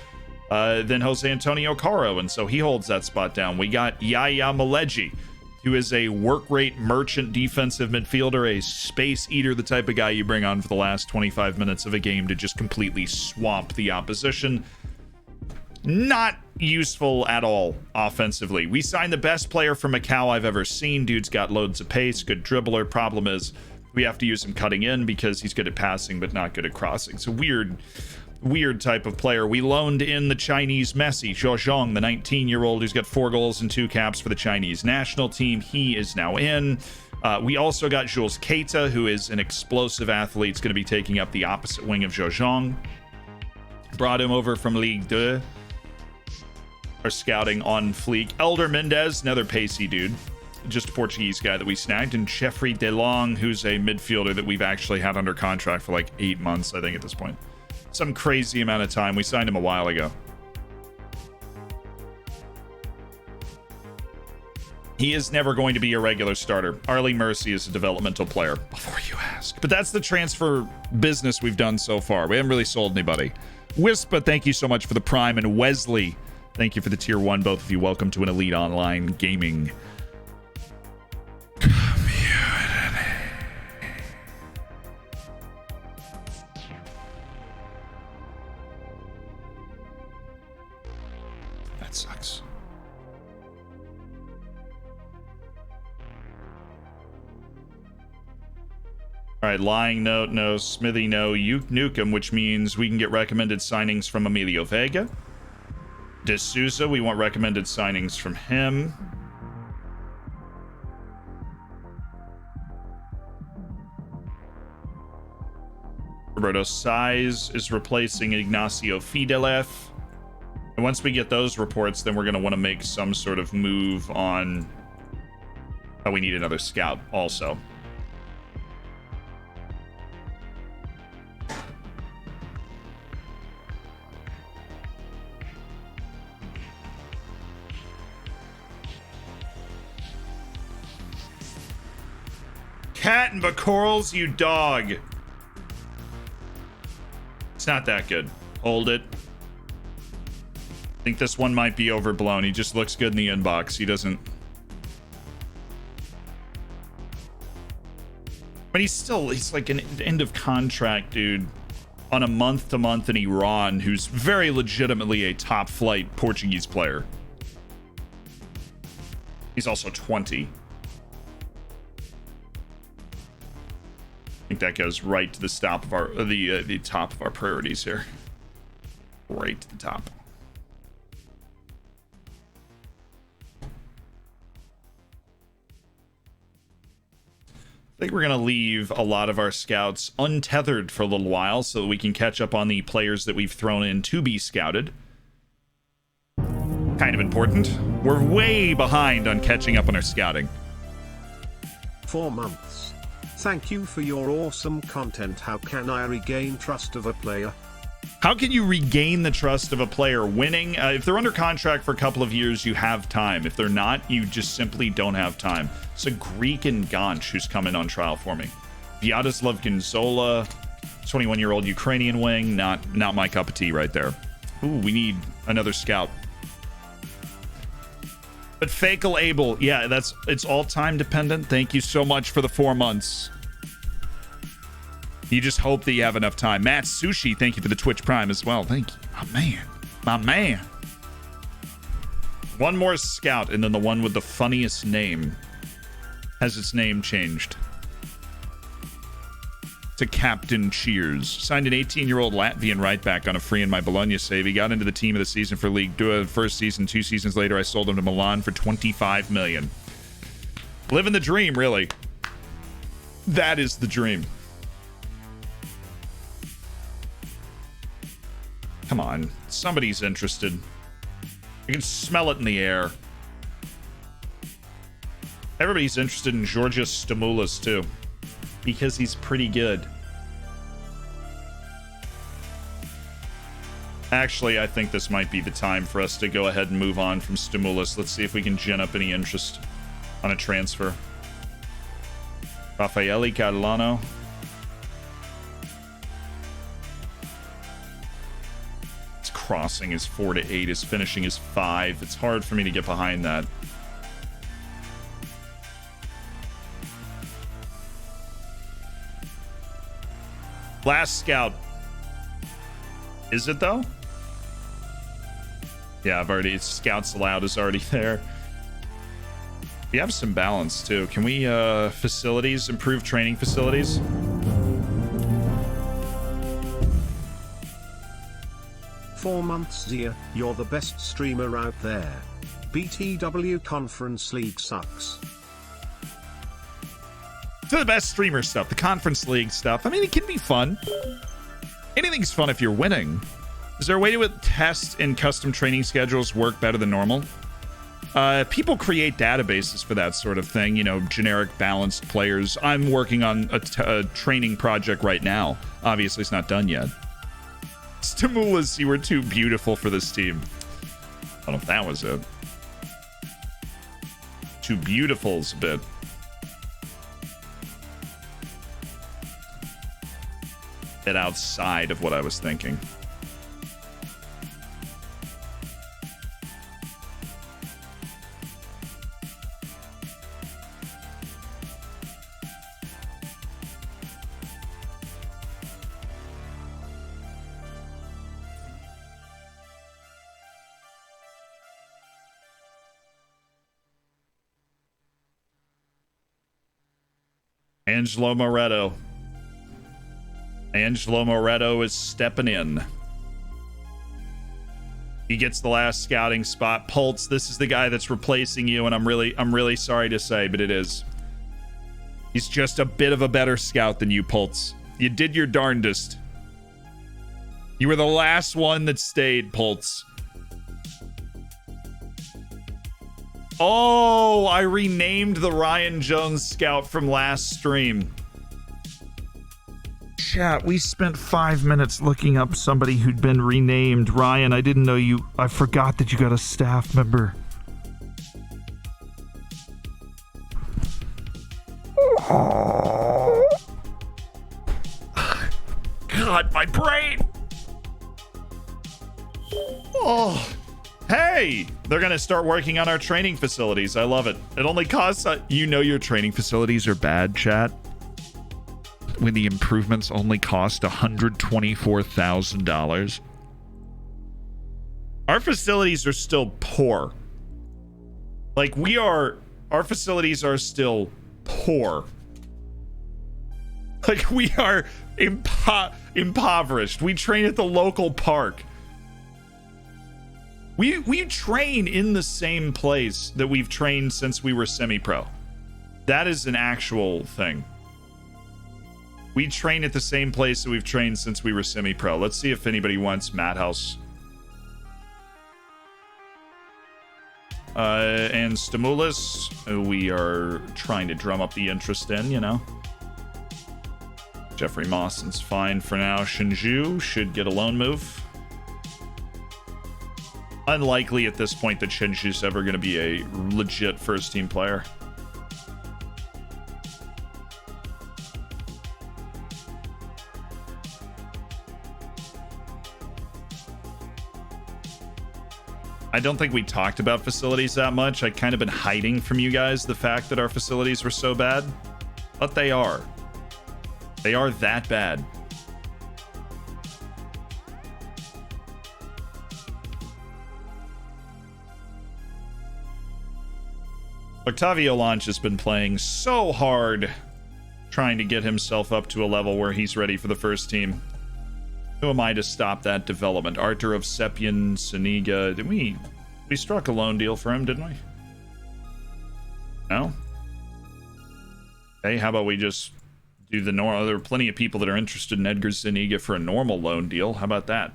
than Jose Antonio Caro, and so he holds that spot down. We got Yaya Maleji, who is a work rate merchant defensive midfielder, a space eater, the type of guy you bring on for the last 25 minutes of a game to just completely swamp the opposition. Not useful at all offensively. We signed the best player from Macau I've ever seen. Dude's got loads of pace, good dribbler. Problem is, we have to use him cutting in because he's good at passing but not good at crossing. It's a weird type of player. We loaned in the Chinese Messi, Zhou Zhong, the 19-year-old who's got 4 goals and 2 caps for the Chinese national team. He is now in. We also got Jules Keita, who is an explosive athlete. He's going to be taking up the opposite wing of Zhou Zhong. Brought him over from Ligue 2. Our scouting on fleek. Elder Mendez, another pacey dude. Just a Portuguese guy that we snagged. And Jeffrey DeLong, who's a midfielder that we've actually had under contract for like 8 months, I think, at this point. Some crazy amount of time. We signed him a while ago. He is never going to be a regular starter. Arlie Mercy is a developmental player, before you ask. But that's the transfer business we've done so far. We haven't really sold anybody. Wispa, thank you so much for the Prime. And Wesley, thank you for the tier 1. Both of you, welcome to an elite online gaming community. That sucks. All right, Lying Note, no. Smithy, no. Nukem, which means we can get recommended signings from Emilio Vega. De Souza, we want recommended signings from him. Roberto Saiz is replacing Ignacio Fidelev. And once we get those reports, then we're going to want to make some sort of move on... Oh, we need another scout also. Cat and Bacorals, you dog. It's not that good. Hold it. I think this one might be overblown. He just looks good in the inbox. He doesn't... But he's like an end of contract dude on a month-to-month in Iran who's very legitimately a top-flight Portuguese player. He's also 20. I think that goes right to the top of our the top of our priorities here. Right to the top. I think we're going to leave a lot of our scouts untethered for a little while so that we can catch up on the players that we've thrown in to be scouted. Kind of important. We're way behind on catching up on our scouting. 4 months. Thank you for your awesome content. How can I regain trust of a player? How can you regain the trust of a player? Winning? If they're under contract for a couple of years, you have time. If they're not, you just simply don't have time. It's a Greek and Ganch who's coming on trial for me. Vyacheslav Gonzola, 21-year-old Ukrainian wing. Not my cup of tea right there. Ooh, we need another scout. But Fakel Abel, yeah, it's all time dependent. Thank you so much for the 4 months. You just hope that you have enough time. Matt Sushi, thank you for the Twitch Prime as well. Thank you. My man. One more scout, and then the one with the funniest name has its name changed to Captain Cheers. Signed an 18-year-old Latvian right back on a free in my Bologna save. He got into the team of the season for League 2. First season, 2 seasons later, I sold him to Milan for 25 million. Living the dream, really. That is the dream. Come on, somebody's interested. I can smell it in the air. Everybody's interested in Georgios Stamoulis too, because he's pretty good. Actually, I think this might be the time for us to go ahead and move on from Stamoulis. Let's see if we can gin up any interest on a transfer. Raffaele Catalano. Crossing is 4 to 8, his finishing is 5. It's hard for me to get behind that. Last scout. Is it though? Yeah, I've already, scouts allowed is already there. We have some balance too. Can we facilities, improve training facilities? "4 months, Zia, you're the best streamer out there. BTW Conference League sucks." To the best streamer stuff, the Conference League stuff. I mean, it can be fun. Anything's fun if you're winning. Is there a way to test and custom training schedules work better than normal? People create databases for that sort of thing, you know, generic balanced players. I'm working on a training project right now. Obviously, it's not done yet. Stamoulis, you were too beautiful for this team. I don't know if that was it. Too beautiful's a bit. Bit outside of what I was thinking. Angelo Moretto. Angelo Moretto is stepping in. He gets the last scouting spot. Pultz, this is the guy that's replacing you, and I'm really sorry to say, but it is. He's just a bit of a better scout than you, Pultz. You did your darndest. You were the last one that stayed, Pultz. Oh, I renamed the Ryan Jones scout from last stream. Chat, we spent 5 minutes looking up somebody who'd been renamed. Ryan, I didn't know you. I forgot that you got a staff member. Oh. God, my brain. Oh. Hey, they're going to start working on our training facilities. I love it. It only costs... you know your training facilities are bad, chat? When the improvements only cost $124,000. Our facilities are still poor. Like, our facilities are still poor. Like, we are impoverished. We train at the local park. We train in the same place that we've trained since we were semi-pro. That is an actual thing. We train at the same place that we've trained since we were semi-pro. Let's see if anybody wants Madhouse. And Stimulus, we are trying to drum up the interest in, you know. Jeffrey Mawson's fine for now. Shinju should get a loan move. Unlikely at this point that Shinju's ever going to be a legit first-team player. I don't think we talked about facilities that much. I kind of been hiding from you guys the fact that our facilities were so bad. But they are. They are that bad. Octavio Lange has been playing so hard trying to get himself up to a level where he's ready for the first team. Who am I to stop that development? Artur of Sepian, Saniga. Did we struck a loan deal for him, didn't we? No? Hey, how about we just do the normal? There are plenty of people that are interested in Edgar Zuniga for a normal loan deal. How about that?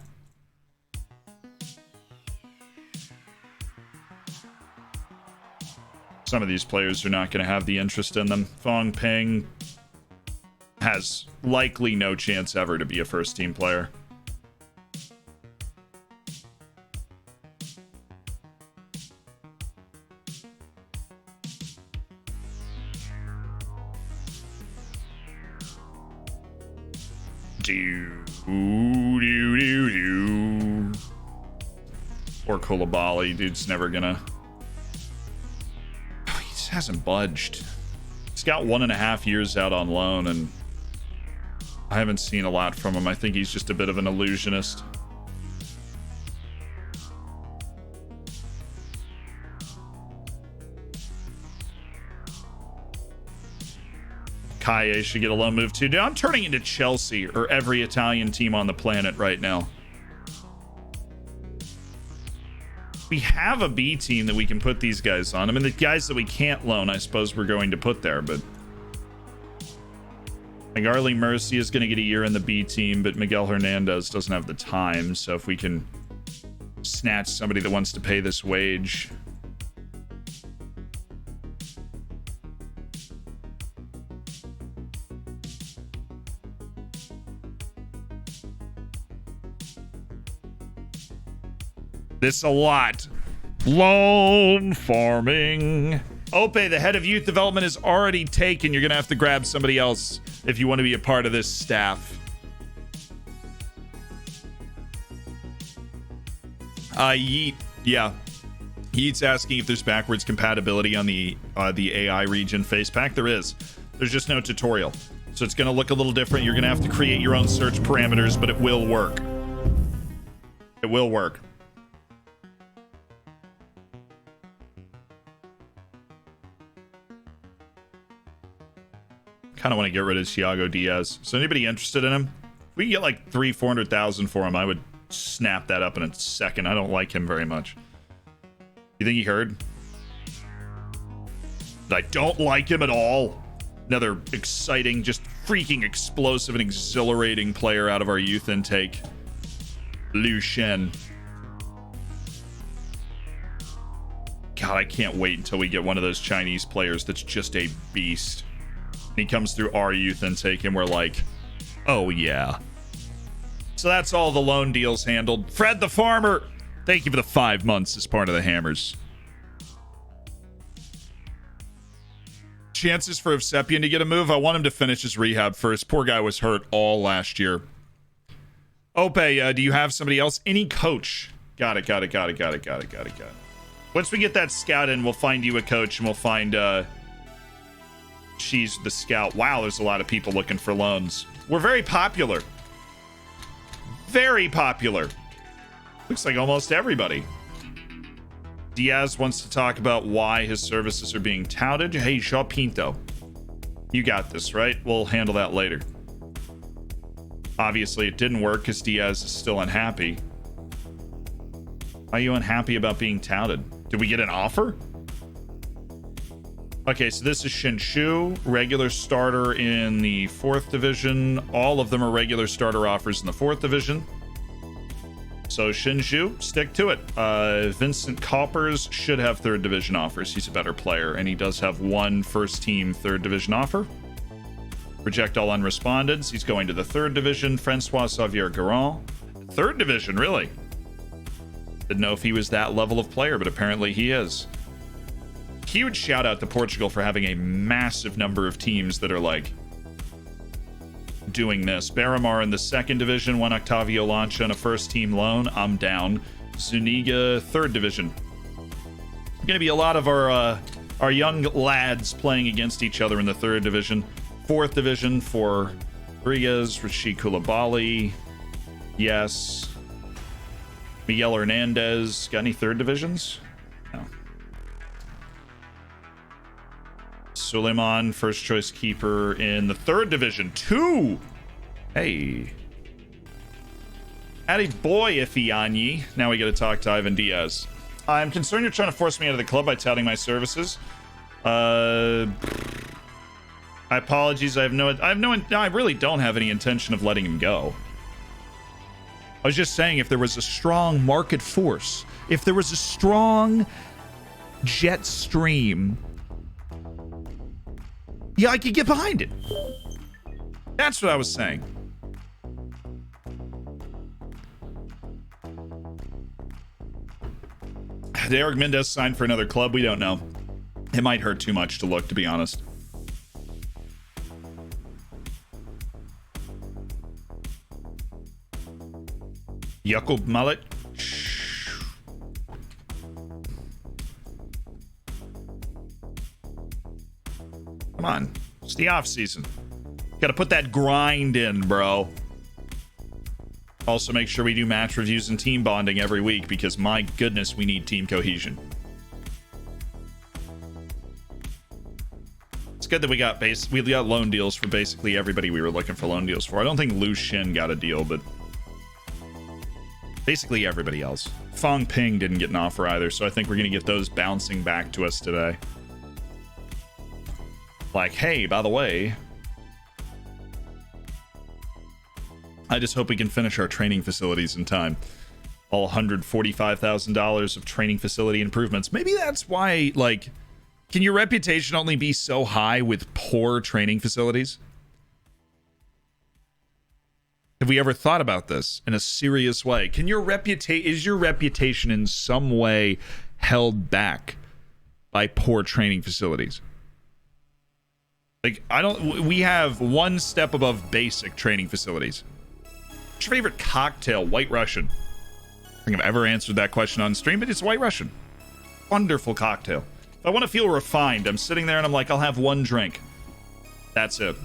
Some of these players are not going to have the interest in them. Fong Ping has likely no chance ever to be a first-team player. Or Koulibaly, dude's never gonna... He just hasn't budged. He's got 1.5 years out on loan, and I haven't seen a lot from him. I think he's just a bit of an illusionist. Kaye should get a loan move too. Dude, I'm turning into Chelsea or every Italian team on the planet right now. We have a B team that we can put these guys on. I mean, the guys that we can't loan, I suppose we're going to put there, but... Like, Arlie Mercy is going to get a year in the B team, but Miguel Hernandez doesn't have the time, so if we can snatch somebody that wants to pay this wage... This a lot. Loan farming. Ope, the head of youth development is already taken. You're going to have to grab somebody else if you want to be a part of this staff. Yeet. Yeah. Yeet's asking if there's backwards compatibility on the AI region face pack. There is. There's just no tutorial. So it's going to look a little different. You're going to have to create your own search parameters, but it will work. It will work. Kind of want to get rid of Thiago Diaz. So anybody interested in him? If we can get like 300,000-400,000 for him, I would snap that up in a second. I don't like him very much. You think he heard? I don't like him at all. Another exciting, just freaking explosive and exhilarating player out of our youth intake. Liu Shen. God, I can't wait until we get one of those Chinese players that's just a beast. And he comes through our youth intake and we're like, oh yeah. So that's all the loan deals handled. Fred the Farmer, thank you for the 5 months as part of the Hammers. Chances for Evsepian to get a move? I want him to finish his rehab first. Poor guy was hurt all last year. Ope, do you have somebody else? Any coach? Got it. Once we get that scout in, we'll find you a coach and we'll find she's the scout. Wow, there's a lot of people looking for loans. We're very popular. Very popular. Looks like almost everybody. Diaz wants to talk about why his services are being touted. Hey, Shaw Pinto. You got this, right? We'll handle that later. Obviously, it didn't work because Diaz is still unhappy. Are you unhappy about being touted? Did we get an offer? Okay, so this is Shinshu, regular starter in the 4th division. All of them are regular starter offers in the 4th division. So Shinshu, stick to it. Vincent Coppers should have 3rd division offers. He's a better player, and he does have one first team 3rd division offer. Reject all unrespondeds. He's going to the 3rd division. Francois Xavier Garand. 3rd division, really? Didn't know if he was that level of player, but apparently he is. Huge shout out to Portugal for having a massive number of teams that are like doing this. Baramar in the 2nd division, one Octavio Lancha on a first team loan. I'm down. Zuniga, 3rd division. Gonna be a lot of our young lads playing against each other in the 3rd division. 4th division for Rodriguez, Rashid Koulibaly. Yes. Miguel Hernandez. Got any 3rd divisions? No. Suleiman, first choice keeper in the 3rd division. 2. Hey. Addie boy, Ifianyi. Now we got to talk to Ivan Diaz. I'm concerned you're trying to force me out of the club by touting my services. I apologize. I really don't have any intention of letting him go. I was just saying, if there was a strong market force, if there was a strong jet stream, yeah, I could get behind it. That's what I was saying. Did Eric Mendez sign for another club? We don't know. It might hurt too much to look, to be honest. Jakub Mallet. Come on. It's the off season. Got to put that grind in, bro. Also, make sure we do match reviews and team bonding every week because, my goodness, we need team cohesion. It's good that we got loan deals for basically everybody we were looking for loan deals for. I don't think Lu Shin got a deal, but basically everybody else. Fong Ping didn't get an offer either, so I think we're going to get those bouncing back to us today. Like, hey, by the way, I just hope we can finish our training facilities in time. All $145,000 of training facility improvements. Maybe that's why, like, can your reputation only be so high with poor training facilities? Have we ever thought about this in a serious way? Is your reputation in some way held back by poor training facilities? Like, we have one step above basic training facilities. What's your favorite cocktail? White Russian. I don't think I've ever answered that question on stream, but it's White Russian. Wonderful cocktail. If I want to feel refined, I'm sitting there and I'm like, I'll have one drink. That's it.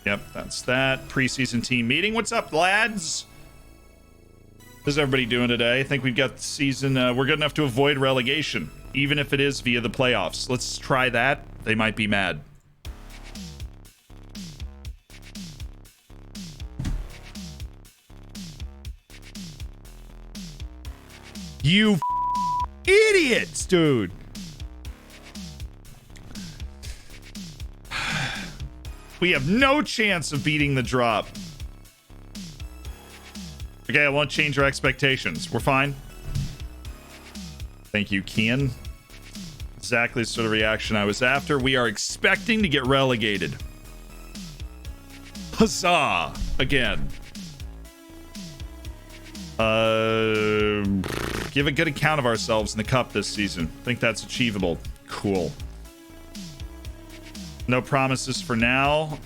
Yep, that's that. Preseason team meeting. What's up, lads? How's everybody doing today? I think we've got the season. We're good enough to avoid relegation, even if it is via the playoffs. Let's try that. They might be mad. You idiots, dude. We have no chance of beating the drop. Okay, I won't change our expectations. We're fine. Thank you, Kian. Exactly the sort of reaction I was after. We are expecting to get relegated. Huzzah! Again. Give a good account of ourselves in the cup this season. Think that's achievable. Cool. No promises for now.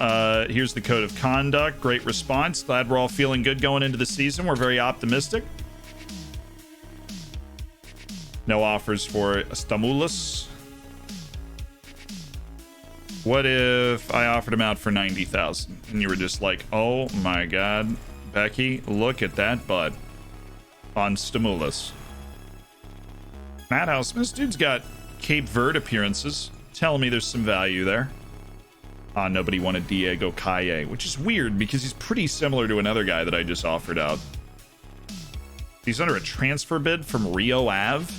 Here's the code of conduct. Great response. Glad we're all feeling good going into the season. We're very optimistic. No offers for Stamoulis. What if I offered him out for 90,000 and you were just like, oh my god, Becky, look at that butt on Stamoulis. Madhouse, this dude's got Cape Verde appearances. Telling me there's some value there. Nobody wanted Diego Calle, which is weird because he's pretty similar to another guy that I just offered out. He's under a transfer bid from Rio Ave.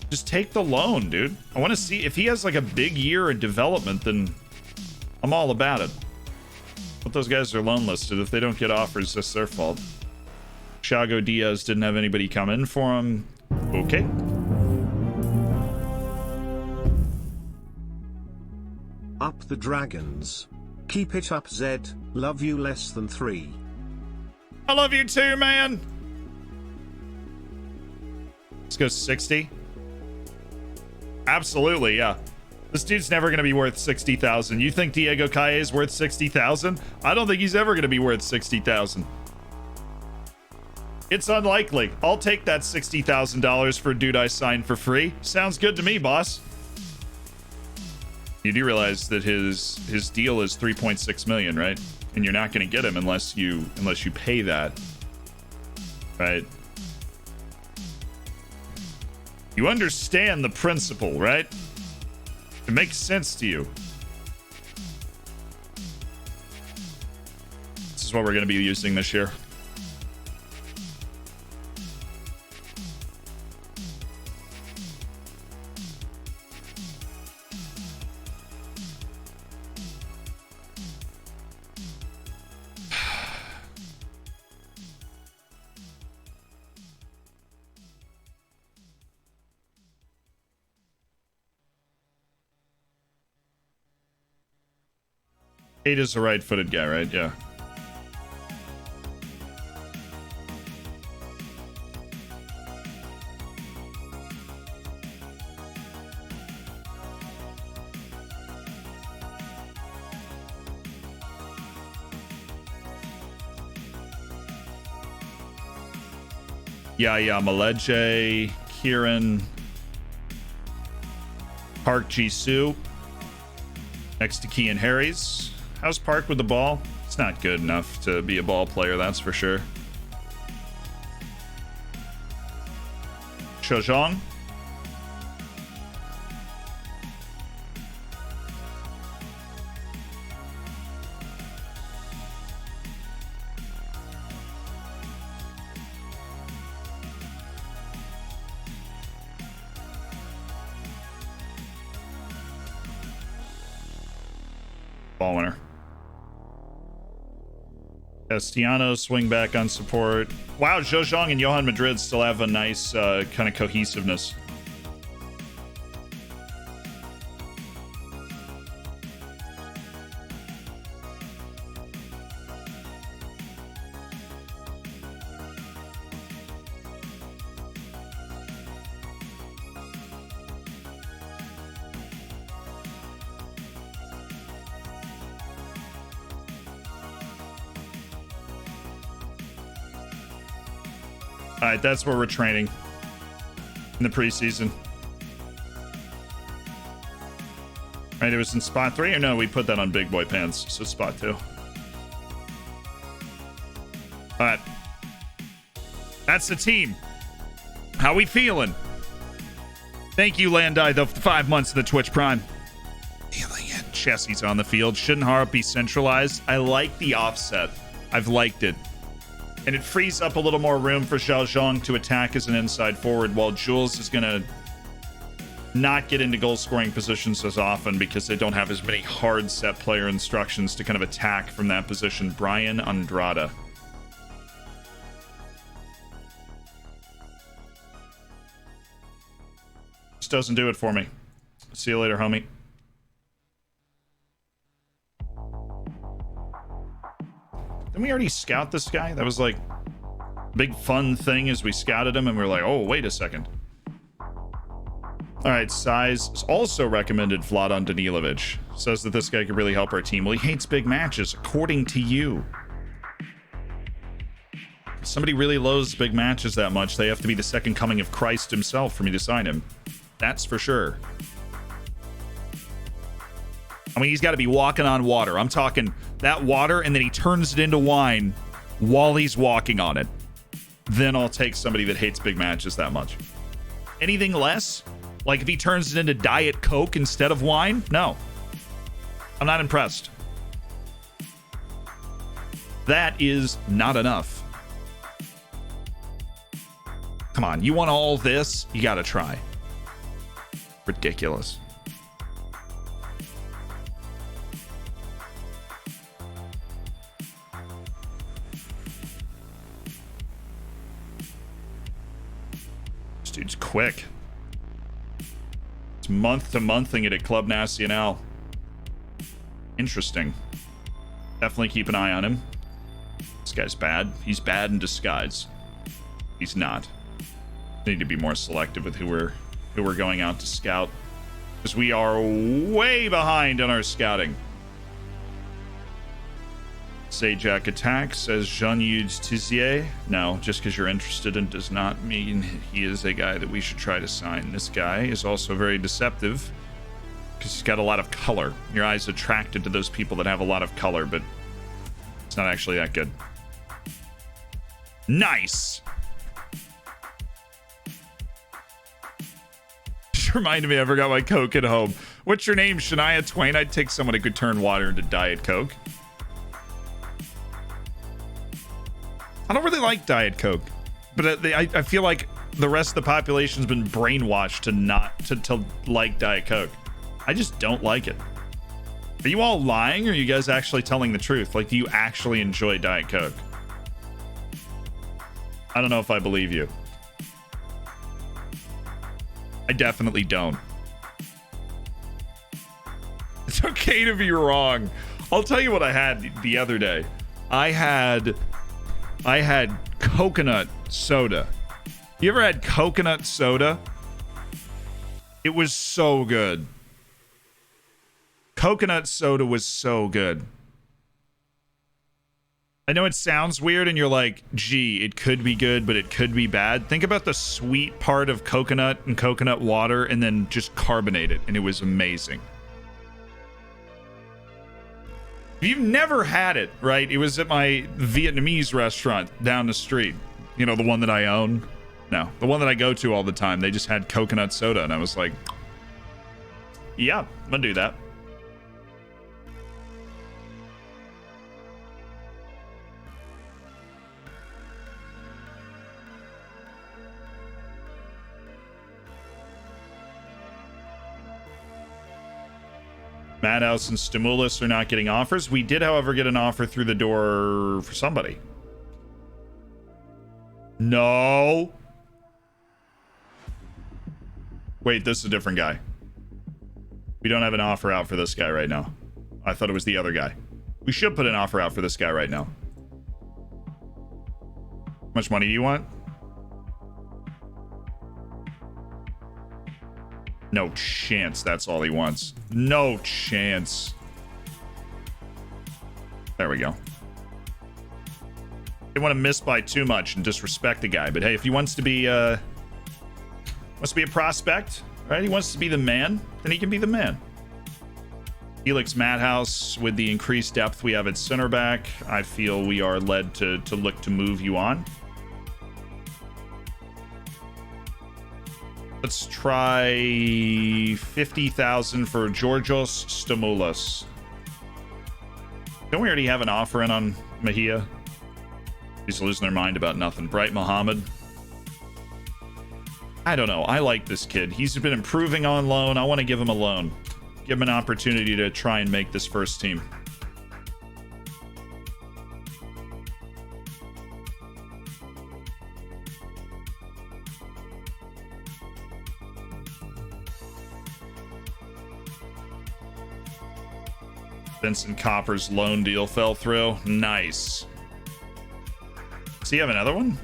Just take the loan, dude. I want to see if he has like a big year of development, then I'm all about it. But those guys are loan listed. If they don't get offers, that's their fault. Chago Diaz didn't have anybody come in for him. Okay. Up the dragons. Keep it up, Zed. Love you less than 3. I love you too, man. Let's go 60. Absolutely, yeah. This dude's never going to be worth 60,000. You think Diego Calle is worth 60,000? I don't think he's ever going to be worth 60,000. It's unlikely. I'll take that $60,000 for a dude I signed for free. Sounds good to me, boss. You do realize that his deal is 3.6 million, right? And you're not going to get him unless you pay that, right? You understand the principle, right? It makes sense to you. This is what we're going to be using this year. Ada's a right-footed guy, right? Yeah. Yeah, Maleje, Kieran, Park Jisoo, next to Kean Harris. How's Park with the ball? It's not good enough to be a ball player, that's for sure. Shojong. Ball winner. Castellanos swing back on support. Wow, Zhejiang and Johan Madrid still have a nice kind of cohesiveness. All right, that's where we're training in the preseason. Right, it was in spot 3, or no, we put that on big boy pants, so spot 2. All right, that's the team. How we feeling? Thank you, Landai, the 5 months of the Twitch Prime. Feeling it. Chelsea's on the field. Shouldn't Harp be centralized? I like the offset. I've liked it. And it frees up a little more room for Xiao Zhang to attack as an inside forward, while Jules is going to not get into goal scoring positions as often because they don't have as many hard set player instructions to kind of attack from that position. Brian Andrada. doesn't do it for me. See you later, homie. Didn't we already scout this guy? That was like a big fun thing as we scouted him and we were like, oh, wait a second. All right, Size also recommended Vladan Danilovic. Says that this guy could really help our team. Well, he hates big matches, according to you. If somebody really loathes big matches that much, they have to be the second coming of Christ himself for me to sign him. That's for sure. I mean, he's got to be walking on water. I'm talking that water, and then he turns it into wine while he's walking on it. Then I'll take somebody that hates big matches that much. Anything less? Like if he turns it into Diet Coke instead of wine? No. I'm not impressed. That is not enough. Come on, you want all this? You gotta try. Ridiculous. This dude's quick. It's month-to-monthing it at Club Nacional. Interesting. Definitely keep an eye on him. This guy's bad. He's bad in disguise. He's not. Need to be more selective with who we're going out to scout, because we are way behind on our scouting. Sajak Attack says Jean-Eudes Tizier. No, just because you're interested in does not mean he is a guy that we should try to sign. This guy is also very deceptive because he's got a lot of color. Your eye's attracted to those people that have a lot of color, but it's not actually that good. Nice! Just reminded me I forgot my Coke at home. What's your name, Shania Twain? I'd take someone who could turn water into Diet Coke. I don't really like Diet Coke, but I feel like the rest of the population's been brainwashed to not to like Diet Coke. I just don't like it. Are you all lying, or are you guys actually telling the truth? Like, do you actually enjoy Diet Coke? I don't know if I believe you. I definitely don't. It's okay to be wrong. I'll tell you what I had the other day. I had coconut soda. You ever had coconut soda? It was so good. Coconut soda was so good. I know it sounds weird and you're like, gee, it could be good, but it could be bad. Think about the sweet part of coconut and coconut water and then just carbonate it, and it was amazing. If you've never had it, right? It was at my Vietnamese restaurant down the street. You know, the one that I own? No, the one that I go to all the time. They just had coconut soda, and I was like, yeah, I'm gonna do that. Madhouse and Stimulus are not getting offers. We did, however, get an offer through the door for somebody. No. Wait, this is a different guy. We don't have an offer out for this guy right now. I thought it was the other guy. We should put an offer out for this guy right now. How much money do you want? No chance that's all he wants. No chance. There we go. They want to miss by too much and disrespect the guy. But hey, if he wants to be a prospect, right? He wants to be the man, then he can be the man. Felix Madhouse, with the increased depth we have at center back, I feel we are led to look to move you on. Let's try 50,000 for Georgios Stimulus. Don't we already have an offer in on Mejia? He's losing their mind about nothing. Bright Muhammad. I don't know. I like this kid. He's been improving on loan. I want to give him a loan. Give him an opportunity to try and make this first team. Vincent Copper's loan deal fell through. Nice. Does he have another one?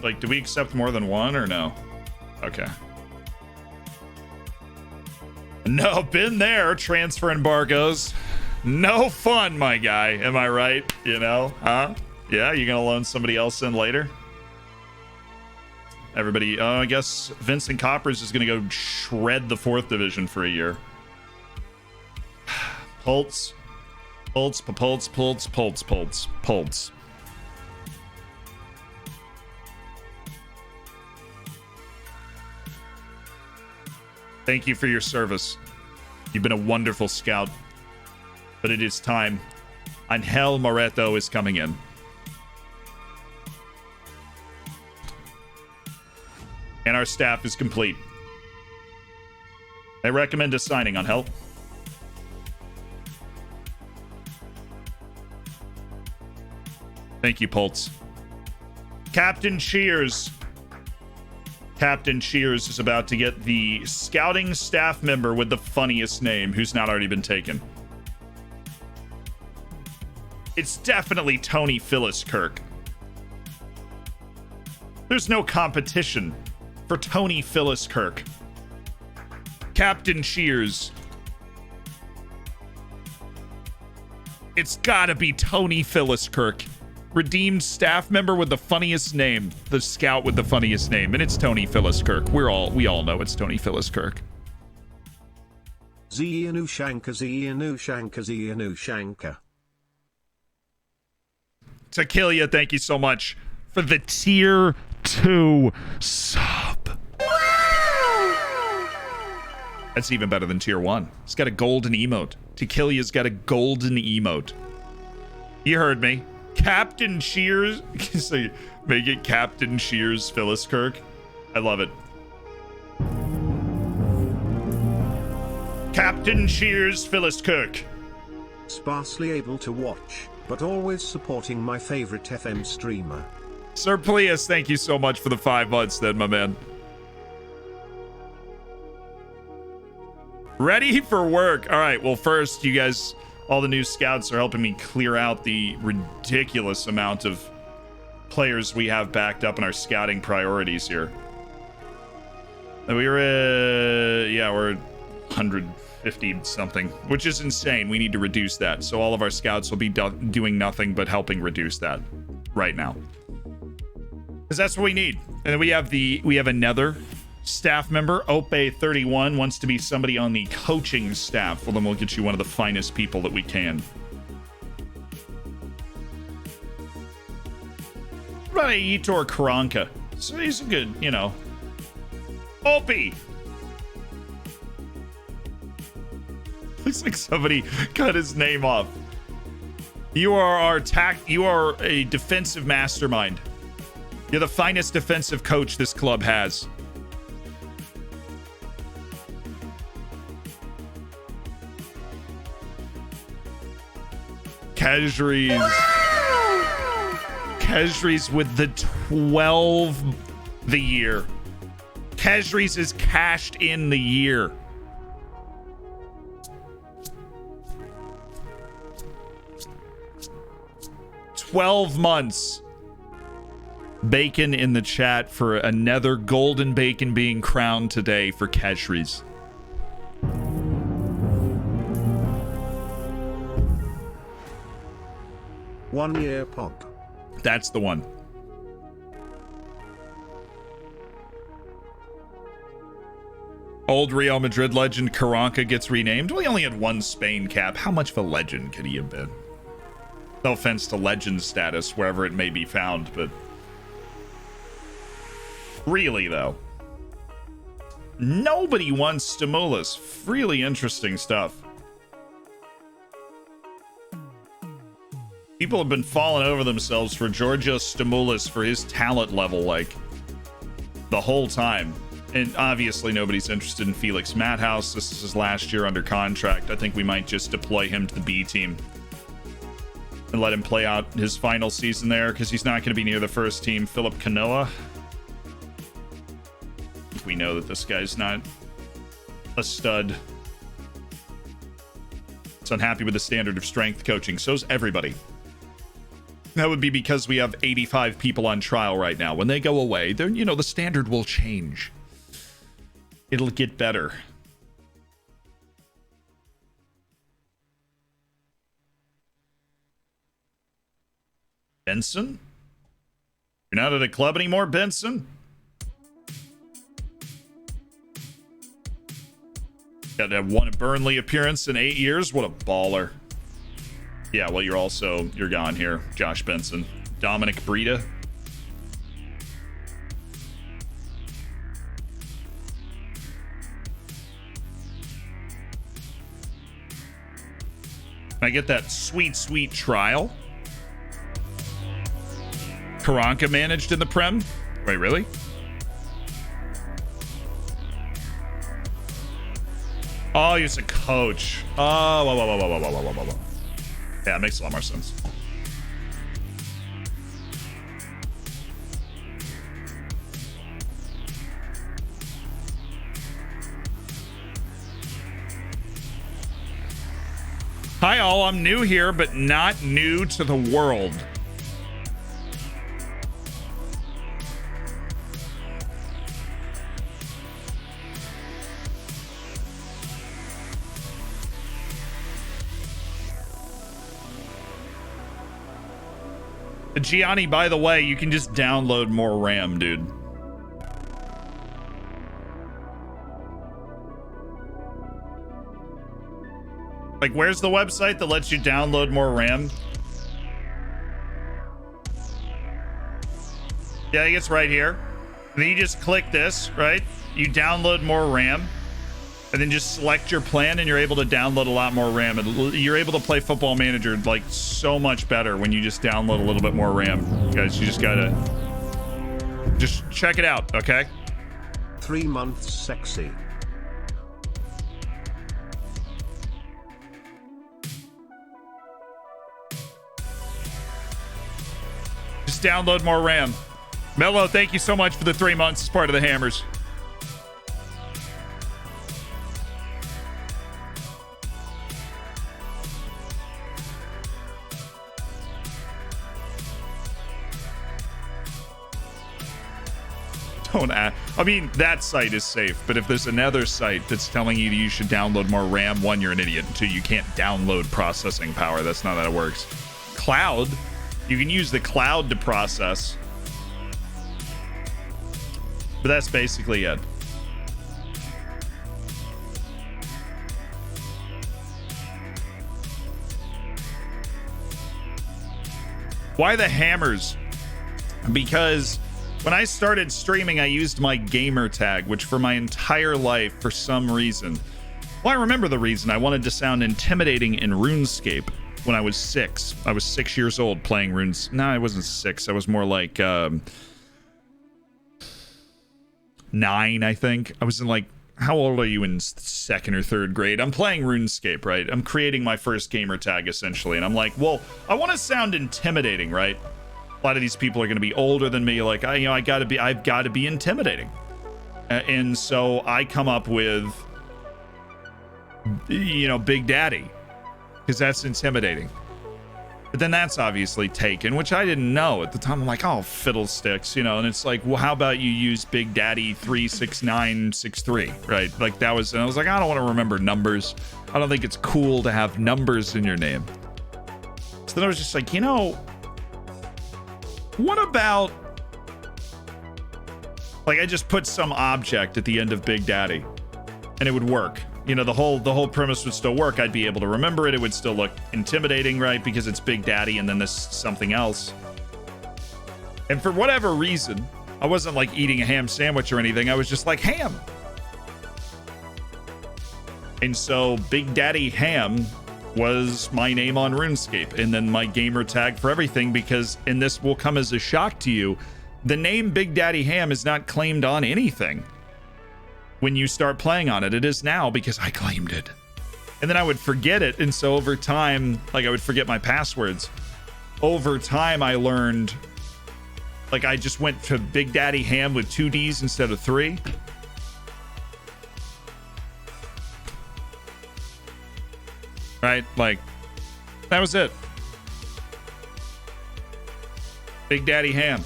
Like, do we accept more than one or no? Okay. No, been there. Transfer embargoes. No fun, my guy. Am I right? You know, huh? Yeah, you gonna loan somebody else in later? Everybody, I guess Vincent Coppers is gonna go shred the 4th division for a year. Pulse. Thank you for your service. You've been a wonderful scout. But it is time. Angel Moreto is coming in. And our staff is complete. I recommend a signing, Angel. Thank you, Pulse. Captain Cheers. Captain Cheers is about to get the scouting staff member with the funniest name who's not already been taken. It's definitely Tony Phyllis Kirk. There's no competition for Tony Phyllis Kirk. Captain Cheers. It's gotta be Tony Phyllis Kirk. Redeemed staff member with the funniest name. The scout with the funniest name. And it's Tony Phyllis Kirk. We all know it's Tony Phyllis Kirk. Zianu Shanka. Takilia, thank you so much for the tier 2 sub. That's even better than tier 1. It's got a golden emote. Takilia's got a golden emote. You heard me. Captain Cheers. So make it Captain Cheers Phyllis Kirk. I love it. Captain Cheers Phyllis Kirk. Sparsely able to watch, but always supporting my favorite FM streamer. Sir Plius, thank you so much for the 5 months then, my man. Ready for work. All right, well, first, you guys, all the new scouts are helping me clear out the ridiculous amount of players we have backed up in our scouting priorities here. We're 150 something, which is insane. We need to reduce that. So all of our scouts will be doing nothing but helping reduce that right now. Because that's what we need. And then we have another staff member. Ope31 wants to be somebody on the coaching staff. Well, then we'll get you one of the finest people that we can. What about Aitor Karanka? So he's a good, you know. Opie! Looks like somebody cut his name off. You are you are a defensive mastermind. You're the finest defensive coach this club has. Kesri's with the 12 the year. Kesri's is cashed in the year. $12 months. Bacon in the chat for another golden bacon being crowned today for Kesri's. One-year pop. That's the one. Old Real Madrid legend Karanka gets renamed. Well, he only had one Spain cap. How much of a legend could he have been? No offense to legend status, wherever it may be found, but... Really, though. Nobody wants Stimulus. Really interesting stuff. People have been falling over themselves for Giorgio Stimulus for his talent level, like, the whole time. And obviously nobody's interested in Felix Matthouse. This is his last year under contract. I think we might just deploy him to the B team and let him play out his final season there, because he's not going to be near the first team. Philip Canoa. We know that this guy's not a stud. unhappy with the standard of strength coaching. So's everybody. That would be because we have 85 people on trial right now. When they go away, then, you know, the standard will change. It'll get better. Benson? You're not at a club anymore, Benson? Got to have one Burnley appearance in 8 years. What a baller. Yeah, well, you're gone here, Josh Benson. Dominic Brita. Can I get that sweet, sweet trial? Karanka managed in the Prem? Wait, really? Oh, he was a coach. Oh, whoa. Yeah, it makes a lot more sense. Hi all, I'm new here, but not new to the world. Gianni, by the way, you can just download more RAM, dude. Like, where's the website that lets you download more RAM? Yeah, I think it's right here. And then you just click this, right? You download more RAM. And then just select your plan and you're able to download a lot more RAM. And you're able to play Football Manager like so much better when you just download a little bit more RAM. Guys, you just gotta just check it out, okay? 3 months sexy. Just download more RAM. Mello, thank you so much for the 3 months as part of the Hammers. Don't ask. I mean, that site is safe, but if there's another site that's telling you you should download more RAM, 1, you're an idiot. 2, you can't download processing power. That's not how it works. Cloud, you can use the cloud to process. But that's basically it. Why the Hammers? Because when I started streaming, I used my gamer tag, which for my entire life, for some reason, well, I remember the reason. I wanted to sound intimidating in RuneScape when I was 6. I was 6 years old playing runes. No, I wasn't 6. I was more like 9, I think. I was in like, how old are you in 2nd or 3rd grade? I'm playing RuneScape, right? I'm creating my first gamer tag, essentially. And I'm like, well, I want to sound intimidating, right? A lot of these people are going to be older than me. Like, I've got to be intimidating. And so I come up with, Big Daddy, because that's intimidating. But then that's obviously taken, which I didn't know at the time. I'm like, oh, fiddlesticks, and it's like, well, how about you use Big Daddy 36963, right? Like that was, and I was like, I don't want to remember numbers. I don't think it's cool to have numbers in your name. So then I was just like, what about, like, I just put some object at the end of Big Daddy and it would work. The whole premise would still work. I'd be able to remember it. It would still look intimidating, right? Because it's Big Daddy and then this something else. And for whatever reason, I wasn't like eating a ham sandwich or anything. I was just like, ham. And so Big Daddy Ham was my name on RuneScape, and then my gamer tag for everything, because, and this will come as a shock to you, the name Big Daddy Ham is not claimed on anything when you start playing on it. It is now because I claimed it. And then I would forget it, and so over time, like I would forget my passwords. Over time, I learned, like I just went to Big Daddy Ham with 2 Ds instead of 3. right? Like, that was it. Big Daddy Ham.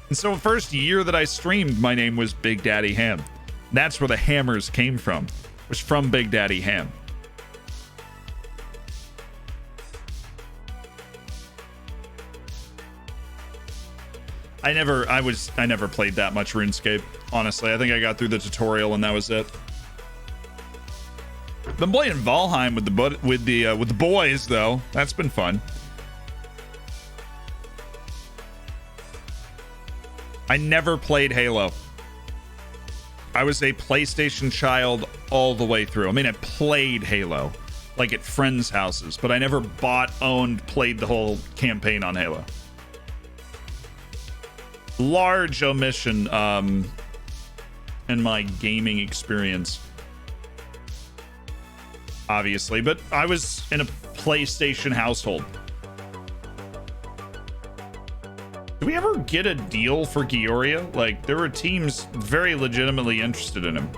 And so the first year that I streamed, my name was Big Daddy Ham. That's where the hammers came from. It was from Big Daddy Ham. I never played that much RuneScape, honestly. I think I got through the tutorial and that was it. Been playing Valheim with the boys though. That's been fun. I never played Halo. I was a PlayStation child all the way through. I mean, I played Halo, like at friends' houses, but I never bought, owned, played the whole campaign on Halo. Large omission in my gaming experience, obviously, but I was in a PlayStation household. Did we ever get a deal for Gioria? Like, there were teams very legitimately interested in him.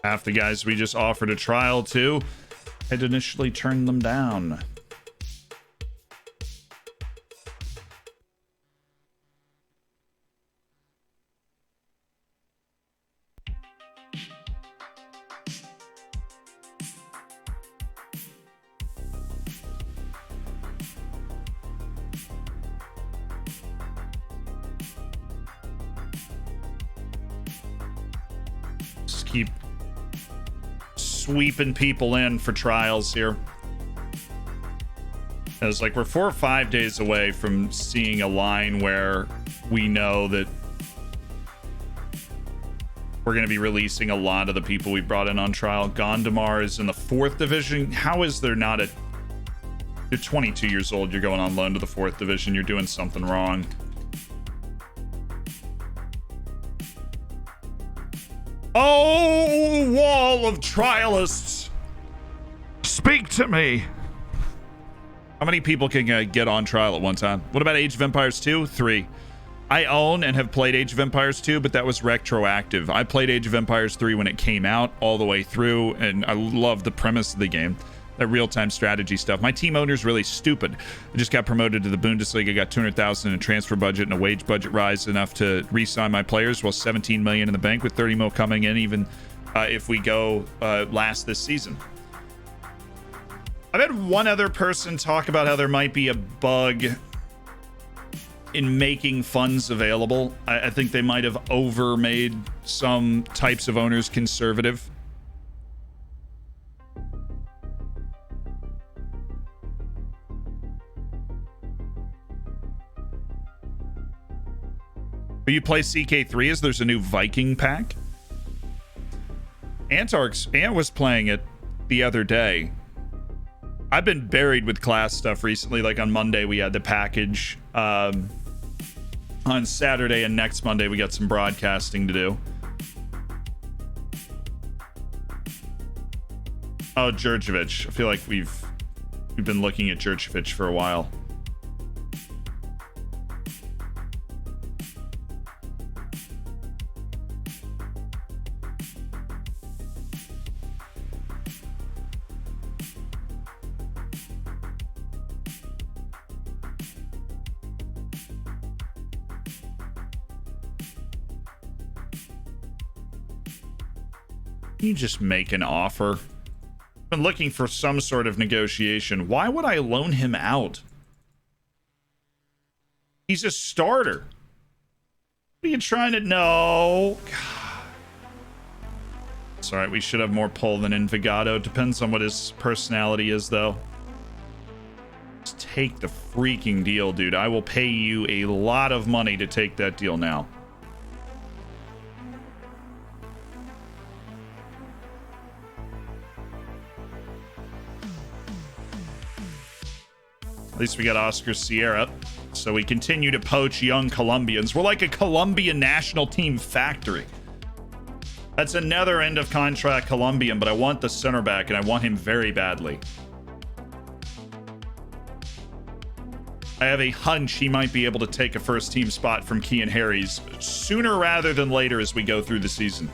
Half the guys we just offered a trial to had initially turned them down. Just keep sweeping people in for trials here. It's like we're 4 or 5 days away from seeing a line where we know that we're going to be releasing a lot of the people we brought in on trial. Gondomar is in the 4th division. How is there not a... You're 22 years old. You're going on loan to the 4th division. You're doing something wrong. Oh, wall of trialists, speak to me. How many people can get on trial at one time? What about Age of Empires 2? 3. I own and have played Age of Empires 2, but that was retroactive. I played Age of Empires 3 when it came out all the way through, and I love the premise of the game. That real-time strategy stuff. My team owner's really stupid. I just got promoted to the Bundesliga, got 200,000 in a transfer budget and a wage budget rise enough to re-sign my players, while 17 million in the bank with 30 mil coming in, even if we go last this season. I've had one other person talk about how there might be a bug in making funds available. I think they might have over-made some types of owners conservative. Will you play CK3 as there's a new Viking pack? Ant was playing it the other day. I've been buried with class stuff recently. Like on Monday, we had the package. On Saturday and next Monday, we got some broadcasting to do. Oh, Djurjevic. I feel like we've been looking at Djurjevic for a while. You just make an offer. I've been looking for some sort of negotiation. Why would I loan him out? He's a starter. What are you trying to... No. God. It's all right. We should have more pull than Envigado. Depends on what his personality is, though. Just take the freaking deal, dude. I will pay you a lot of money to take that deal now. At least we got Oscar Sierra. So we continue to poach young Colombians. We're like a Colombian national team factory. That's another end of contract Colombian, but I want the center back, and I want him very badly. I have a hunch he might be able to take a first team spot from Kean Harry's sooner rather than later as we go through the season.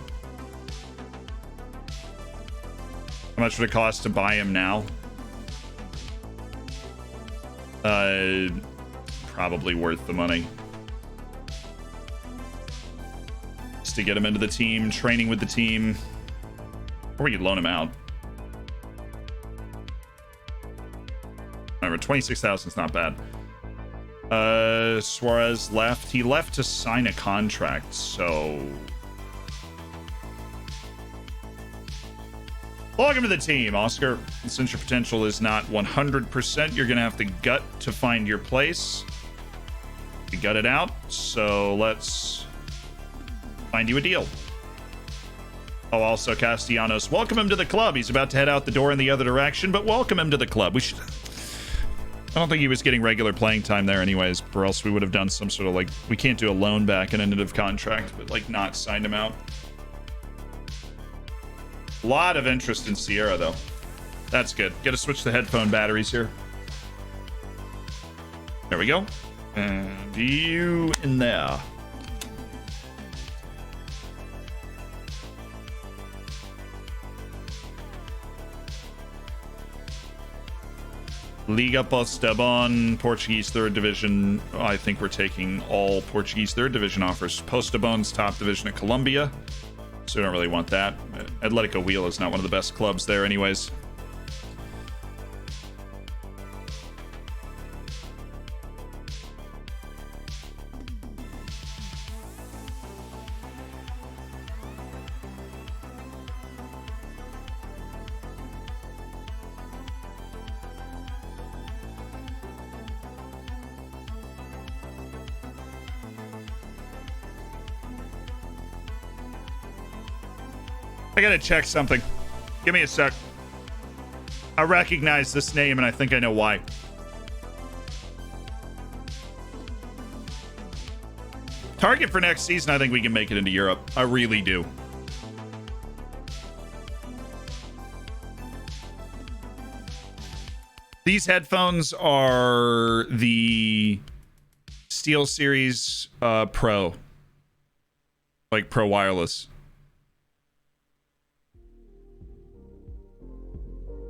How much would it cost to buy him now? Probably worth the money. Just to get him into the team, training with the team. Or we could loan him out. Remember, 26,000 is not bad. Suarez left. He left to sign a contract, so... Welcome to the team, Oscar. Since your potential is not 100%, you're going to have to gut to find your place. You gut it out, so let's find you a deal. Oh, also Castellanos, welcome him to the club. He's about to head out the door in the other direction, but welcome him to the club. We should... I don't think he was getting regular playing time there anyways, or else we would have done some sort of, like, we can't do a loan back and end of contract, but, like, not signed him out. A lot of interest in Sierra, though. That's good. Gotta switch the headphone batteries here. There we go. And you in there. Liga Postobon, Portuguese third division. I think we're taking all Portuguese third division offers. Postobon's top division at Colombia, so we don't really want that. Atletico Wheel is not one of the best clubs there anyways. I gotta check something. Give me a sec. I recognize this name and I think I know why. Target for next season, I think we can make it into Europe. I really do. These headphones are the SteelSeries Pro. Like Pro Wireless.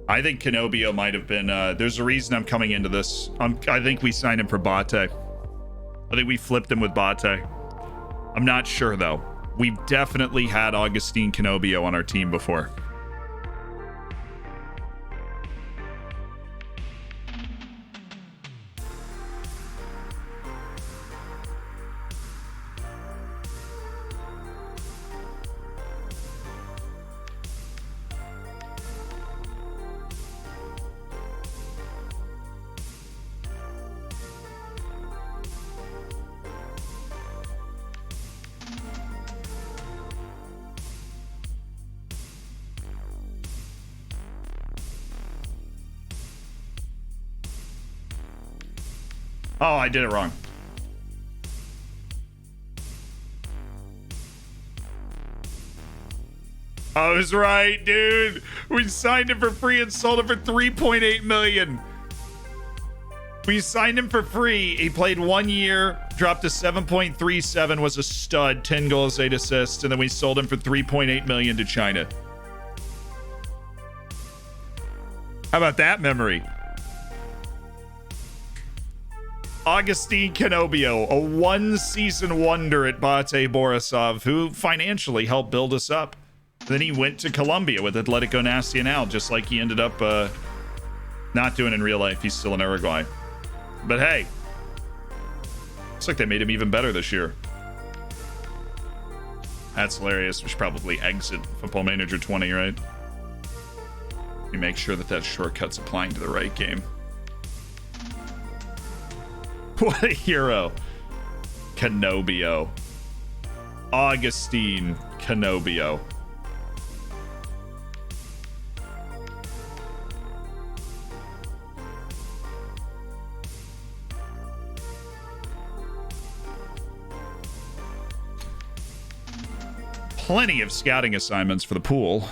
I think Canobio might have been, there's a reason I'm coming into this. I think we signed him for Bate. I think we flipped him with Bate. I'm not sure, though. We've definitely had Augustine Canobio on our team before. Oh, I did it wrong. I was right, dude. We signed him for free and sold him for 3.8 million. We signed him for free. He played 1 year, dropped to 7.37, was a stud, 10 goals, 8 assists, and then we sold him for 3.8 million to China. How about that memory? Augustine Canobio, a one-season wonder at Bate Borisov, who financially helped build us up. Then he went to Colombia with Atletico Nacional, just like he ended up not doing in real life. He's still in Uruguay. But hey, looks like they made him even better this year. That's hilarious. We should probably exit Football Manager 20, right? You make sure that that shortcut's applying to the right game. What a hero. Canobio. Augustine Canobio. plenty of scouting assignments for the pool.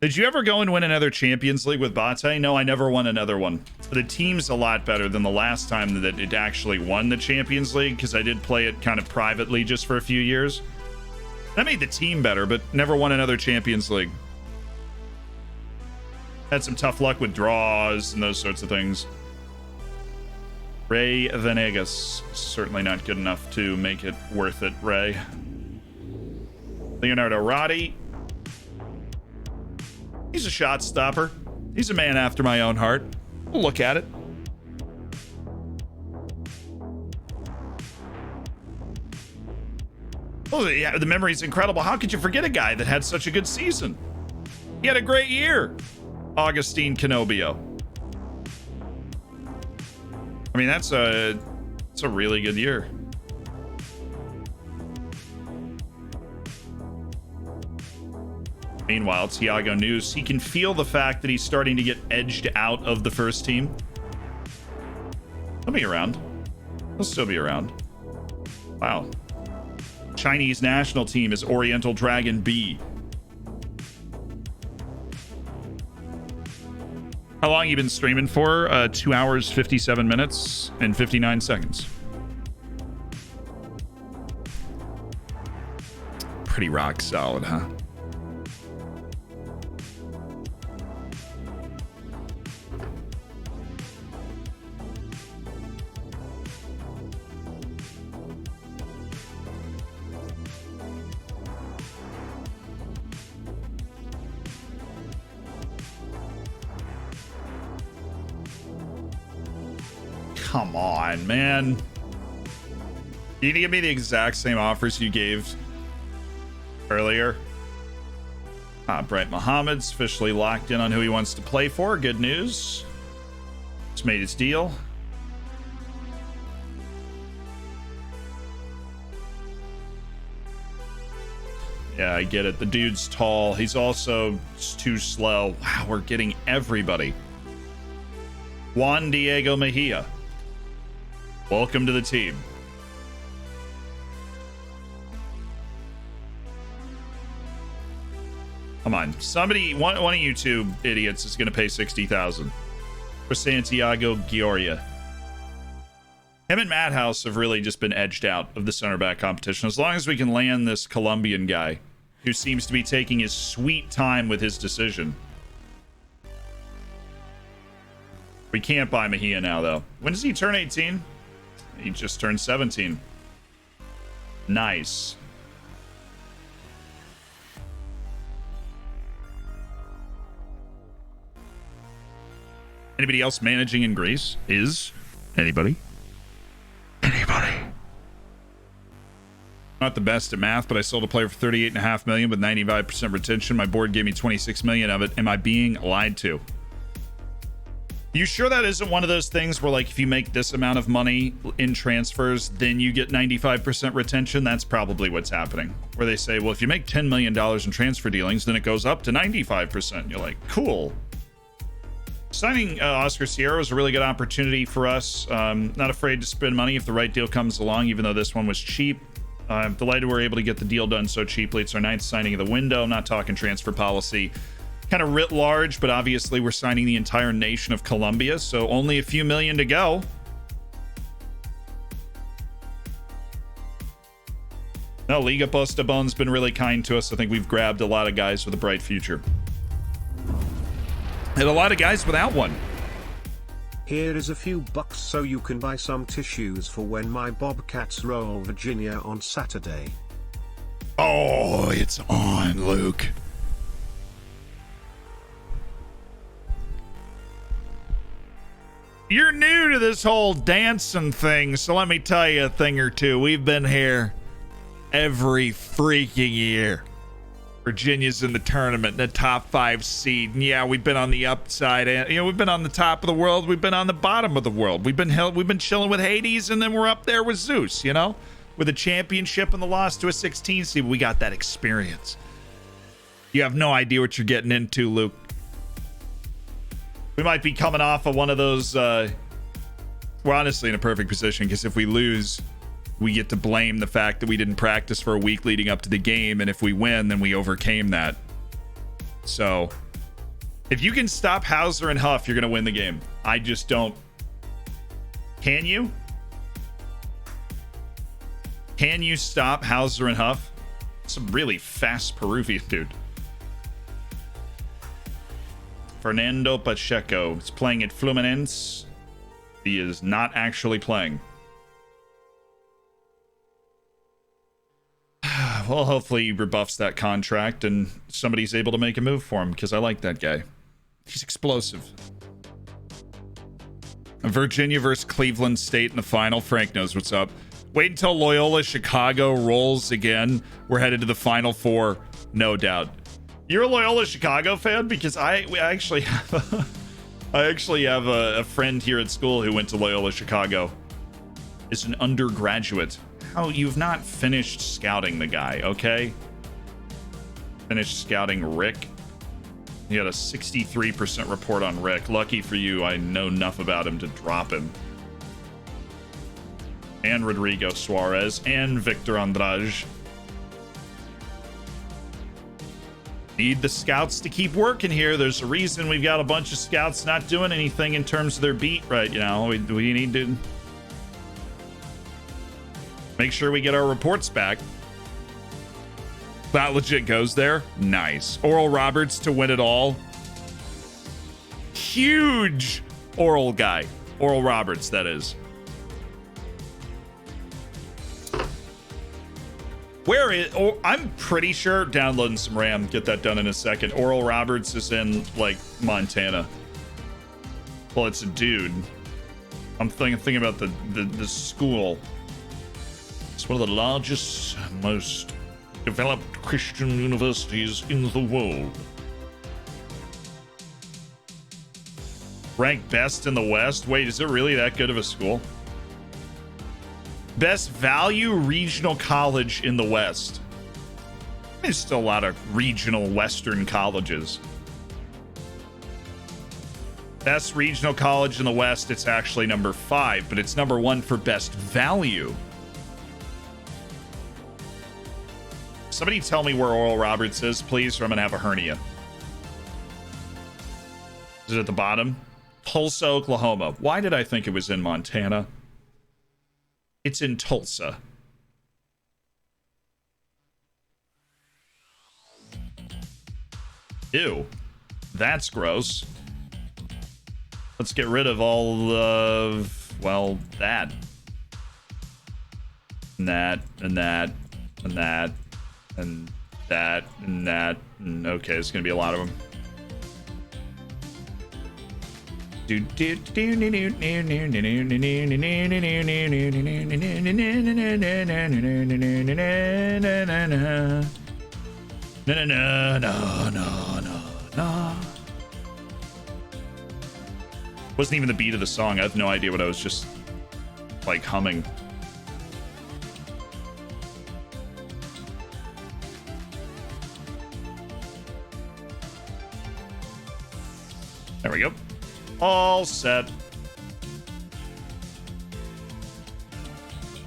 Did you ever go and win another Champions League with Bate? No, I never won another one. The team's a lot better than the last time that it actually won the Champions League, because I did play it kind of privately just for a few years. That made the team better, but never won another Champions League. Had some tough luck with draws and those sorts of things. Ray Venegas, certainly not good enough to make it worth it, Ray. Leonardo Rotti. He's a shot stopper. He's a man after my own heart. We'll look at it. Oh, yeah, the memory's incredible. How could you forget a guy that had such a good season? He had a great year. Augustine Canobio. I mean, it's a really good year. Meanwhile, Thiago News, he can feel the fact that he's starting to get edged out of the first team. He'll be around. He'll still be around. Wow. Chinese national team is Oriental Dragon B. How long you been streaming for? 2 hours, 57 minutes, and 59 seconds. Pretty rock solid, huh? Come on, man. You need to give me the exact same offers you gave earlier. Bright Mohammed's officially locked in on who he wants to play for. Good news. Just made his deal. Yeah, I get it. The dude's tall. He's also too slow. Wow, we're getting everybody. Juan Diego Mejia. Welcome to the team. Come on. Somebody, one of you two idiots is going to pay $60,000 for Santiago Gioria. Him and Madhouse have really just been edged out of the center back competition. As long as we can land this Colombian guy who seems to be taking his sweet time with his decision. We can't buy Mejia now, though. When does he turn 18? He just turned 17. Nice. Anybody else managing in Greece? Is anybody? Anybody? Not the best at math, but I sold a player for $38.5 million with 95% retention. My board gave me $26 million of it. Am I being lied to? You sure that isn't one of those things where, like, if you make this amount of money in transfers, then you get 95% retention? That's probably what's happening. Where they say, well, if you make $10 million in transfer dealings, then it goes up to 95%. You're like, cool. Signing Oscar Sierra was a really good opportunity for us. Not afraid to spend money if the right deal comes along, even though this one was cheap. I'm delighted we're able to get the deal done so cheaply. It's our 9th signing of the window. I'm not talking transfer policy. Kind of writ large, but obviously we're signing the entire nation of Colombia, so only a few million to go. No, Liga Postobon's been really kind to us. I think we've grabbed a lot of guys with a bright future. And a lot of guys without one. Here is a few bucks so you can buy some tissues for when my Bobcats roll Virginia on Saturday. Oh, it's on, Luke. You're new to this whole dancing thing, so let me tell you a thing or two. We've been here every freaking year. Virginia's in the tournament, the top 5 seed. And yeah, we've been on the upside, and we've been on the top of the world. We've been on the bottom of the world. We've been chilling with Hades, and then we're up there with Zeus. With a championship and the loss to a 16 seed. We got that experience. You have no idea what you're getting into, Luke. We might be coming off of one of those. We're honestly in a perfect position because if we lose, we get to blame the fact that we didn't practice for a week leading up to the game, and if we win, then we overcame that. So if you can stop Hauser and Huff, you're gonna win the game. I just don't. Can you? Can you stop Hauser and Huff? Some really fast Peruvian dude. Fernando Pacheco is playing at Fluminense. He is not actually playing. Well, hopefully he rebuffs that contract and somebody's able to make a move for him, because I like that guy. He's explosive. Virginia versus Cleveland State in the final. Frank knows what's up. Wait until Loyola Chicago rolls again. We're headed to the Final Four, no doubt. You're a Loyola Chicago fan? Because I actually have a friend here at school who went to Loyola Chicago. Is an undergraduate. How you've not finished scouting the guy, okay? Finished scouting Rick. He had a 63% report on Rick. Lucky for you, I know enough about him to drop him. And Rodrigo Suarez and Victor Andrade. Need the scouts to keep working here. There's a reason we've got a bunch of scouts not doing anything in terms of their beat right now. We need to make sure we get our reports back. That legit goes there. Nice. Oral Roberts to win it all. Huge Oral guy. Oral Roberts, that is. Where is... Oh, I'm pretty sure... Downloading some RAM. Get that done in a second. Oral Roberts is in, like, Montana. Well, it's a dude. I'm thinking about the school. It's one of the largest, most developed Christian universities in the world. Ranked best in the West? Wait, is it really that good of a school? Best value regional college in the West. There's still a lot of regional Western colleges. Best regional college in the West, it's actually number 5, but it's number 1 for best value. Somebody tell me where Oral Roberts is, please, or I'm gonna have a hernia. Is it at the bottom? Tulsa, Oklahoma. Why did I think it was in Montana? It's in Tulsa. Ew. That's gross. Let's get rid of all of, well, that. And that, and that, and that, and that, and that. And okay, there's gonna be a lot of them. No, wasn't even the beat of the song. I have no idea what I was just like humming. There we go. All set.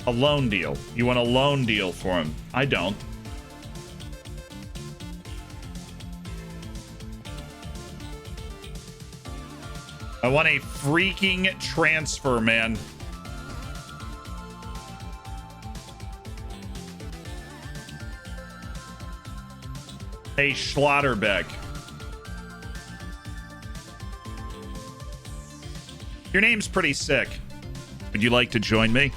A loan deal. You want a loan deal for him? I don't. I want a freaking transfer, man. Hey, Schlotterbeck. Your name's pretty sick. Would you like to join me?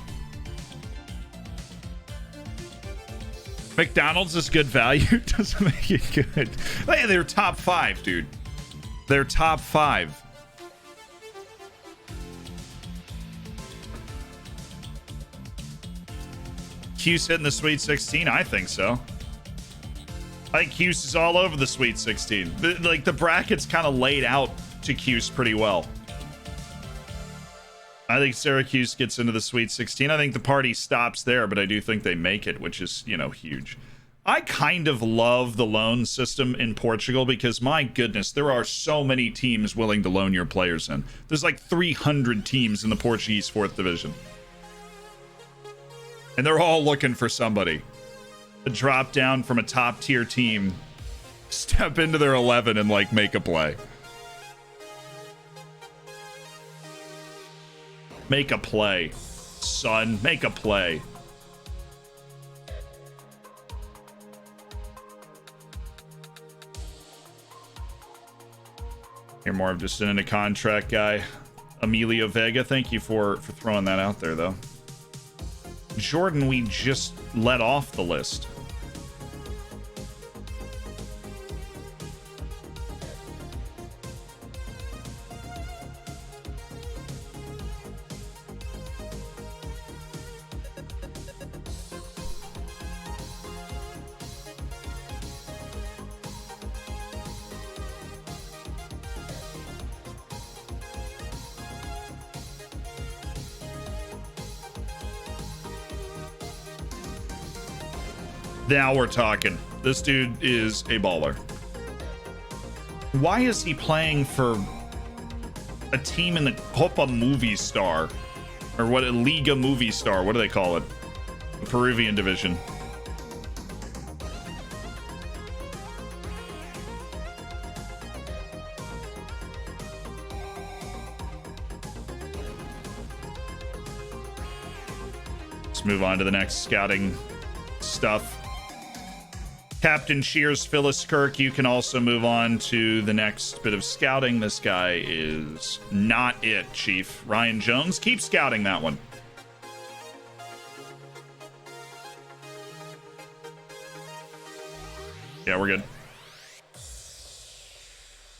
McDonald's is good value. Doesn't make it good. Hey, they're top 5, dude. They're top 5. Cuse hitting the Sweet 16? I think so. I think Cuse is all over the Sweet 16. Like, the bracket's kind of laid out to Cuse pretty well. I think Syracuse gets into the Sweet 16. I think the party stops there, but I do think they make it, which is, you know, huge. I kind of love the loan system in Portugal because, my goodness, there are so many teams willing to loan your players in. There's like 300 teams in the Portuguese 4th Division. And they're all looking for somebody to drop down from a top tier team, step into their 11 and like make a play. Make a play, son. Make a play. You're more of just an contract guy. Emilio Vega, thank you for throwing that out there, though. Jordan, we just let off the list. Now we're talking. This dude is a baller. Why is he playing for a team in the Copa Movie Star? Or what, a Liga Movie Star? What do they call it? The Peruvian division. Let's move on to the next scouting stuff. Captain Shears, Phyllis Kirk, you can also move on to the next bit of scouting. This guy is not it, Chief. Ryan Jones, keep scouting that one. Yeah, we're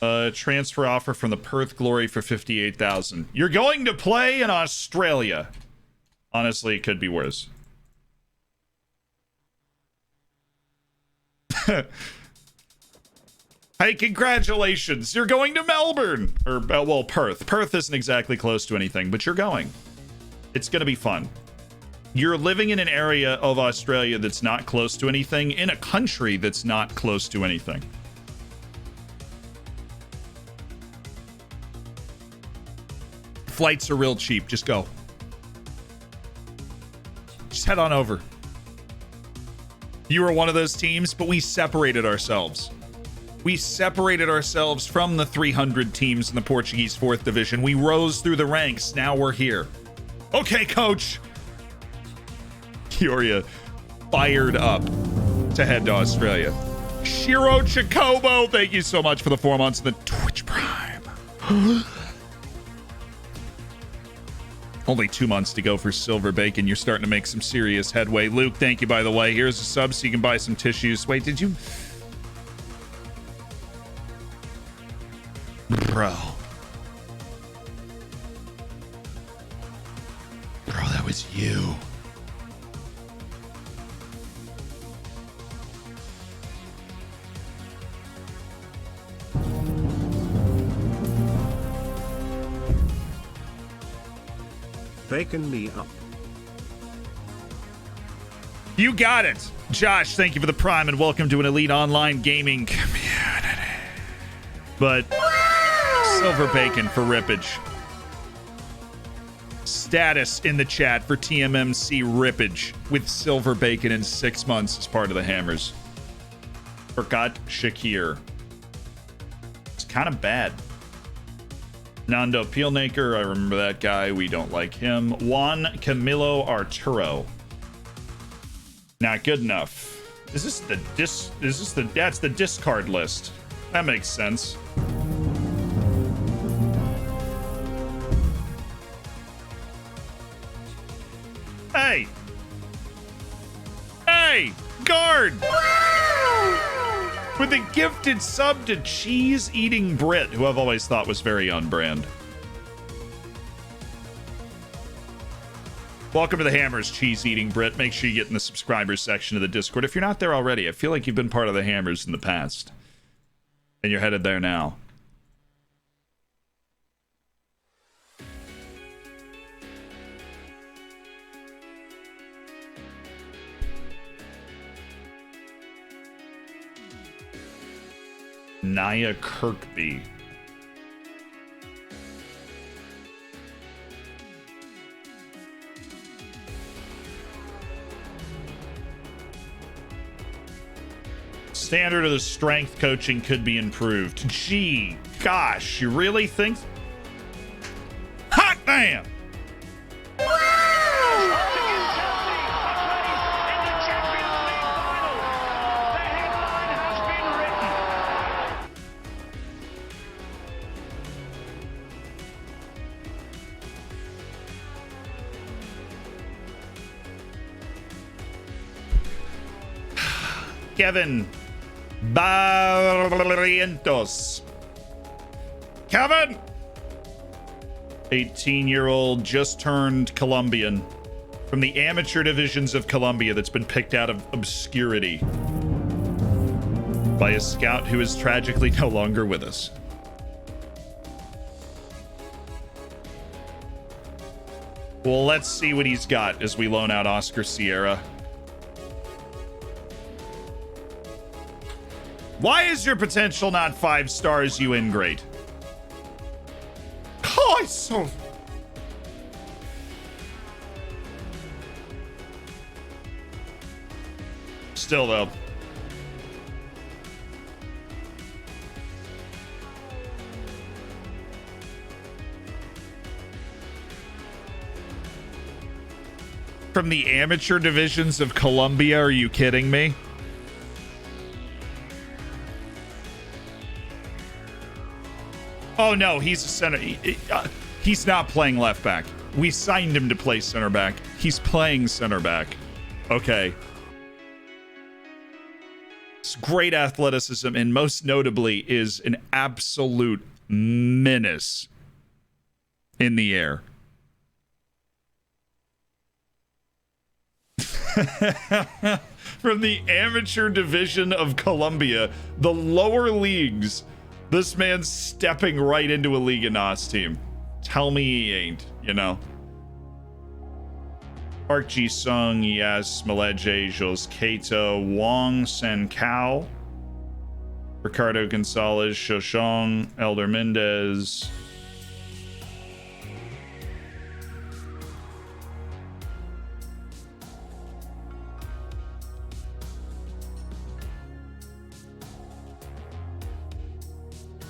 good. Transfer offer from the Perth Glory for $58,000. You're going to play in Australia. Honestly, it could be worse. Hey, congratulations. You're going to Melbourne. Or, well, Perth. Perth isn't exactly close to anything, but you're going. It's going to be fun. You're living in an area of Australia that's not close to anything, in a country that's not close to anything. Flights are real cheap. Just go. Just head on over. You were one of those teams, but we separated ourselves. We separated ourselves from the 300 teams in the Portuguese 4th Division. We rose through the ranks. Now we're here. Okay, coach. Peoria fired up to head to Australia. Shiro Chikobo, thank you so much for the 4 months of the Twitch Prime. Only 2 months to go for Silver Bacon. You're starting to make some serious headway. Luke, thank you, by the way. Here's a sub so you can buy some tissues. Wait, did you? Bro. Bro, that was you. Bacon me up. You got it. Josh, thank you for the Prime and welcome to an elite online gaming community. But Silver Bacon for Rippage. Status in the chat for TMMC Rippage with Silver Bacon in 6 months as part of the Hammers. Forgot Shakir. It's kind of bad. Nando Peelmaker, I remember that guy. We don't like him. Juan Camilo Arturo. Not good enough. Is this the that's the discard list. That makes sense. Hey! Hey! Guard! With a gifted sub to Cheese Eating Brit, who I've always thought was very on brand. Welcome to the Hammers, Cheese Eating Brit. Make sure you get in the subscribers section of the Discord. If you're not there already, I feel like you've been part of the Hammers in the past. And you're headed there now. Nia Kirkby. standard of the strength coaching could be improved. Gee, gosh, you really think? Hot damn! Kevin Barrientos. Kevin! 18-year-old, just turned Colombian from the amateur divisions of Colombia that's been picked out of obscurity by a scout who is tragically no longer with us. Well, let's see what he's got as we loan out Oscar Sierra. Why is your potential not 5 stars, you ingrate? Oh, I so... Still, though. From the amateur divisions of Colombia, are you kidding me? Oh, no, he's a center. He's not playing left back. We signed him to play center back. He's playing center back. Okay. It's great athleticism, and most notably is an absolute menace in the air. From the amateur division of Colombia, the lower leagues, this man's stepping right into a Liga NOS team. Tell me he ain't, you know. Park Ji-sung, yes, Maleje, Jos Keito, Wong Sen-kao, Ricardo Gonzalez, Shoshong, Elder Mendez.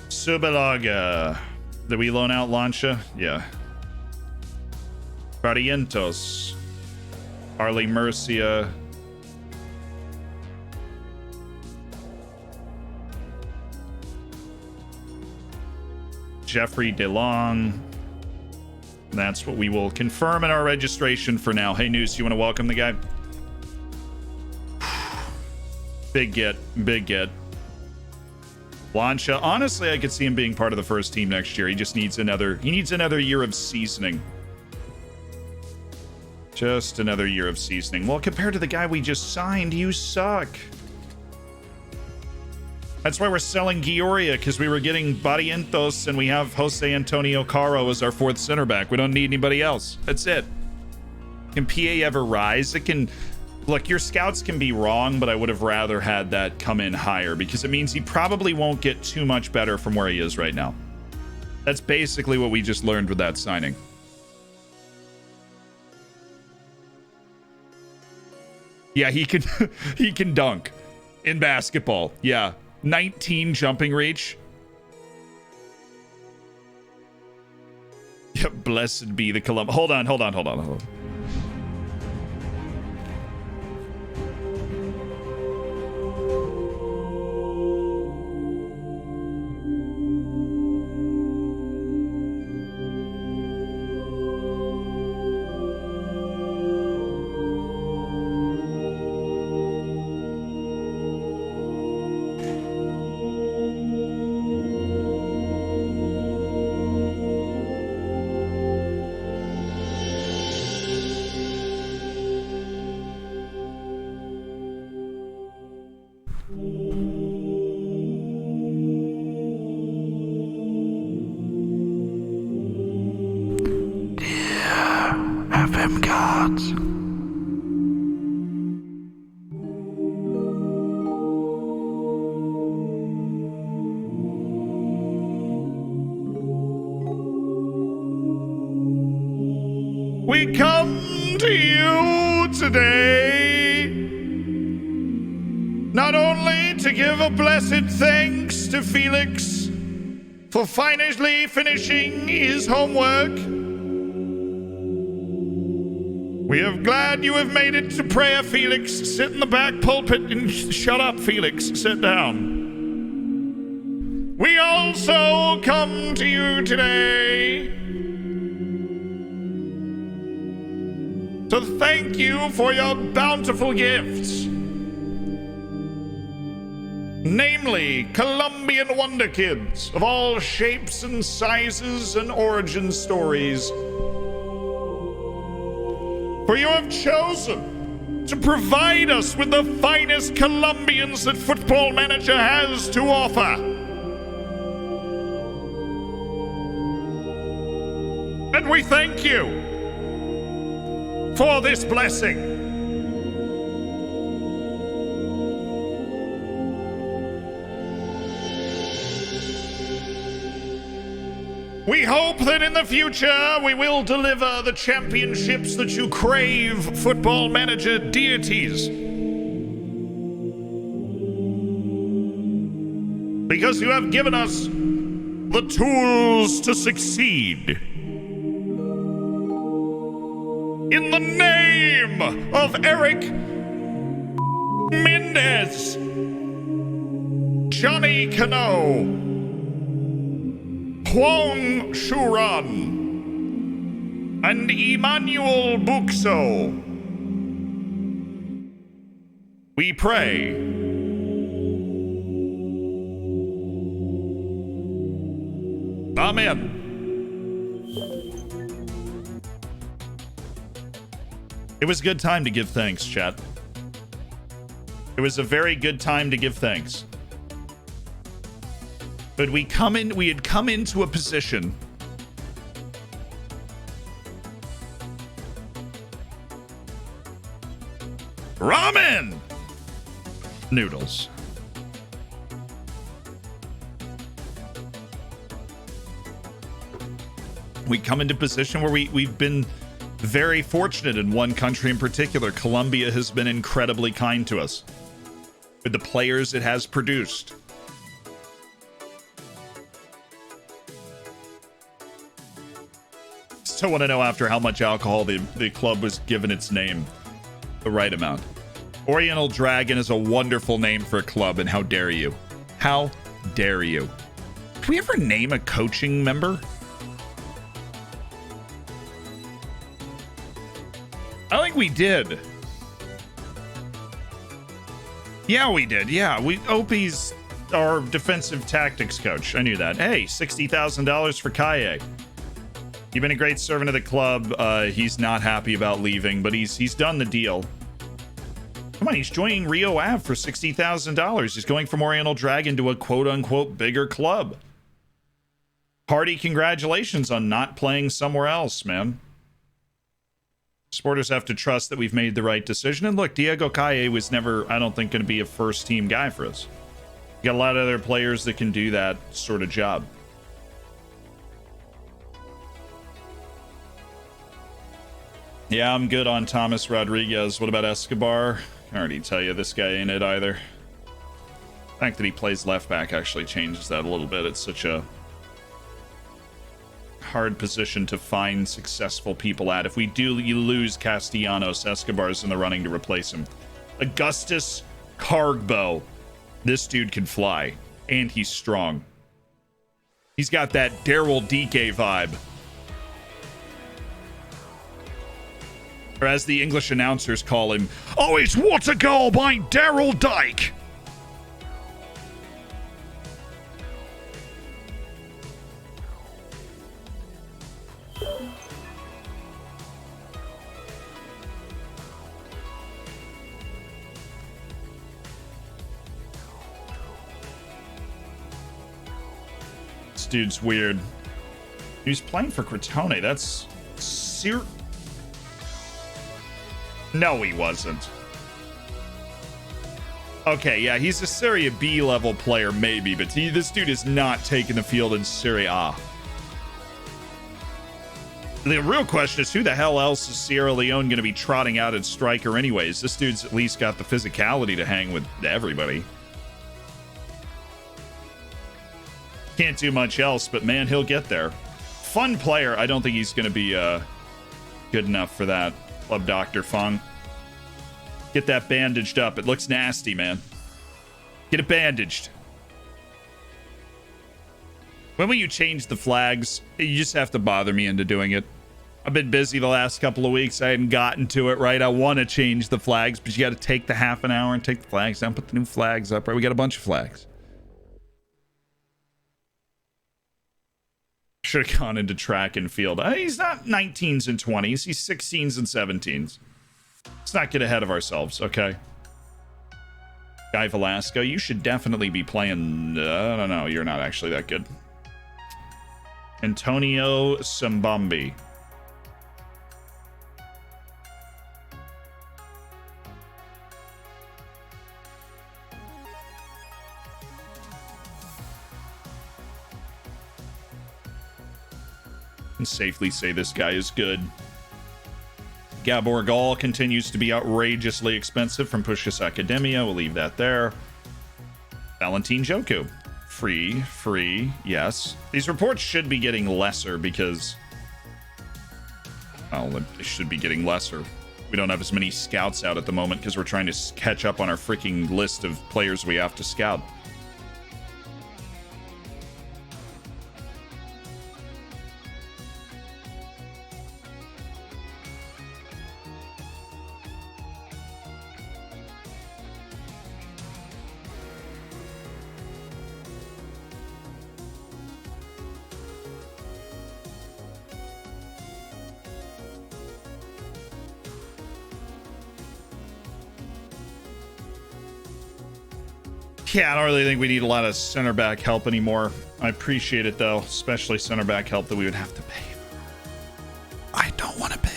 Subalaga. Did we loan out Lancia? Yeah. Barrientos. Harley Murcia. Jeffrey DeLong. That's what we will confirm in our registration for now. Hey, Noose, you want to welcome the guy? Big get. Big get. Lancia, honestly, I could see him being part of the first team next year. He just needs another year of seasoning. Just another year of seasoning. Well, compared to the guy we just signed, you suck. That's why we're selling Gioria, because we were getting Barrientos and we have Jose Antonio Caro as our 4th center back. We don't need anybody else. That's it. Can PA ever rise? It can. Look, your scouts can be wrong, but I would have rather had that come in higher because it means he probably won't get too much better from where he is right now. That's basically what we just learned with that signing. Yeah, he can he can dunk in basketball. Yeah, 19 jumping reach. Yeah, blessed be the Columbia. Hold on. FM gods. We come to you today not only to give a blessed thanks to Felix for finally finishing his homework. We are glad you have made it to prayer, Felix. Sit in the back pulpit and shut up, Felix. Sit down. We also come to you today to thank you for your bountiful gifts. Namely, Colombian Wonderkids of all shapes and sizes and origin stories. For you have chosen to provide us with the finest Colombians that Football Manager has to offer. And we thank you for this blessing. We hope that in the future we will deliver the championships that you crave, Football Manager deities. Because you have given us the tools to succeed. In the name of Eric Mendez, Johnny Cano, Huang Shuran, and Emmanuel Buxo, we pray. Amen. It was a good time to give thanks, chat. It was a very good time to give thanks. But we had come into a position ramen noodles. We come into a position where we've been very fortunate in one country in particular. Colombia has been incredibly kind to us with the players it has produced. Still want to know after how much alcohol the club was given its name. The right amount. Oriental Dragon is a wonderful name for a club, and how dare you? How dare you? Did we ever name a coaching member? I think we did. Yeah, we did. Yeah, Opie's our defensive tactics coach. I knew that. Hey, $60,000 for Kaye. You've been a great servant of the club. He's not happy about leaving, but he's done the deal. Come on, he's joining Rio Ave for $60,000. He's going from Oriental Dragon to a quote-unquote bigger club. Hearty congratulations on not playing somewhere else, man. Supporters have to trust that we've made the right decision. And look, Diego Kaye was never, I don't think, going to be a first-team guy for us. We got a lot of other players that can do that sort of job. Yeah, I'm good on Thomas Rodriguez. What about Escobar? I already tell you, this guy ain't it either. The fact that he plays left back actually changes that a little bit. It's such a hard position to find successful people at. If we do lose Castellanos, Escobar's in the running to replace him. Augustus Cargbo. This dude can fly, and he's strong. He's got that Daryl Dike vibe. Or as the English announcers call him, oh, it's what a goal by Daryl Dyke. This dude's weird. He's playing for Crotone. That's No, he wasn't. Okay, yeah, he's a Serie B level player, maybe, but this dude is not taking the field in Serie A. The real question is, who the hell else is Sierra Leone going to be trotting out at striker anyways? This dude's at least got the physicality to hang with everybody. Can't do much else, but man, he'll get there. Fun player. I don't think he's going to be good enough for that. Club Dr. Fung. Get that bandaged up. It looks nasty, man. Get it bandaged. When will you change the flags? You just have to bother me into doing it. I've been busy the last couple of weeks. I hadn't gotten to it, right? I want to change the flags, but you got to take the half an hour and take the flags down, put the new flags up, right? We got a bunch of flags. Should have gone into track and field. He's not 19s and 20s. He's 16s and 17s. Let's not get ahead of ourselves, okay? Guy Velasco, you should definitely be playing... I don't know. You're not actually that good. Antonio Sambambi. Can safely say this guy is good. Gabor Gall continues to be outrageously expensive from Pushkas Academia. We'll leave that there. Valentin Joku. Free, yes. These reports should be getting lesser because... well, they should be getting lesser. We don't have as many scouts out at the moment because we're trying to catch up on our freaking list of players we have to scout. Yeah, I don't really think we need a lot of center back help anymore. I appreciate it, though, especially center back help that we would have to pay. I don't want to pay.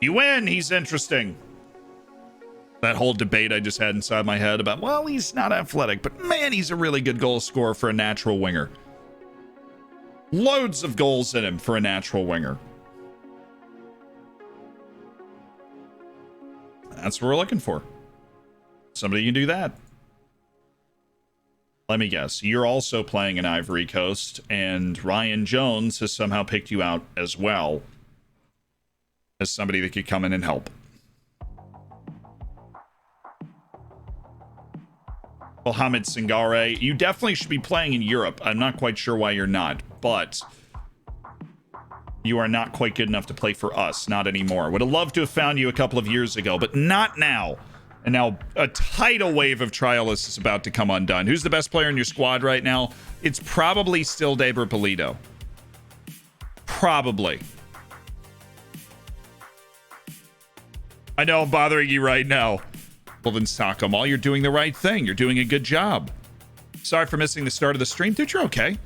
You win. He's interesting. That whole debate I just had inside my head about, well, he's not athletic, but man, he's a really good goal scorer for a natural winger. Loads of goals in him for a natural winger. That's what we're looking for. Somebody can do that. Let me guess. You're also playing in Ivory Coast, and Ryan Jones has somehow picked you out as well as somebody that could come in and help. Mohamed Singare, you definitely should be playing in Europe. I'm not quite sure why you're not, but you are not quite good enough to play for us. Not anymore. Would have loved to have found you a couple of years ago, but not now. And now a tidal wave of trialists is about to come undone. Who's the best player in your squad right now? It's probably still Debra Polito. Probably. I know I'm bothering you right now. Well, then, Sakamal, you're doing the right thing. You're doing a good job. Sorry for missing the start of the stream. Dude, you're okay.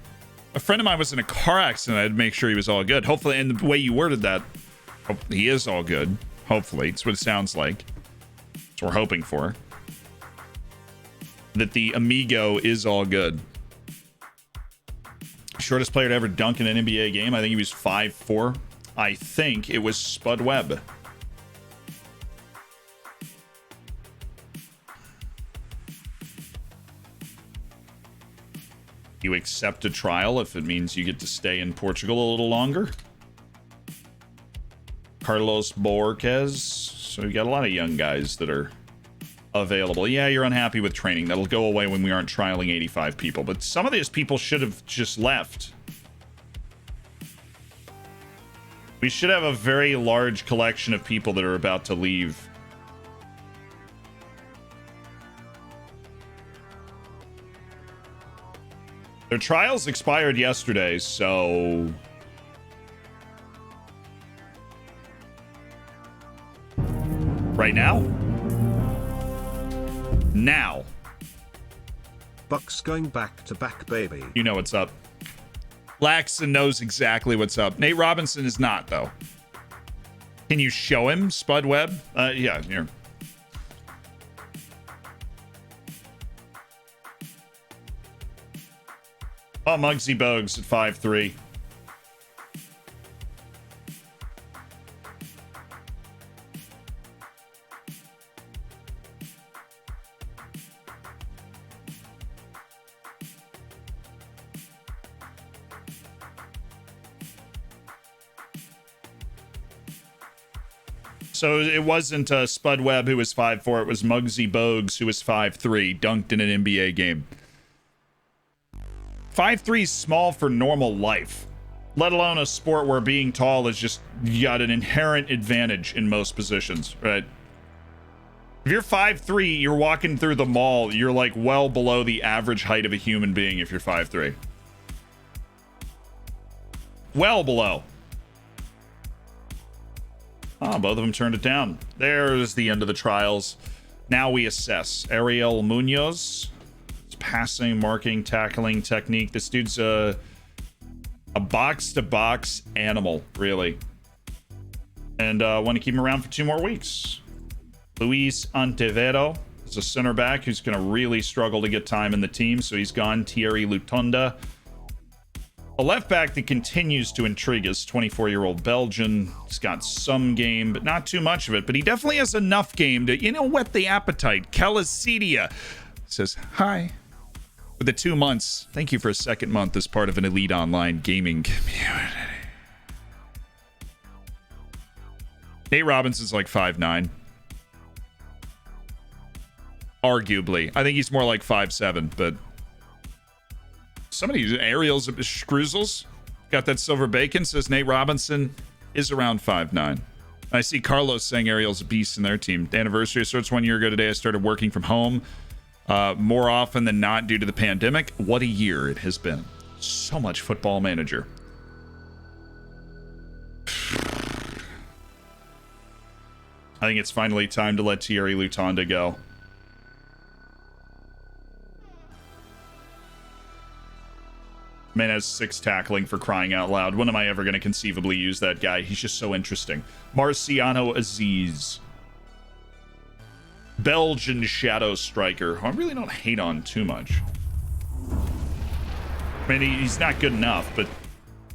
A friend of mine was in a car accident. I had to make sure he was all good. Hopefully, and the way you worded that, he is all good. Hopefully. It's what it sounds like. That's what we're hoping for. That the amigo is all good. Shortest player to ever dunk in an NBA game. I think he was 5'4". I think it was Spud Webb. You accept a trial if it means you get to stay in Portugal a little longer. Carlos Borges. So we got a lot of young guys that are available. Yeah, you're unhappy with training. That'll go away when we aren't trialing 85 people. But some of these people should have just left. We should have a very large collection of people that are about to leave. Their trials expired yesterday, so... right now? Now. Bucks going back to back, baby. You know what's up. Laxon knows exactly what's up. Nate Robinson is not, though. Can you show him Spud Webb? Yeah, here. Oh, Muggsy Bogues at 5'3". So it wasn't Spud Webb who was 5'4", it was Muggsy Bogues who was 5'3", dunked in an NBA game. 5'3" is small for normal life, let alone a sport where being tall is just, you got an inherent advantage in most positions, right? If you're 5'3", you're walking through the mall, you're like well below the average height of a human being if you're 5'3". Well below. Oh, both of them turned it down. There's the end of the trials. Now we assess. Ariel Munoz. It's passing, marking, tackling technique. This dude's a box-to-box animal, really. And want to keep him around for 2 more weeks. Luis Antevero is a center back who's going to really struggle to get time in the team, so he's gone. Thierry Lutonda. A left back that continues to intrigue is 24-year-old Belgian. He's got some game, but not too much of it. But he definitely has enough game to, whet the appetite. Kelasidia says, hi. For the 2 months, thank you for a second month as part of an elite online gaming community. Nate Robinson's like 5'9". Arguably. I think he's more like 5'7", but... Somebody, Ariel's Scroozles, got that silver bacon, says Nate Robinson is around 5'9". I see Carlos saying Ariel's a beast in their team. The anniversary starts 1 year ago today. I started working from home more often than not due to the pandemic. What a year it has been. So much Football Manager. I think it's finally time to let Thierry Lutonda go. Man has 6 tackling, for crying out loud. When am I ever going to conceivably use that guy? He's just so interesting. Marciano Aziz. Belgian shadow striker, who I really don't hate on too much. I mean, he's not good enough, but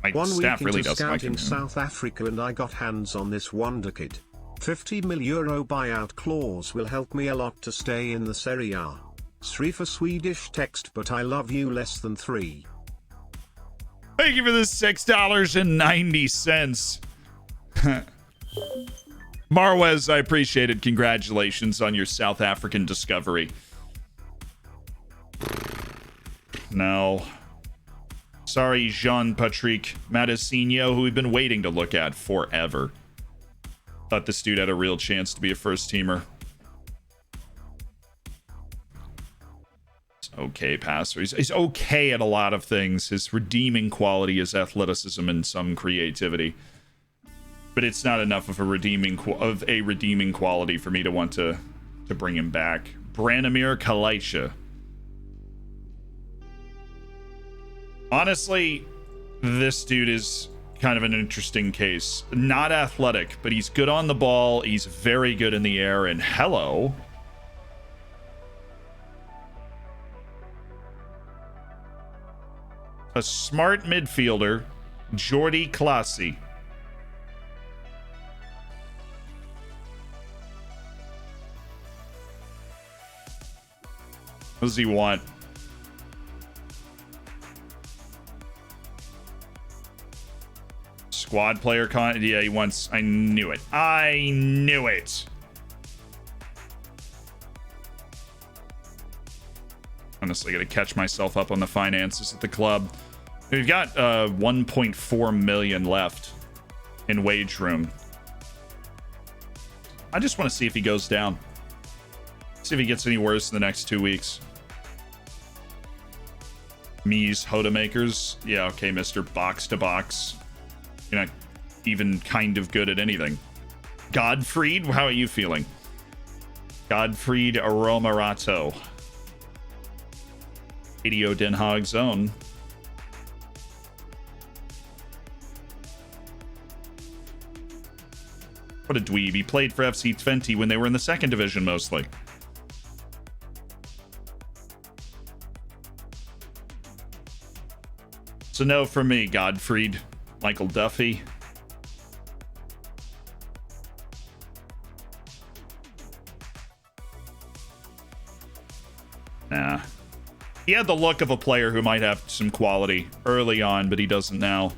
my 1 staff week really into doesn't like him. scouting South Africa and I got hands on this Wonderkid. 50 million euro buyout clause will help me a lot to stay in the Serie A. Sri for Swedish text, but I love you less than 3. Thank you for the $6.90. Marwez, I appreciate it. Congratulations on your South African discovery. No. Sorry, Jean-Patrick Matasinho, who we've been waiting to look at forever. Thought this dude had a real chance to be a first-teamer. Okay passer. He's okay at a lot of things. His redeeming quality is athleticism and some creativity, but it's not enough of a redeeming quality for me to want to bring him back. Branimir Kalaisha. Honestly, this dude is kind of an interesting case. Not athletic, but he's good on the ball. He's very good in the air. And hello. A smart midfielder, Jordi Classy. What does he want? Squad player yeah, he wants... I knew it. I knew it. Honestly, gotta catch myself up on the finances at the club. We've got 1.4 million left in wage room. I just want to see if he goes down. See if he gets any worse in the next 2 weeks. Mies Hodemakers. Yeah, okay, Mr. Box to Box. You're not even kind of good at anything. Godfried, how are you feeling? Godfried Aromarato. Radio Den Haag Zone. What a dweeb. He played for FC Twente when they were in the second division mostly. a no for me, Godfried. Michael Duffy. Nah. He had the look of a player who might have some quality early on, but he doesn't now.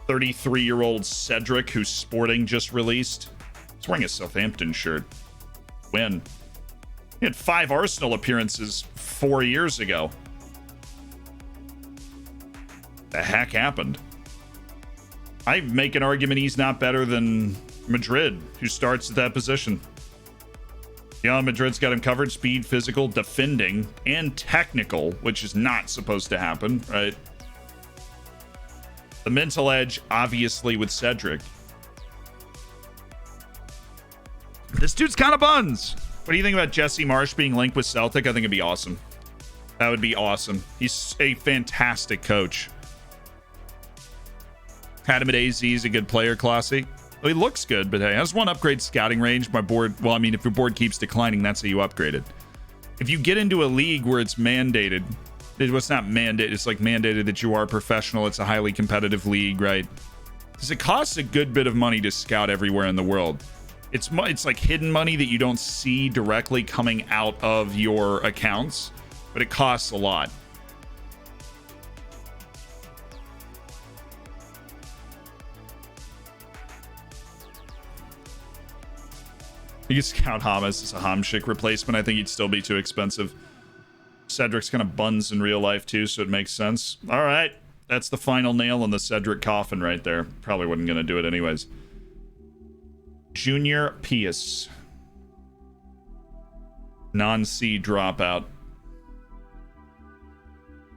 33-year-old Cedric, who's Sporting just released. He's wearing a Southampton shirt. Win. He had 5 Arsenal appearances 4 years ago. The heck happened? I make an argument he's not better than Madrid, who starts at that position. Yeah, Madrid's got him covered. Speed, physical, defending, and technical, which is not supposed to happen, right? The mental edge, obviously, with Cedric. This dude's kind of buns. What do you think about Jesse Marsch being linked with Celtic? I think it'd be awesome. That would be awesome. He's a fantastic coach. Had him at AZ. He's a good player, Classy. Well, he looks good, but hey, I just want to upgrade scouting range. My board, well, I mean, if your board keeps declining, that's how you upgrade it. If you get into a league where it's mandated, it's not mandated, it's like mandated that you are professional, it's a highly competitive league, right? Because it costs a good bit of money to scout everywhere in the world. It's like hidden money that you don't see directly coming out of your accounts, but it costs a lot. You could scout Hamas as a Hamsik replacement. I think he'd still be too expensive. Cedric's kind of buns in real life too, so it makes sense. All right. That's the final nail in the Cedric coffin right there. Probably wasn't going to do it anyways. Junior Pius. Non-C dropout.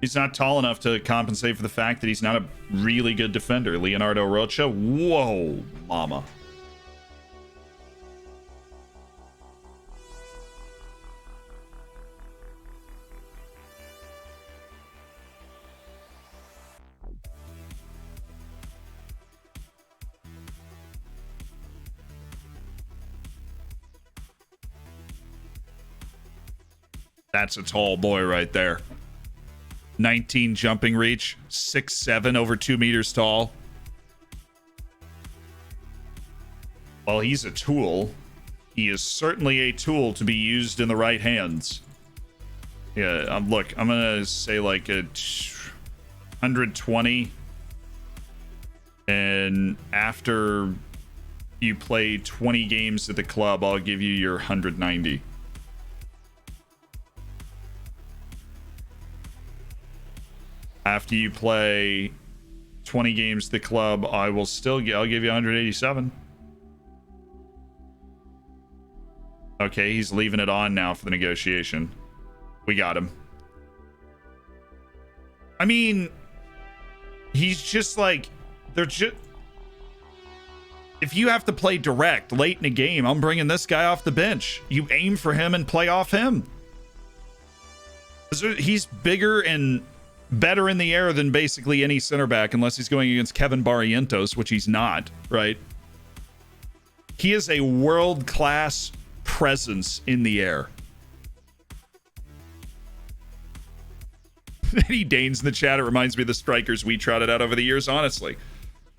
He's not tall enough to compensate for the fact that he's not a really good defender. Leonardo Rocha. Whoa, mama. That's a tall boy right there. 19 jumping reach, 6'7", over 2 meters tall. While he's a tool, he is certainly a tool to be used in the right hands. Yeah, look, I'm gonna say like a 120, and after you play 20 games at the club, I'll give you your 190. After you play 20 games at the club, I'll give you 187. Okay, he's leaving it on now for the negotiation. We got him. I mean, he's just like, they're just... If you have to play direct late in a game, I'm bringing this guy off the bench. You aim for him and play off him. He's bigger and better in the air than basically any center back, unless he's going against Kevin Barrientos, which he's not, right? He is a world-class presence in the air. Eddie Danes in the chat, it reminds me of the strikers we trotted out over the years, honestly.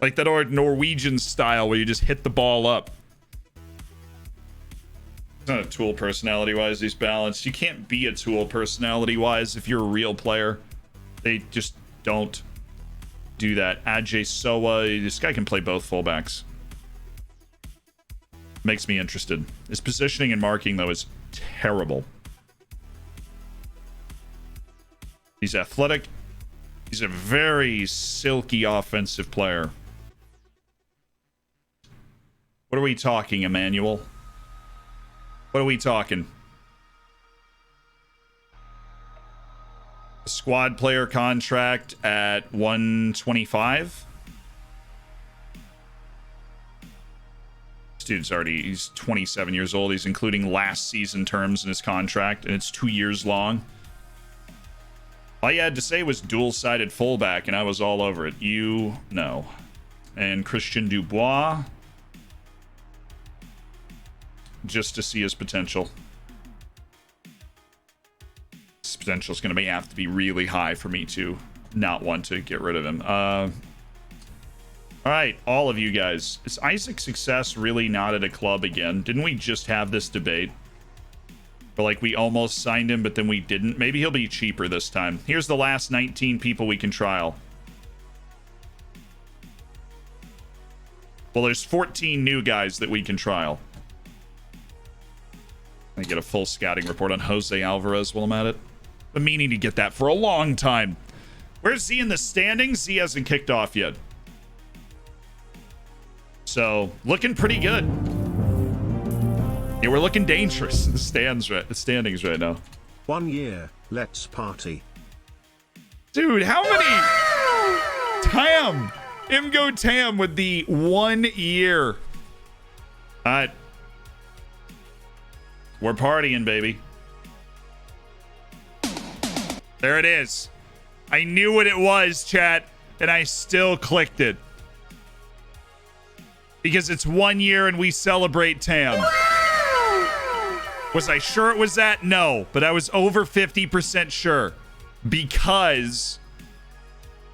Like that old Norwegian style where you just hit the ball up. He's not a tool personality-wise, he's balanced. You can't be a tool personality-wise if you're a real player. They just don't do that. Ajay Sowa, this guy can play both fullbacks. Makes me interested. His positioning and marking, though, is terrible. He's athletic. He's a very silky offensive player. What are we talking, Emmanuel? What are we talking? A squad player contract at 125. This dude's he's 27 years old. He's including last season terms in his contract, and it's 2 years long. All you had to say was dual-sided fullback, and I was all over it. You know. And Christian Dubois, just to see his potential. His potential is going to have to be really high for me to not want to get rid of him. All right, all of you guys. Is Isaac Success really not at a club again? Didn't we just have this debate? Or like we almost signed him, but then we didn't. Maybe he'll be cheaper this time. Here's the last 19 people we can trial. Well, there's 14 new guys that we can trial. I get a full scouting report on Jose Alvarez while I'm at it. Been meaning to get that for a long time. Where's Z in the standings? Z hasn't kicked off yet. So, looking pretty good. Yeah, we're looking dangerous in the standings right now. 1 year, let's party. Dude, how many? Tam! Imgo Tam with the 1 year. Alright. We're partying, baby. There it is. I knew what it was, chat, and I still clicked it. Because it's 1 year and we celebrate Tam. Was I sure it was that? No, but I was over 50% sure. Because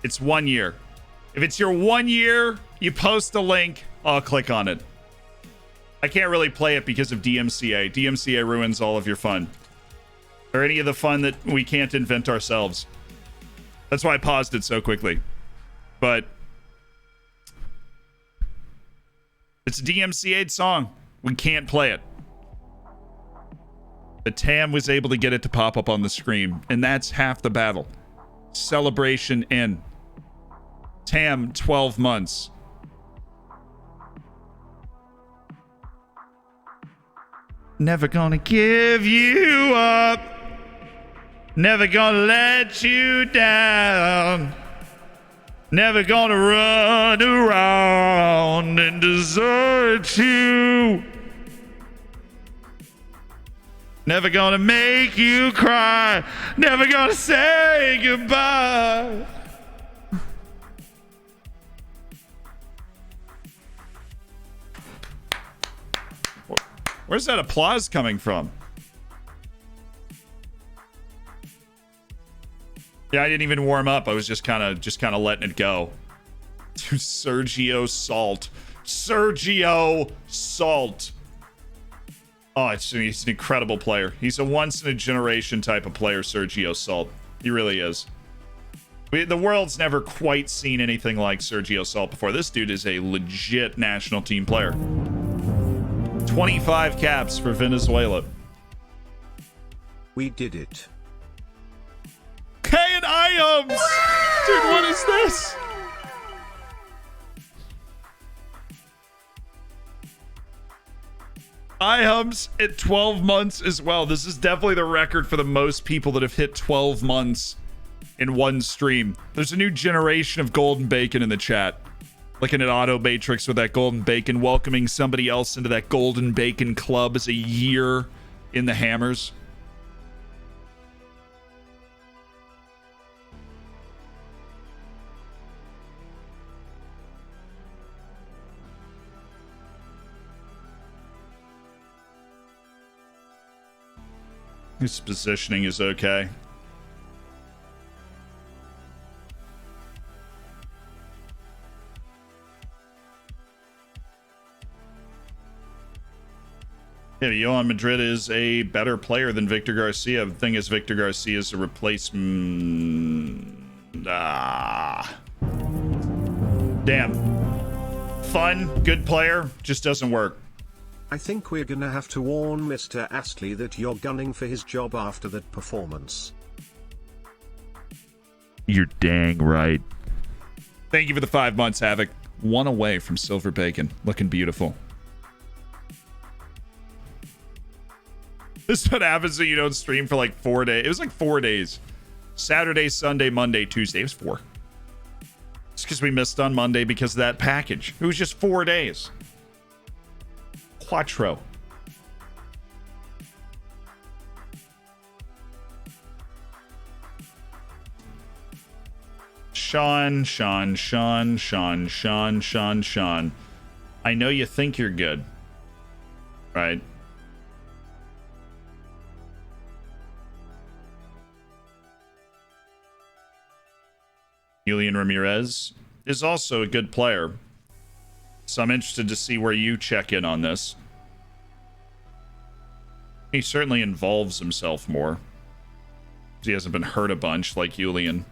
it's 1 year. If it's your 1 year, you post a link, I'll click on it. I can't really play it because of DMCA. DMCA ruins all of your fun. Or any of the fun that we can't invent ourselves. That's why I paused it so quickly. But it's a DMCA'd song. We can't play it. But Tam was able to get it to pop up on the screen. And that's half the battle. Celebration in. Tam, 12 months. Never gonna give you up. Never gonna let you down. Never gonna run around and desert you. Never gonna make you cry. Never gonna say goodbye. Where's that applause coming from? Yeah, I didn't even warm up. I was just kind of letting it go. Sergio Salt. Sergio Salt. Oh, he's an incredible player. He's a once-in-a-generation type of player, Sergio Salt. He really is. The world's never quite seen anything like Sergio Salt before. This dude is a legit national team player. 25 caps for Venezuela. We did it. K and Iams! Dude, what is this? Iams at 12 months as well. This is definitely the record for the most people that have hit 12 months in one stream. There's a new generation of golden bacon in the chat. Looking at Auto Matrix with that golden bacon, welcoming somebody else into that golden bacon club as a year in the Hammers. His positioning is okay. Yeah, Johan Madrid is a better player than Victor Garcia. The thing is, Victor Garcia is a replacement. Damn. Fun, good player, just doesn't work. I think we're gonna have to warn Mr. Astley that you're gunning for his job after that performance. You're dang right. Thank you for the 5 months, Havoc. 1 away from Silver Bacon. Looking beautiful. This is what happens when you don't stream for like 4 days. It was like 4 days. Saturday, Sunday, Monday, Tuesday. It was 4. It's because we missed on Monday because of that package. It was just 4 days. Quattro. Sean. I know you think you're good. Right? Julian Ramirez is also a good player. So I'm interested to see where you check in on this. He certainly involves himself more. He hasn't been hurt a bunch like Julian.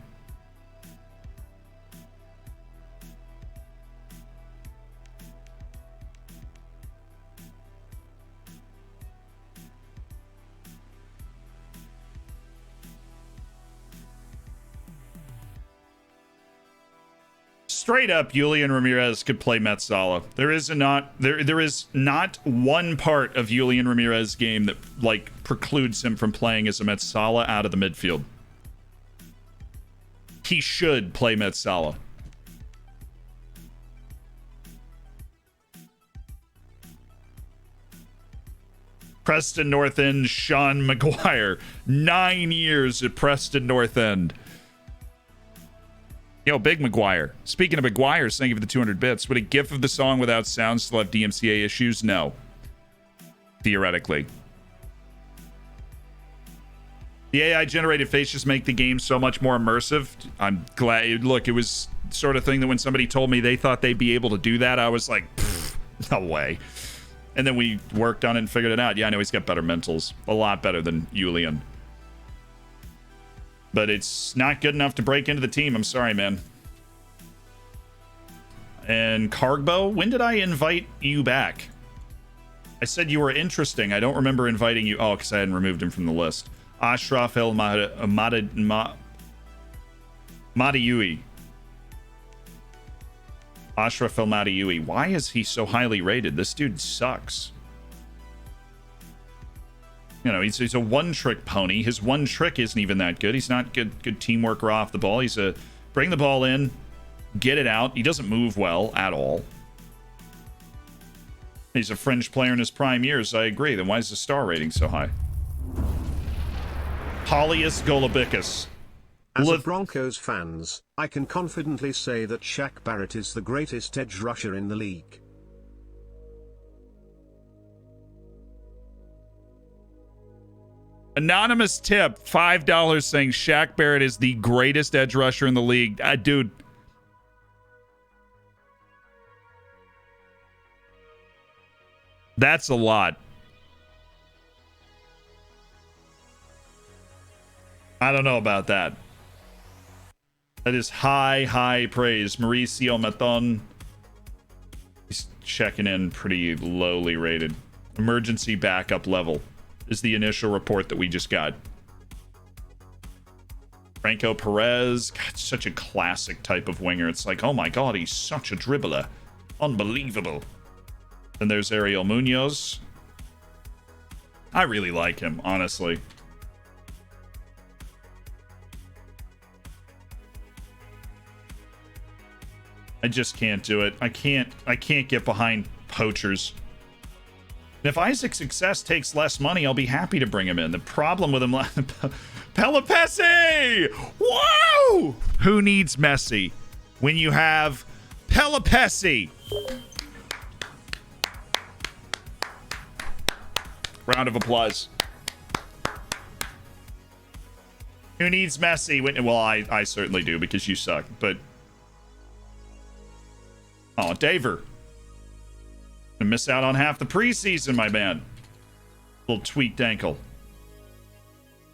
Straight up, Julian Ramirez could play Metzala. There is not one part of Julian Ramirez's game that like precludes him from playing as a Metzala out of the midfield. He should play Metzala. Preston North End, Sean Maguire. 9 years at Preston North End. Yo, Big Maguire. Speaking of Maguires, thank you for the 200 bits. Would a GIF of the song without sound still have DMCA issues? No. Theoretically. The AI-generated faces make the game so much more immersive. I'm glad. Look, it was sort of thing that when somebody told me they thought they'd be able to do that, I was like, no way. And then we worked on it and figured it out. Yeah, I know he's got better mentals. A lot better than Julian. But it's not good enough to break into the team. I'm sorry, man. And Cargbo, when did I invite you back? I said you were interesting. I don't remember inviting you. Oh, because I hadn't removed him from the list. Ashraf El Madiui. Ashraf El Madiui. Why is he so highly rated? This dude sucks. You know, he's a one-trick pony. His one trick isn't even that good. He's not good teamwork or off the ball. He's a bring the ball in, get it out. He doesn't move well at all. He's a fringe player in his prime years. I agree. Then why is the star rating so high? Paulius Golubicus. As a Broncos fans, I can confidently say that Shaq Barrett is the greatest edge rusher in the league. Anonymous tip, $5 saying Shaq Barrett is the greatest edge rusher in the league. Dude. That's a lot. I don't know about that. That is high praise. Mauricio Maton. He's checking in pretty lowly rated. Emergency backup level is the initial report that we just got. Franco Perez. God, such a classic type of winger. It's like, oh my god, he's such a dribbler. Unbelievable. Then there's Ariel Munoz. I really like him, honestly. I just can't do it. I can't get behind poachers. And if Isaac's success takes less money, I'll be happy to bring him in. The problem with him... Pelopessi! Whoa! Who needs Messi when you have Pelopessi? Round of applause. Who needs Messi? Well, I certainly do because you suck, but... Oh, Daver. Gonna miss out on half the preseason, my man. Little tweaked ankle.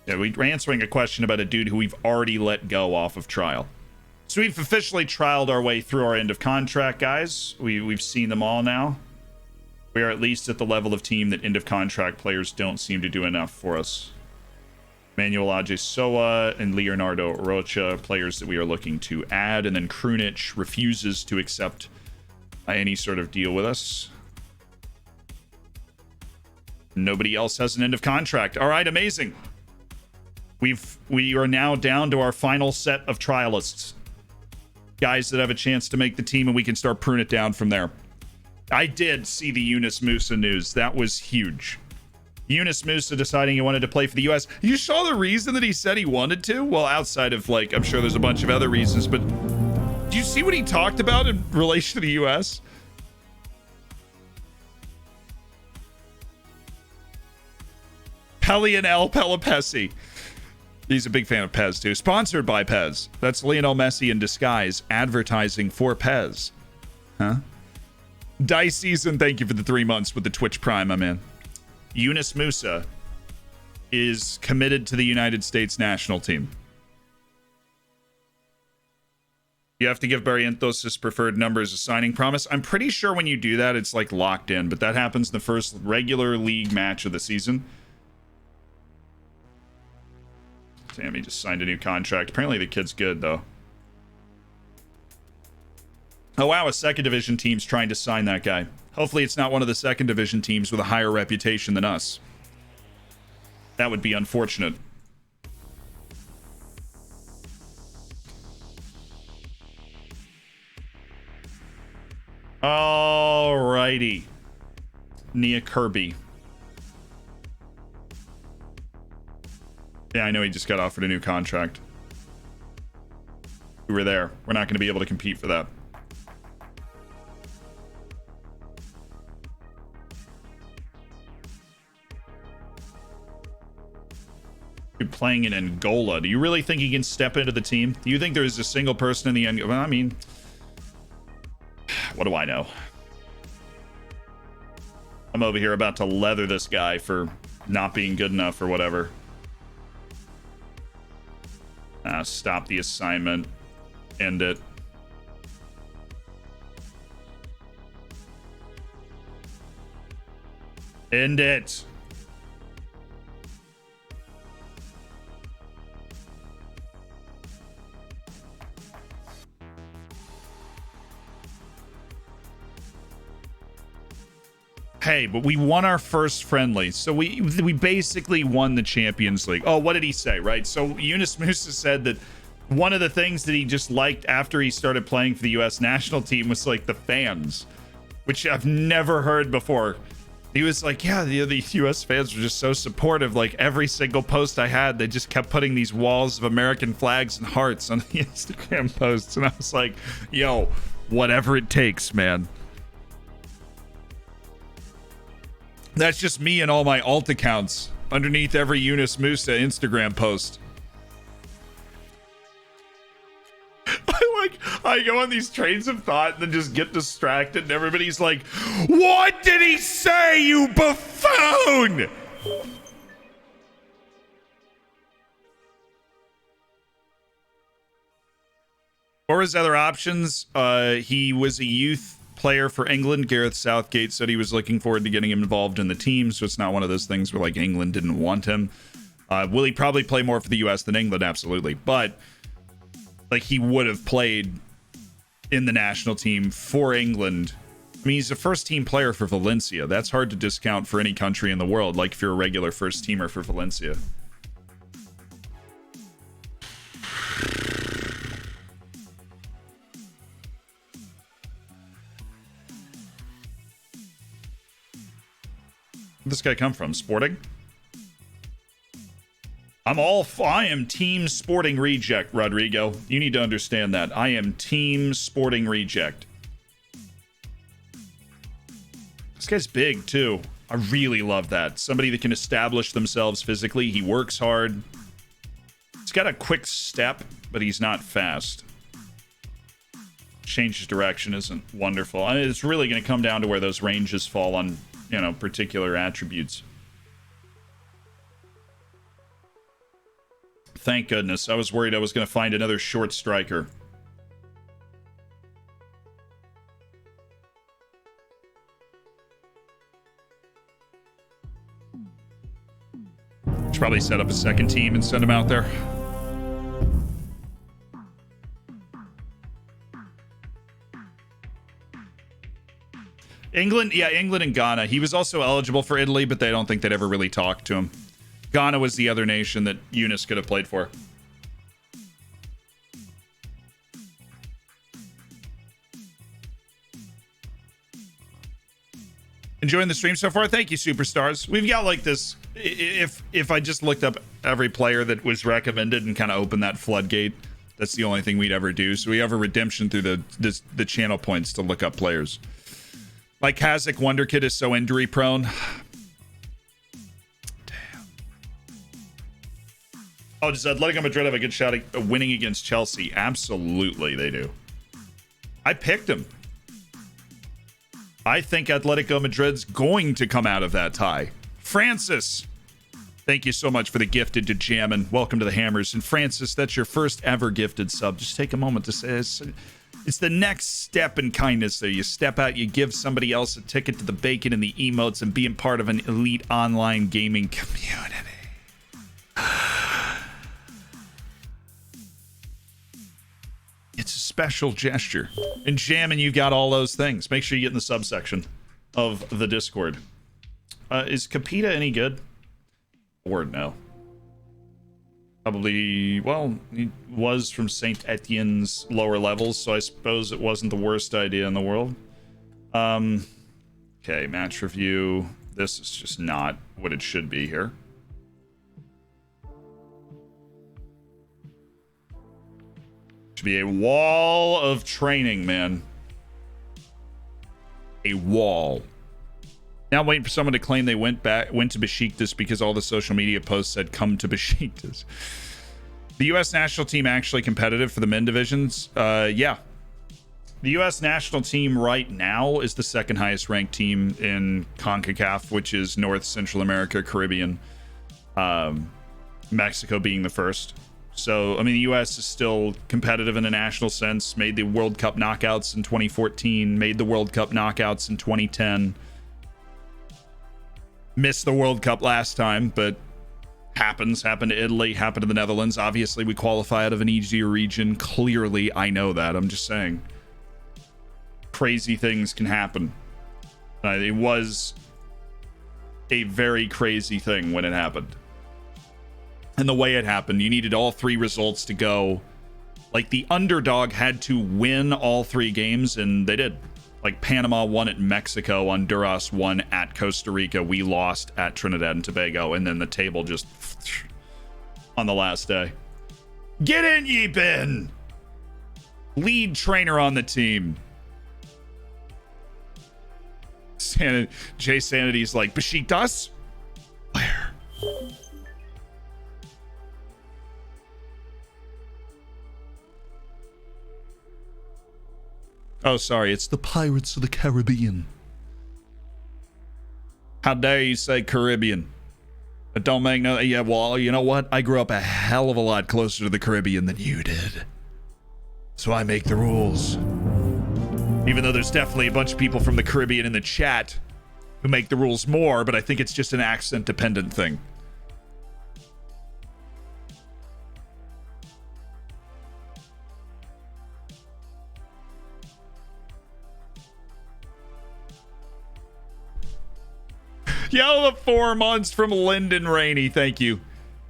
Yeah, we're answering a question about a dude who we've already let go off of trial. So we've officially trialed our way through our end of contract, guys. We've seen them all now. We are at least at the level of team that end of contract players don't seem to do enough for us. Manuel Ajesoa and Leonardo Rocha, players that we are looking to add, and then Krunic refuses to accept any sort of deal with us. Nobody else has an end of contract. All right, amazing. We are now down to our final set of trialists. Guys that have a chance to make the team, and we can start pruning it down from there. I did see the Yunus Musa news. That was huge. Yunus Musa deciding he wanted to play for the U.S. You saw the reason that he said he wanted to? Well, outside of, like, I'm sure there's a bunch of other reasons, but do you see what he talked about in relation to the U.S.? Pelion L. Pelopessi. He's a big fan of Pez, too. Sponsored by Pez. That's Lionel Messi in disguise, advertising for Pez. Huh? Dice Season, thank you for the 3 months with the Twitch Prime, my man. Yunus Musa is committed to the United States national team. You have to give Barrientos his preferred number as a signing promise. I'm pretty sure when you do that, it's like locked in, but that happens in the first regular league match of the season. Damn, he just signed a new contract. Apparently the kid's good, though. Oh, wow, a second division team's trying to sign that guy. Hopefully it's not one of the second division teams with a higher reputation than us. That would be unfortunate. Alrighty. Nia Kirby. Yeah, I know he just got offered a new contract. We were there. We're not going to be able to compete for that. Playing in Angola. Do you really think he can step into the team? Do you think there's a single person in the end? Well, I mean, what do I know? I'm over here about to leather this guy for not being good enough or whatever. Stop the assignment. End it. End it. Hey, but we won our first friendly, so we basically won the Champions League. Oh, what did he say, right? So Yunus Musa said that one of the things that he just liked after he started playing for the U.S. national team was like the fans, which I've never heard before. He was like, yeah, the U.S. fans were just so supportive. Like every single post I had, they just kept putting these walls of American flags and hearts on the Instagram posts. And I was like, yo, whatever it takes, man. That's just me and all my alt accounts underneath every Yunus Musa Instagram post. I go on these trains of thought and then just get distracted and everybody's like, what did he say, you buffoon? Or his other options, he was a youth player for England. Gareth Southgate said he was looking forward to getting him involved in the team, so it's not one of those things where like England didn't want him. Will he probably play more for the US than England? Absolutely. But like he would have played in the national team for England. I mean, he's a first team player for Valencia. That's hard to discount for any country in the world, like if you're a regular first teamer for Valencia. Where'd this guy come from? Sporting? I am team Sporting Reject, Rodrigo. You need to understand that. I am team Sporting Reject. This guy's big, too. I really love that. Somebody that can establish themselves physically. He works hard. He's got a quick step, but he's not fast. Change his direction isn't wonderful. I mean, it's really going to come down to where those ranges fall on, you know, particular attributes. Thank goodness. I was worried I was going to find another short striker. Should probably set up a second team and send him out there. England, yeah, England and Ghana. He was also eligible for Italy, but they don't think they'd ever really talk to him. Ghana was the other nation that Yunus could have played for. Enjoying the stream so far? Thank you, superstars. We've got like this. If I just looked up every player that was recommended and kind of opened that floodgate, that's the only thing we'd ever do. So we have a redemption through the channel points to look up players. Like Kazakh Wonderkid is so injury prone. Damn. Oh, does Atletico Madrid have a good shot at winning against Chelsea? Absolutely, they do. I picked them. I think Atletico Madrid's going to come out of that tie. Francis, thank you so much for the gifted to Jammin'. Welcome to the Hammers. And Francis, that's your first ever gifted sub. Just take a moment to say it's the next step in kindness there. You step out, you give somebody else a ticket to the bacon and the emotes and being part of an elite online gaming community. It's a special gesture. And Jammin', you got all those things. Make sure you get in the subsection of the Discord. Is Capita any good? Or no? Probably, well, he was from St. Etienne's lower levels, so I suppose it wasn't the worst idea in the world. Okay, match review. This is just not what it should be here. Should be a wall of training, man. A wall. Now I'm waiting for someone to claim they went to Besiktas because all the social media posts said come to Besiktas. The U.S. national team actually competitive for the men divisions? Yeah. The U.S. national team right now is the second highest ranked team in CONCACAF, which is North, Central America, Caribbean. Mexico being the first. So, I mean, the U.S. is still competitive in a national sense. Made the World Cup knockouts in 2014. Made the World Cup knockouts in 2010. Missed the World Cup last time, but happened to Italy, happened to the Netherlands. Obviously, we qualify out of an easier region. Clearly, I know that. I'm just saying. Crazy things can happen. It was a very crazy thing when it happened. And the way it happened, you needed all three results to go. Like, the underdog had to win all three games, and they did. Like, Panama won at Mexico, Honduras won at Costa Rica, we lost at Trinidad and Tobago, and then the table just on the last day. Get in, ye bin! Lead trainer on the team. Jay Sanity's like, Besiktas? Where? Oh, sorry, it's the Pirates of the Caribbean. How dare you say Caribbean? It don't make no... Yeah, well, you know what? I grew up a hell of a lot closer to the Caribbean than you did. So I make the rules. Even though there's definitely a bunch of people from the Caribbean in the chat who make the rules more, but I think it's just an accent-dependent thing. Yo, the 4 months from Lyndon Rainey. Thank you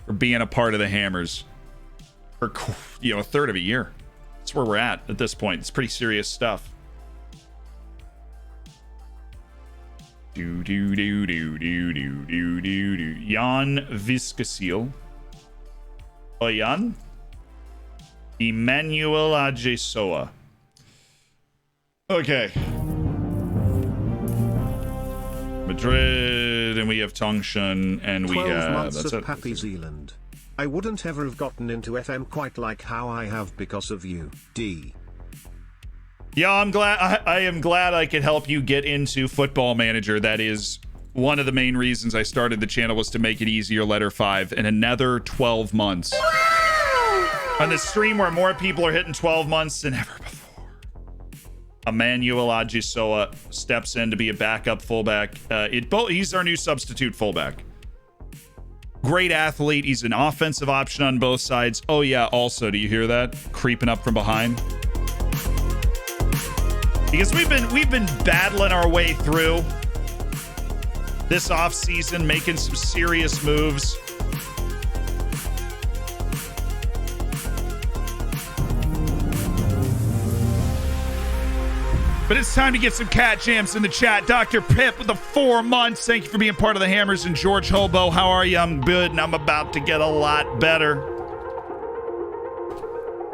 for being a part of the Hammers. For, you know, a third of a year. That's where we're at this point. It's pretty serious stuff. Jan Viscasil. Oyan. Emmanuel Ajesoa. Okay. Madrid, and we have Tongshan, and we 12 have... months that's of it. Pappy Zealand. I wouldn't ever have gotten into FM quite like how I have because of you, D. Yeah, I'm glad. I am glad I could help you get into Football Manager. That is one of the main reasons I started the channel, was to make it easier. Letter 5 in another 12 months. On the stream where more people are hitting 12 months than ever before. Emmanuel Ajisoa steps in to be a backup fullback. He's our new substitute fullback. Great athlete. He's an offensive option on both sides. Oh yeah, also, do you hear that? Creeping up from behind. Because we've been battling our way through this offseason, making some serious moves. But it's time to get some cat jams in the chat. Dr. Pip with the 4 months. Thank you for being part of the Hammers. And George Hobo, how are you? I'm good, and I'm about to get a lot better.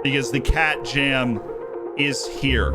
Because the cat jam is here.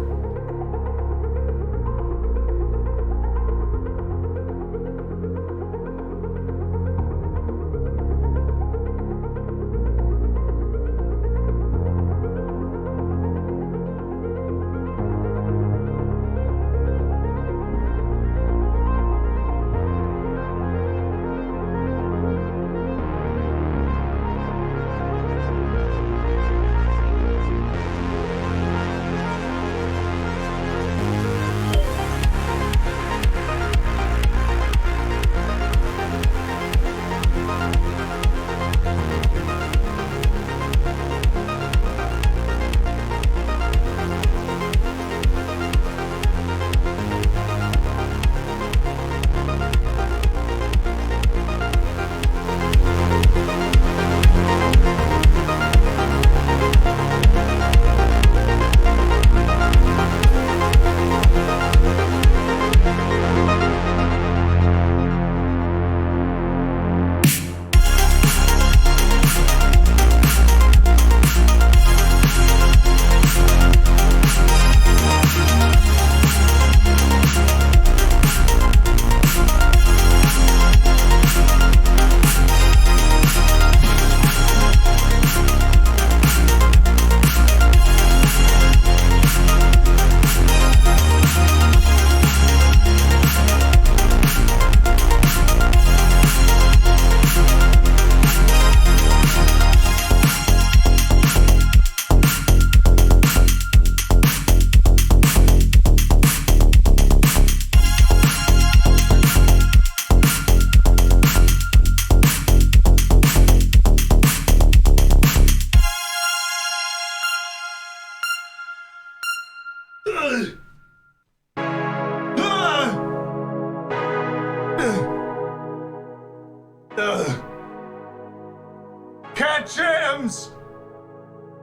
Cat jams!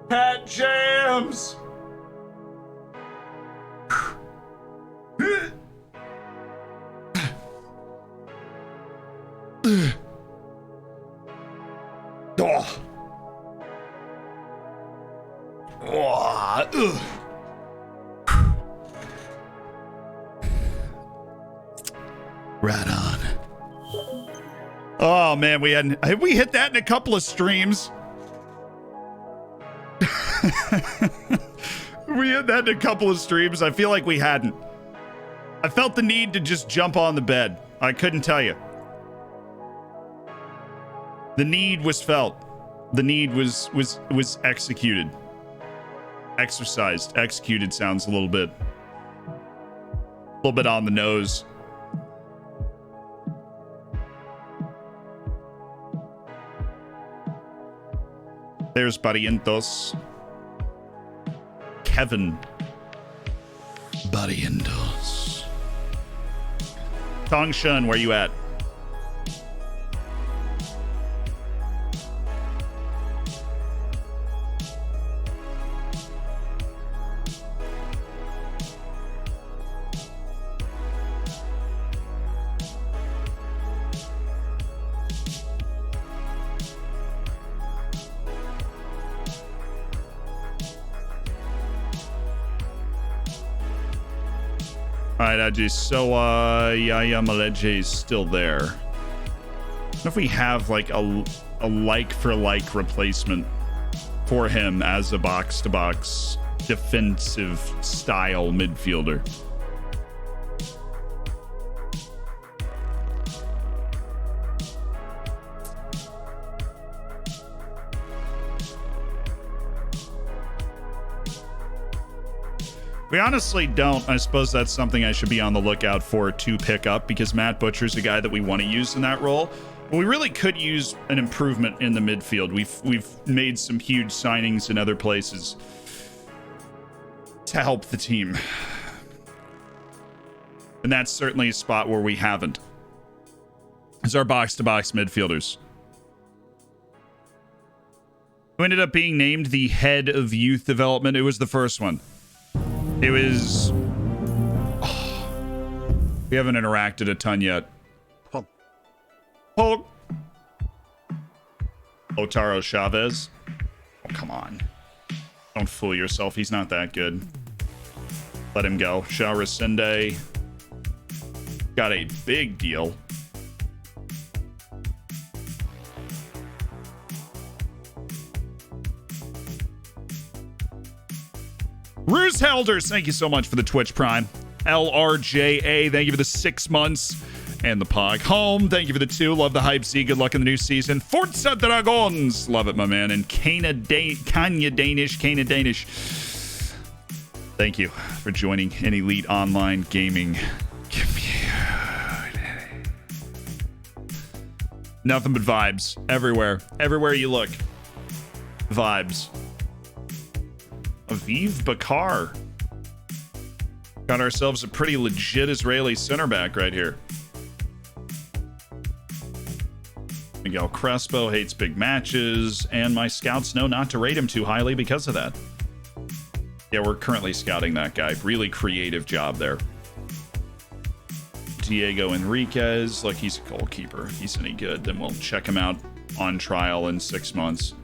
Cat jams! Oh. Oh. Right on. Oh man, have we hit that in a couple of streams? We hit that in a couple of streams. I feel like we hadn't. I felt the need to just jump on the bed. I couldn't tell you. The need was felt. The need was executed. Exercised. Executed sounds a little bit on the nose. There's Barrientos. Kevin Barrientos. Tong Shun, where you at? Alright, Aji, so Yaya Maleje is still there. I don't know if we have like a like-for-like replacement for him as a box-to-box defensive style midfielder. We honestly don't. I suppose that's something I should be on the lookout for to pick up, because Matt Butcher's a guy that we want to use in that role. But we really could use an improvement in the midfield. We've made some huge signings in other places to help the team. And that's certainly a spot where we haven't. Is our box-to-box midfielders. Who ended up being named the head of youth development? It was the first one. It was... Oh, we haven't interacted a ton yet. Oh. Otaro Chavez. Oh, come on. Don't fool yourself. He's not that good. Let him go. Shao Resende got a big deal. Ruse Helders, thank you so much for the Twitch Prime. LRJA, thank you for the 6 months. And the Pog Home, thank you for the 2. Love the hype Z. Good luck in the new season. Forza Dragons, love it, my man. And Kana Danish. Thank you for joining an elite online gaming community. Nothing but vibes everywhere. Everywhere you look. Vibes. Aviv Bakar. Got ourselves a pretty legit Israeli center back right here. Miguel Crespo hates big matches, and my scouts know not to rate him too highly because of that. Yeah, we're currently scouting that guy. Really creative job there. Diego Enriquez. Look, he's a goalkeeper. If he's any good, then we'll check him out on trial in 6 months.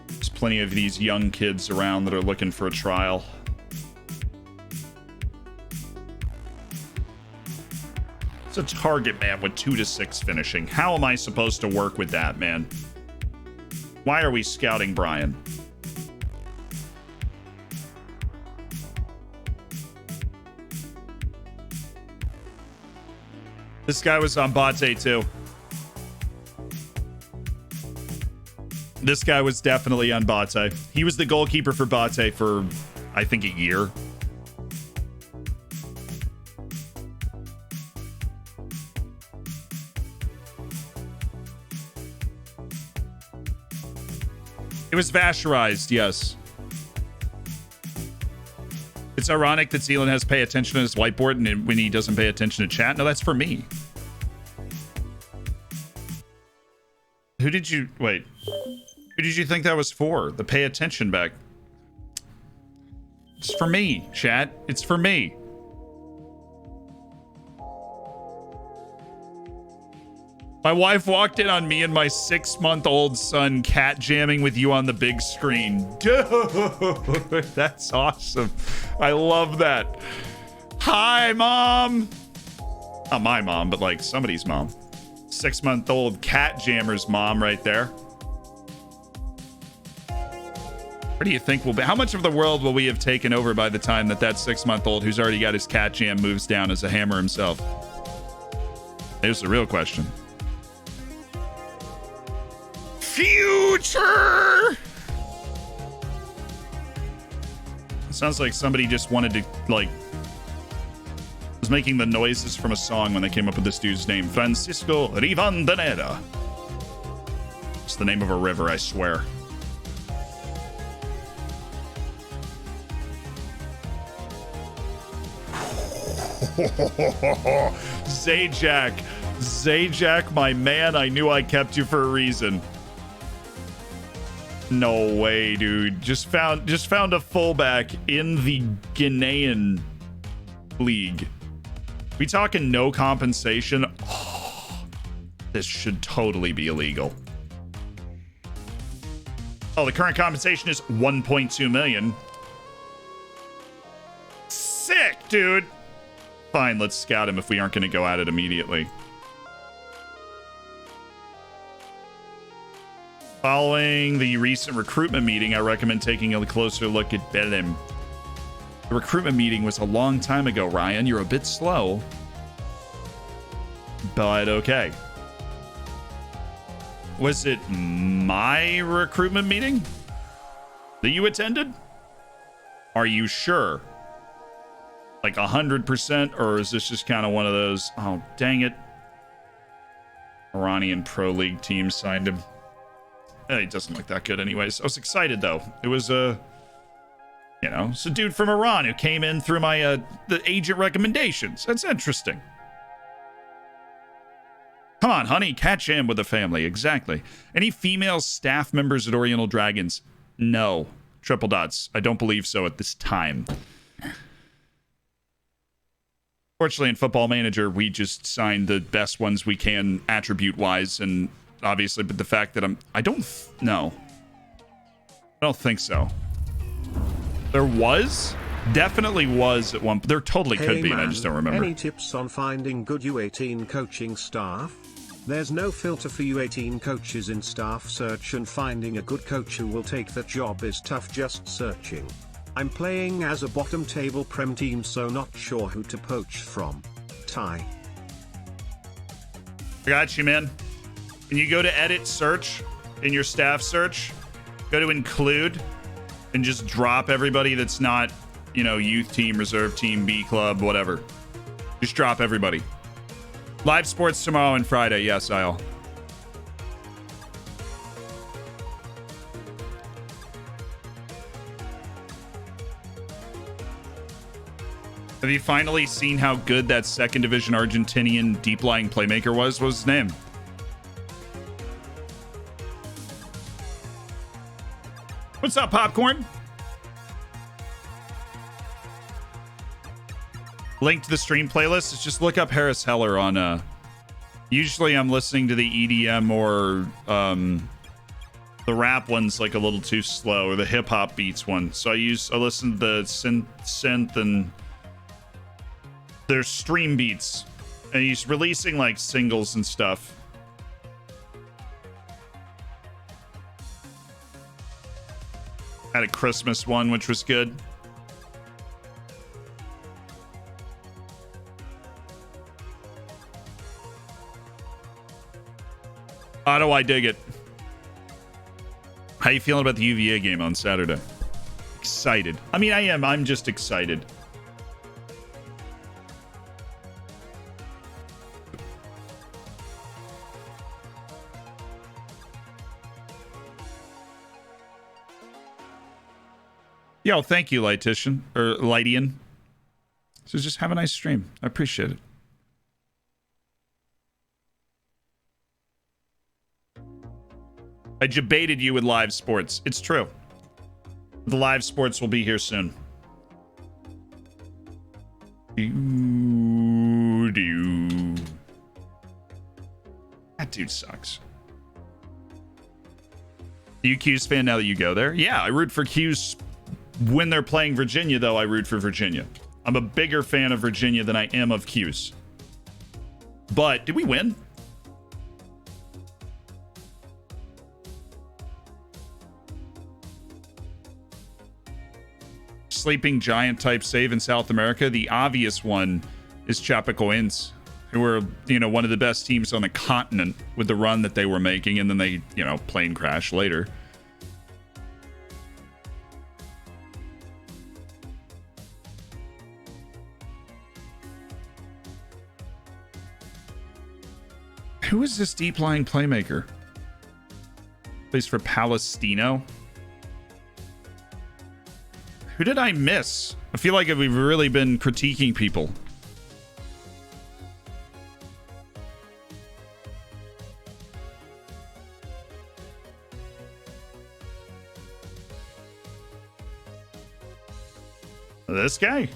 There's plenty of these young kids around that are looking for a trial. It's a target man with 2 to 6 finishing. How am I supposed to work with that, man? Why are we scouting Brian? This guy was on Bate too. This guy was definitely on Bate. He was the goalkeeper for Bate for, I think, a year. It was Vasherized, yes. It's ironic that Zealand has to pay attention to his whiteboard and when he doesn't pay attention to chat. No, that's for me. Who did you wait? Who did you think that was for? The pay attention back. It's for me, chat. It's for me. My wife walked in on me and my 6-month-old son cat jamming with you on the big screen. Dude, that's awesome. I love that. Hi, Mom. Not my mom, but like somebody's mom. 6-month-old cat jammer's mom right there. Where do you think we'll be? How much of the world will we have taken over by the time that 6-month-old who's already got his cat jam moves down as a hammer himself? Here's the real question. Future! It sounds like somebody just wanted to, like, was making the noises from a song when they came up with this dude's name. Francisco Rivandanera. It's the name of a river, I swear. Zajac, my man, I knew I kept you for a reason. No way, dude. Just found a fullback in the Ghanaian league. We talking no compensation? Oh, this should totally be illegal. Oh, the current compensation is 1.2 million. Sick, dude. Fine, let's scout him if we aren't going to go at it immediately. Following the recent recruitment meeting, I recommend taking a closer look at Belém. The recruitment meeting was a long time ago, Ryan. You're a bit slow. But okay. Was it my recruitment meeting that you attended? Are you sure? Like 100%? Or is this just kind of one of those, oh, dang it. Iranian Pro League team signed him. It doesn't look that good anyways. I was excited, though. It was, you know, it's a dude from Iran who came in through my, the agent recommendations. That's interesting. Come on, honey, catch him with the family. Exactly. Any female staff members at Oriental Dragons? No. Triple dots. I don't believe so at this time. Fortunately, in Football Manager, we just signed the best ones we can attribute-wise, and obviously, but the fact that I don't think so. There was? Definitely was at one. There totally could be, and I just don't remember. Any tips on finding good U18 coaching staff? There's no filter for U18 coaches in staff search, and finding a good coach who will take that job is tough just searching. I'm playing as a bottom table Prem team, so not sure who to poach from. Ty. I got you, man. Can you go to edit search in your staff search? Go to include and just drop everybody that's not, you know, youth team, reserve team, B club, whatever. Just drop everybody. Live sports tomorrow and Friday. Yes, I'll. Have you finally seen how good that second division Argentinian deep lying playmaker was? What was his name? What's up, Popcorn? Link to the stream playlist is just look up Harris Heller on usually I'm listening to the EDM or the rap one's like a little too slow, or the hip hop beats one. So I listen to the synth and there's stream beats, and he's releasing like singles and stuff. Had a Christmas one, which was good. Otto, I dig it. How you feeling about the UVA game on Saturday? Excited. I mean, I am. I'm just excited. Yo, thank you, Lightitian, or Lightian. So just have a nice stream. I appreciate it. I debated you with live sports. It's true. The live sports will be here soon. That dude sucks. Are you Q's fan now that you go there? Yeah, I root for Q's when they're playing Virginia, though. I root for Virginia. I'm a bigger fan of Virginia than I am of Q's. But did we win? Sleeping giant type save in South America. The obvious one is Chapecoense, who were, you know, one of the best teams on the continent with the run that they were making, and then they, you know, plane crash later. Who is this deep lying playmaker? Plays for Palestino. Who did I miss? I feel like we've really been critiquing people. This guy.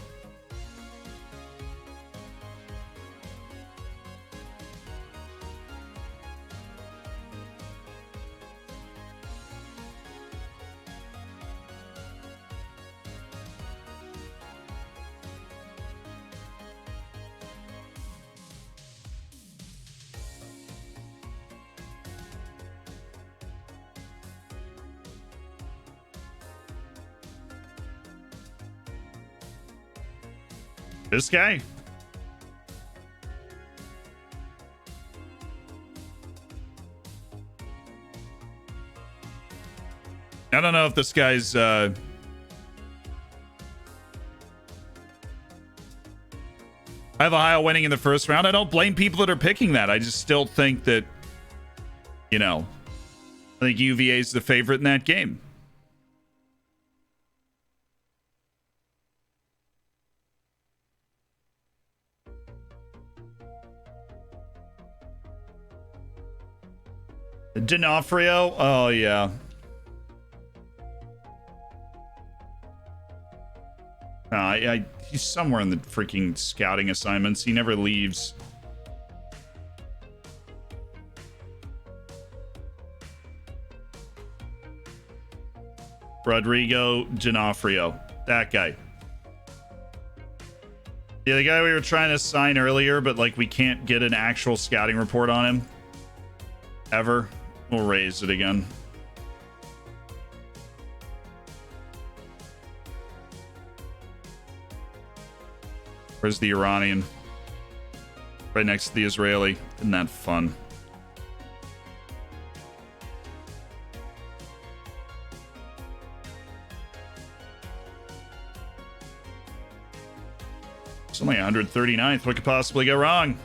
This guy? I don't know if this guy's I have Ohio winning in the first round. I don't blame people that are picking that. I just still think that, you know, I think UVA is the favorite in that game. D'Onofrio? Oh, yeah. He's somewhere in the freaking scouting assignments. He never leaves. Rodrigo D'Onofrio. That guy. Yeah, the guy we were trying to sign earlier, but like we can't get an actual scouting report on him. Ever. We'll raise it again. Where's the Iranian? Right next to the Israeli. Isn't that fun? It's only 139th. What could possibly go wrong?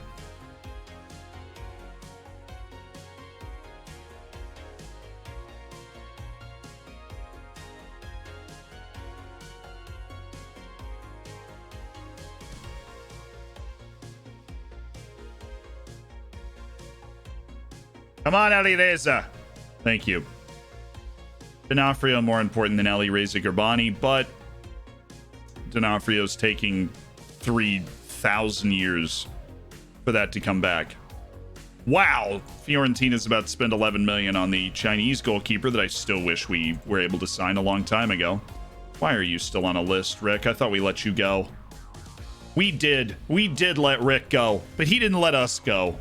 Come on, Ali Reza. Thank you. D'Onofrio more important than Ali Reza Garbani, but D'Onofrio's taking 3,000 years for that to come back. Wow. Fiorentina's about to spend 11 million on the Chinese goalkeeper that I still wish we were able to sign a long time ago. Why are you still on a list, Rick? I thought we let you go. We did. We did let Rick go, but he didn't let us go.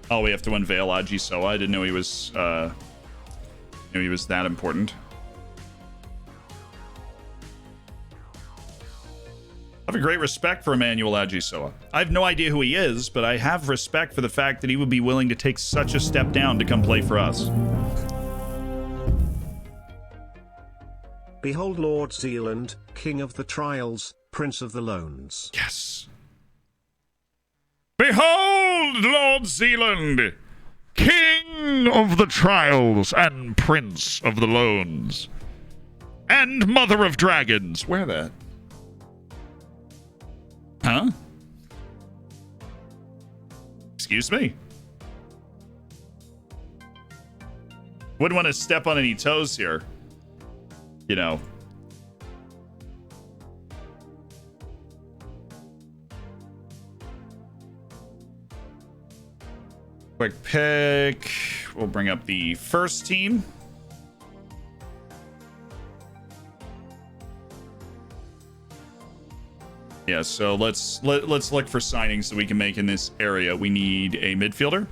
Oh, we have to unveil Aji Soa. I didn't know he was that important. I have a great respect for Emmanuel Ajisoa. I have no idea who he is, but I have respect for the fact that he would be willing to take such a step down to come play for us. Behold Lord Zealand, King of the Trials, Prince of the Loans. Yes. Behold Lord Zealand, King of the Trials and Prince of the Loans. And Mother of Dragons. Where that? Huh? Excuse me. Wouldn't want to step on any toes here. You know. Quick pick. We'll bring up the first team. Yeah, so let's look for signings that we can make in this area. We need a midfielder.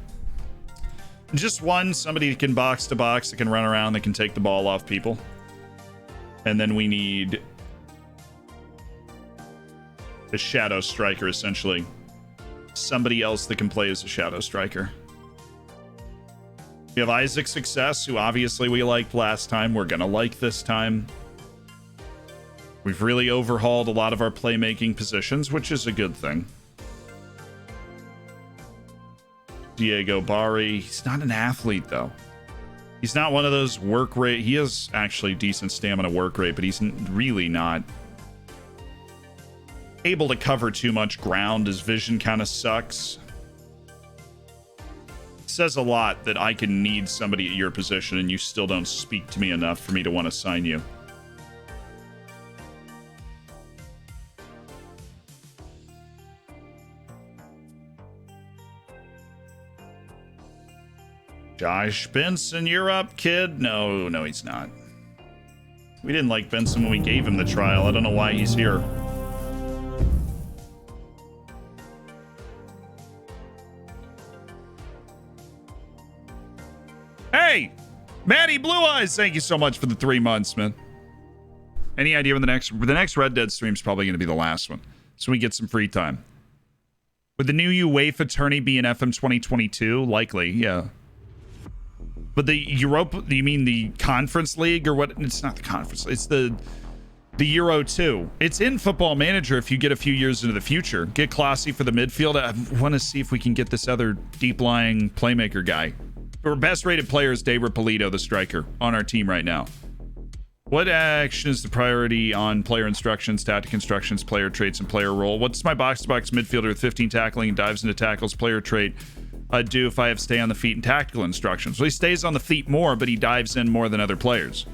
Just one, somebody that can box to box, that can run around, that can take the ball off people. And then we need a shadow striker, essentially. Somebody else that can play as a shadow striker. We have Isaac Success, who obviously we liked last time. We're going to like this time. We've really overhauled a lot of our playmaking positions, which is a good thing. Diego Barry. He's not an athlete, though. He's not one of those work rate. He has actually decent stamina work rate, but he's really not able to cover too much ground. His vision kind of sucks. It says a lot that I can need somebody at your position and you still don't speak to me enough for me to want to sign you. Josh Benson, you're up, kid. No, he's not. We didn't like Benson when we gave him the trial. I don't know why he's here. Hey, Maddie Blue Eyes, thank you so much for the 3 months, man. Any idea when the next Red Dead stream is probably going to be the last one, so we get some free time. Would the new UEFA tourney be in FM 2022? Likely, yeah. But the Europa, you mean the Conference League or what? It's not the Conference. It's the Euro 2. It's in Football Manager if you get a few years into the future. Get Classy for the midfield. I want to see if we can get this other deep-lying playmaker guy. Our best-rated player is Debra Polito, the striker, on our team right now. What action is the priority on player instructions, tactic instructions, player traits, and player role? What's my box-to-box midfielder with 15 tackling and dives into tackles player trait do if I have stay on the feet and tactical instructions? Well, he stays on the feet more, but he dives in more than other players.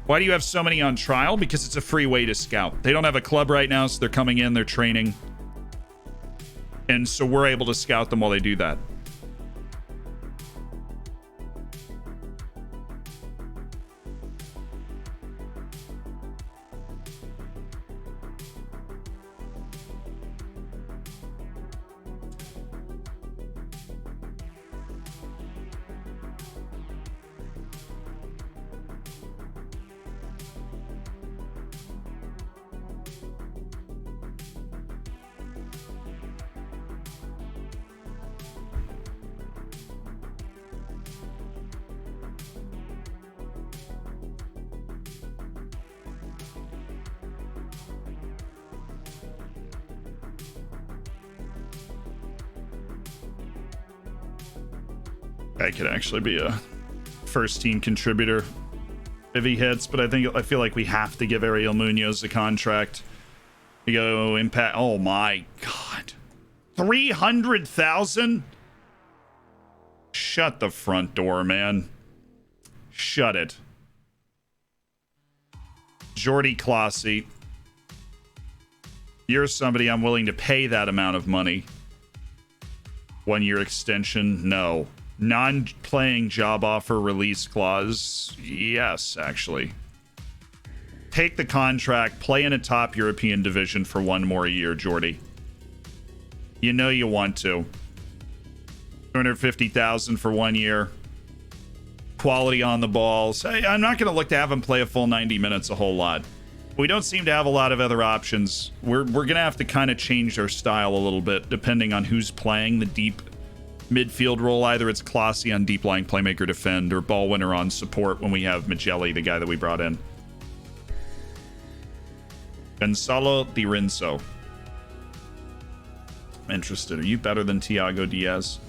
Why do you have so many on trial? Because it's a free way to scout. They don't have a club right now, so they're coming in, they're training. And so we're able to scout them while they do that. I could actually be a first team contributor if he hits, but I feel like we have to give Ariel Munoz a contract to go impact. Oh my god, 300,000. Shut the front door, man. Shut it. Jordy Classy, you're somebody I'm willing to pay that amount of money. 1 year extension, no. Non-playing job offer release clause, yes, actually. Take the contract, play in a top European division for 1 more year, Jordy. You know you want to. 250,000 for 1 year. Quality on the balls. Hey, I'm not going to look to have him play a full 90 minutes a whole lot. We don't seem to have a lot of other options. We're going to have to kind of change our style a little bit depending on who's playing the deep midfield role. Either it's Classy on deep lying playmaker defend or ball winner on support when we have Magelli, the guy that we brought in. Gonzalo Di Rinso. I'm interested. Are you better than Thiago Diaz?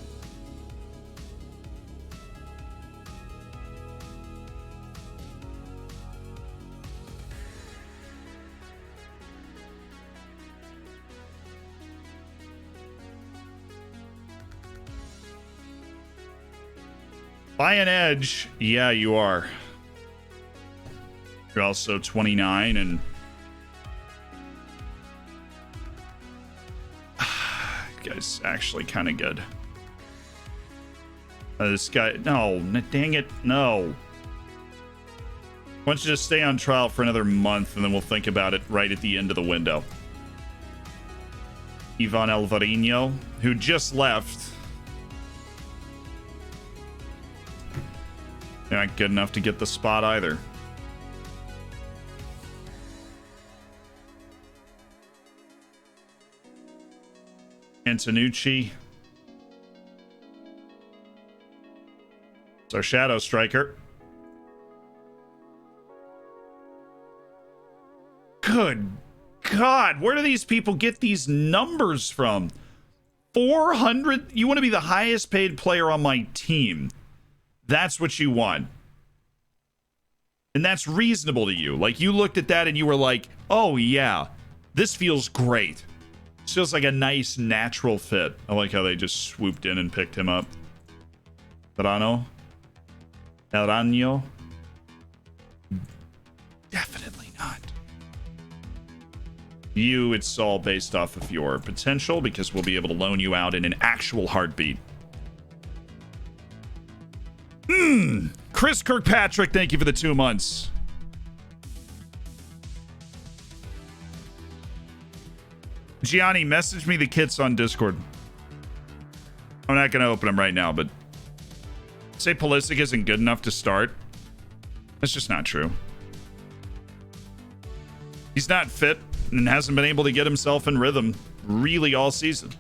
By an edge. Yeah, you are. You're also 29 and guy's actually kind of good. This guy, no, dang it, no. Why don't you just stay on trial for another month and then we'll think about it right at the end of the window. Ivan Alvarino, who just left. They're not good enough to get the spot either. Antonucci. It's our shadow striker. Good God, where do these people get these numbers from? 400? You want to be the highest paid player on my team. That's what you want. And that's reasonable to you. Like, you looked at that and you were like, oh yeah, this feels great. This feels like a nice, natural fit. I like how they just swooped in and picked him up. Verano? Elranio? Definitely not. You, it's all based off of your potential because we'll be able to loan you out in an actual heartbeat. Chris Kirkpatrick, thank you for the 2 months. Gianni, message me the kits on Discord. I'm not going to open them right now, but say Pulisic isn't good enough to start. That's just not true. He's not fit and hasn't been able to get himself in rhythm really all season.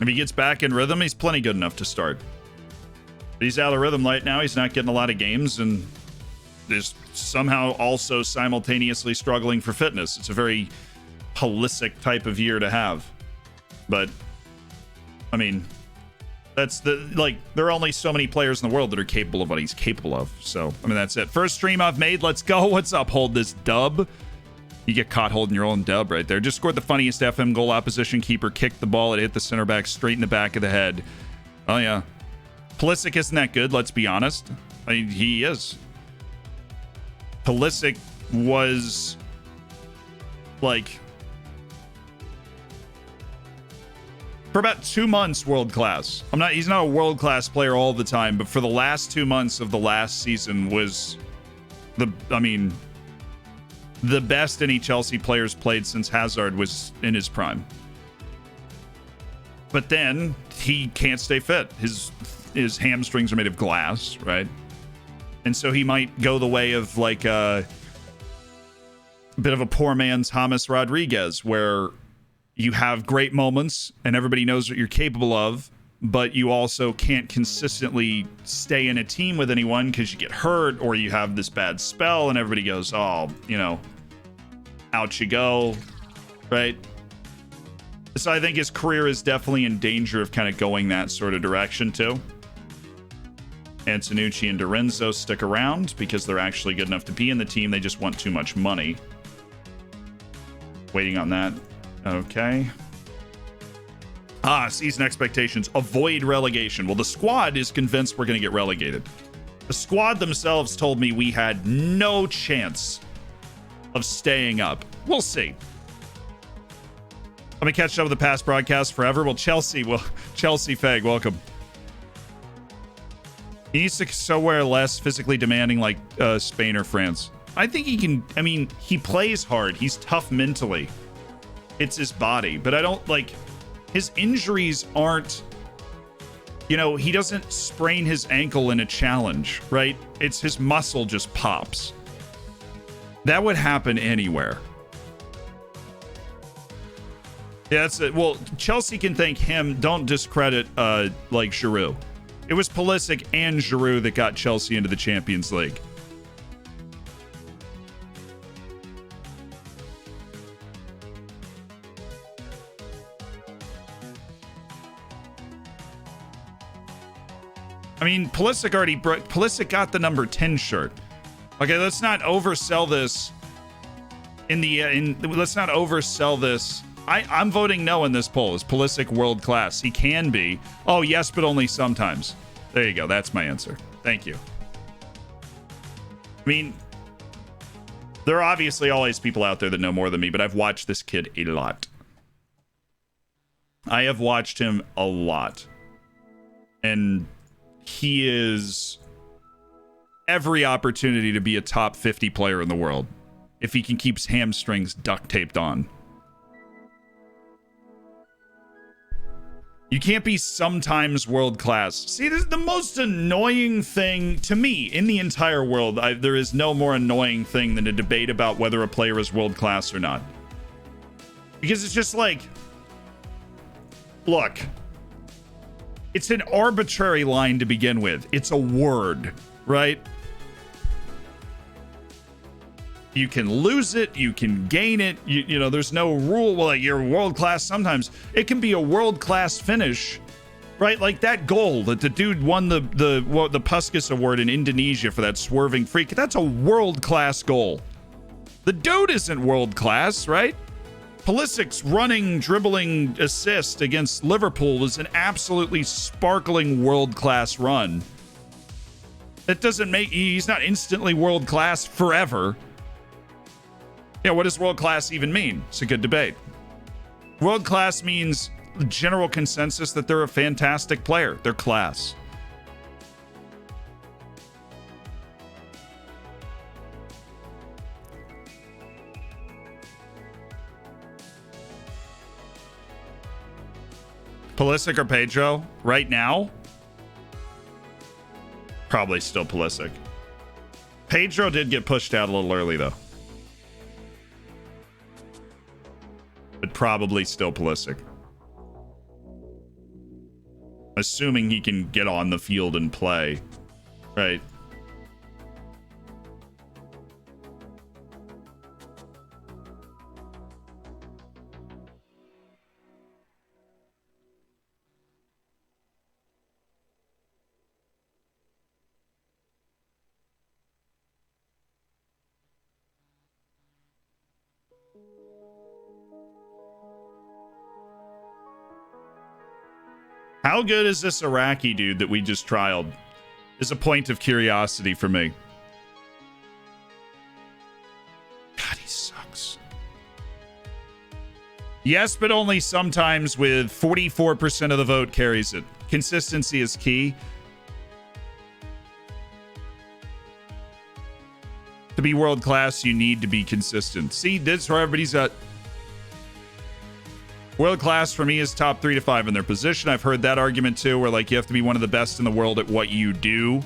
If he gets back in rhythm, he's plenty good enough to start. But he's out of rhythm right now. He's not getting a lot of games and is somehow also simultaneously struggling for fitness. It's a very Pulisic type of year to have. But, I mean, that's the, like, there are only so many players in the world that are capable of what he's capable of. So, I mean, that's it. First stream I've made. Let's go. What's up? Hold this dub. You get caught holding your own dub right there. Just scored the funniest FM goal. Opposition keeper kicked the ball. It hit the center back straight in the back of the head. Oh, yeah. Pulisic isn't that good, let's be honest. I mean, he is. Pulisic was, like, for about 2 months, world class. He's not a world class player all the time, but for the last 2 months of the last season was the best any Chelsea players played since Hazard was in his prime. But then he can't stay fit. His hamstrings are made of glass, right? And so he might go the way of like a bit of a poor man's James Rodriguez, where you have great moments and everybody knows what you're capable of, but you also can't consistently stay in a team with anyone because you get hurt or you have this bad spell and everybody goes, oh, you know, out you go, right? So I think his career is definitely in danger of kind of going that sort of direction too. Antonucci and Dorenzo stick around because they're actually good enough to be in the team. They just want too much money. Waiting on that. Okay. Season expectations. Avoid relegation. Well, the squad is convinced we're going to get relegated. The squad themselves told me we had no chance of staying up. We'll see. Let me catch up with the past broadcast forever. Well, Chelsea Fag, welcome. He needs to somewhere less physically demanding like Spain or France. I think he can. I mean, he plays hard. He's tough mentally. It's his body. But I don't like his injuries aren't, you know, he doesn't sprain his ankle in a challenge, right? It's his muscle just pops. That would happen anywhere. Yeah, that's it. Well, Chelsea can thank him. Don't discredit like Giroud. It was Pulisic and Giroud that got Chelsea into the Champions League. I mean, Pulisic got the number 10 shirt. Okay, let's not oversell this let's not oversell this I'm voting no in this poll. Is Pulisic world class? He can be. Oh, yes, but only sometimes. There you go. That's my answer. Thank you. I mean, there are obviously always people out there that know more than me, but I've watched this kid a lot. I have watched him a lot. And he is every opportunity to be a top 50 player in the world if he can keep his hamstrings duct taped on. You can't be sometimes world class. See, this is the most annoying thing to me in the entire world. There is no more annoying thing than a debate about whether a player is world class or not. Because it's just like, look, it's an arbitrary line to begin with. It's a word, right? You can lose it, you can gain it, you know, there's no rule. Well, like, you're world class sometimes. It can be a world class finish, right? Like that goal that the dude won the Puskas Award in Indonesia for that swerving freak. That's a world class goal. The dude isn't world class, right? Pulisic's running, dribbling assist against Liverpool is an absolutely sparkling world class run. That doesn't make, he's not instantly world class forever. Yeah, what does world class even mean? It's a good debate. World class means general consensus that they're a fantastic player. They're class. Pulisic or Pedro? Right now? Probably still Pulisic. Pedro did get pushed out a little early, though. But probably still Pulisic. Assuming he can get on the field and play. Right. How good is this Iraqi dude that we just trialed? Is a point of curiosity for me. God, he sucks. Yes, but only sometimes with 44% of the vote carries it. Consistency is key. To be world class, you need to be consistent. See, this is where everybody's at. World class for me is top 3 to 5 in their position. I've heard that argument too, where like you have to be one of the best in the world at what you do.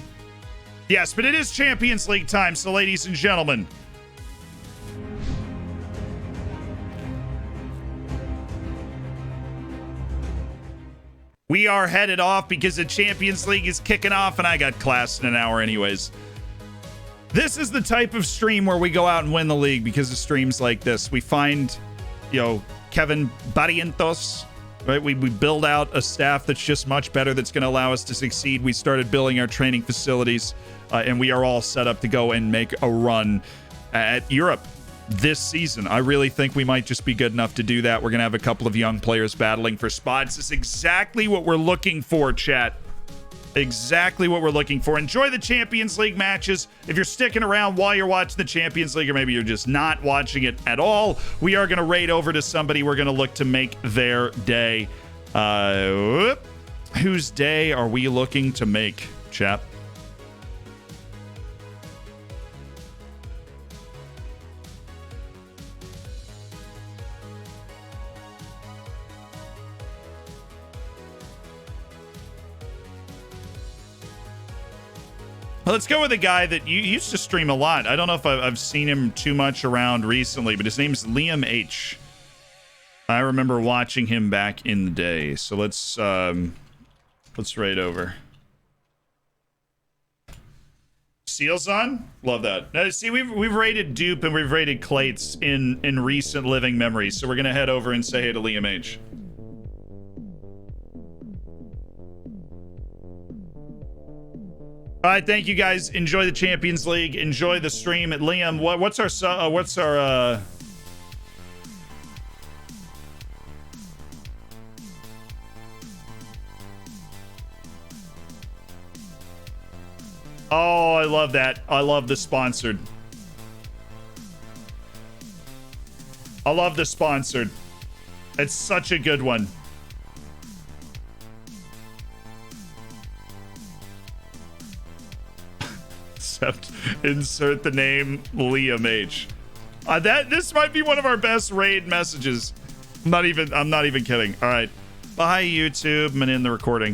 Yes, but it is Champions League time, so ladies and gentlemen. We are headed off because the Champions League is kicking off and I got class in an hour anyways. This is the type of stream where we go out and win the league because of streams like this. We find, you know, Kevin Barrientos, right? We build out a staff that's just much better, that's going to allow us to succeed. We started building our training facilities, and we are all set up to go and make a run at Europe this season. I really think we might just be good enough to do that. We're going to have a couple of young players battling for spots. This is exactly what we're looking for, chat. Exactly what we're looking for. Enjoy the Champions League matches. If you're sticking around while you're watching the Champions League, or maybe you're just not watching it at all, we are going to raid over to somebody. We're going to look to make their day. Whose day are we looking to make, chap? Let's go with a guy that you used to stream a lot. I don't know if I've seen him too much around recently, but his name's Liam H. I remember watching him back in the day. So let's raid over. Seals on? Love that. Now, see, we've raided Dupe and we've raided Clates in recent living memories. So we're gonna head over and say hey to Liam H. All right, thank you guys. Enjoy the Champions League. Enjoy the stream. At Liam, what's our Oh, I love that. I love the sponsored. I love the sponsored. It's such a good one. Except insert the name Liam H. This might be one of our best raid messages. I'm not even kidding. All right. Bye, YouTube. I'm in the recordings.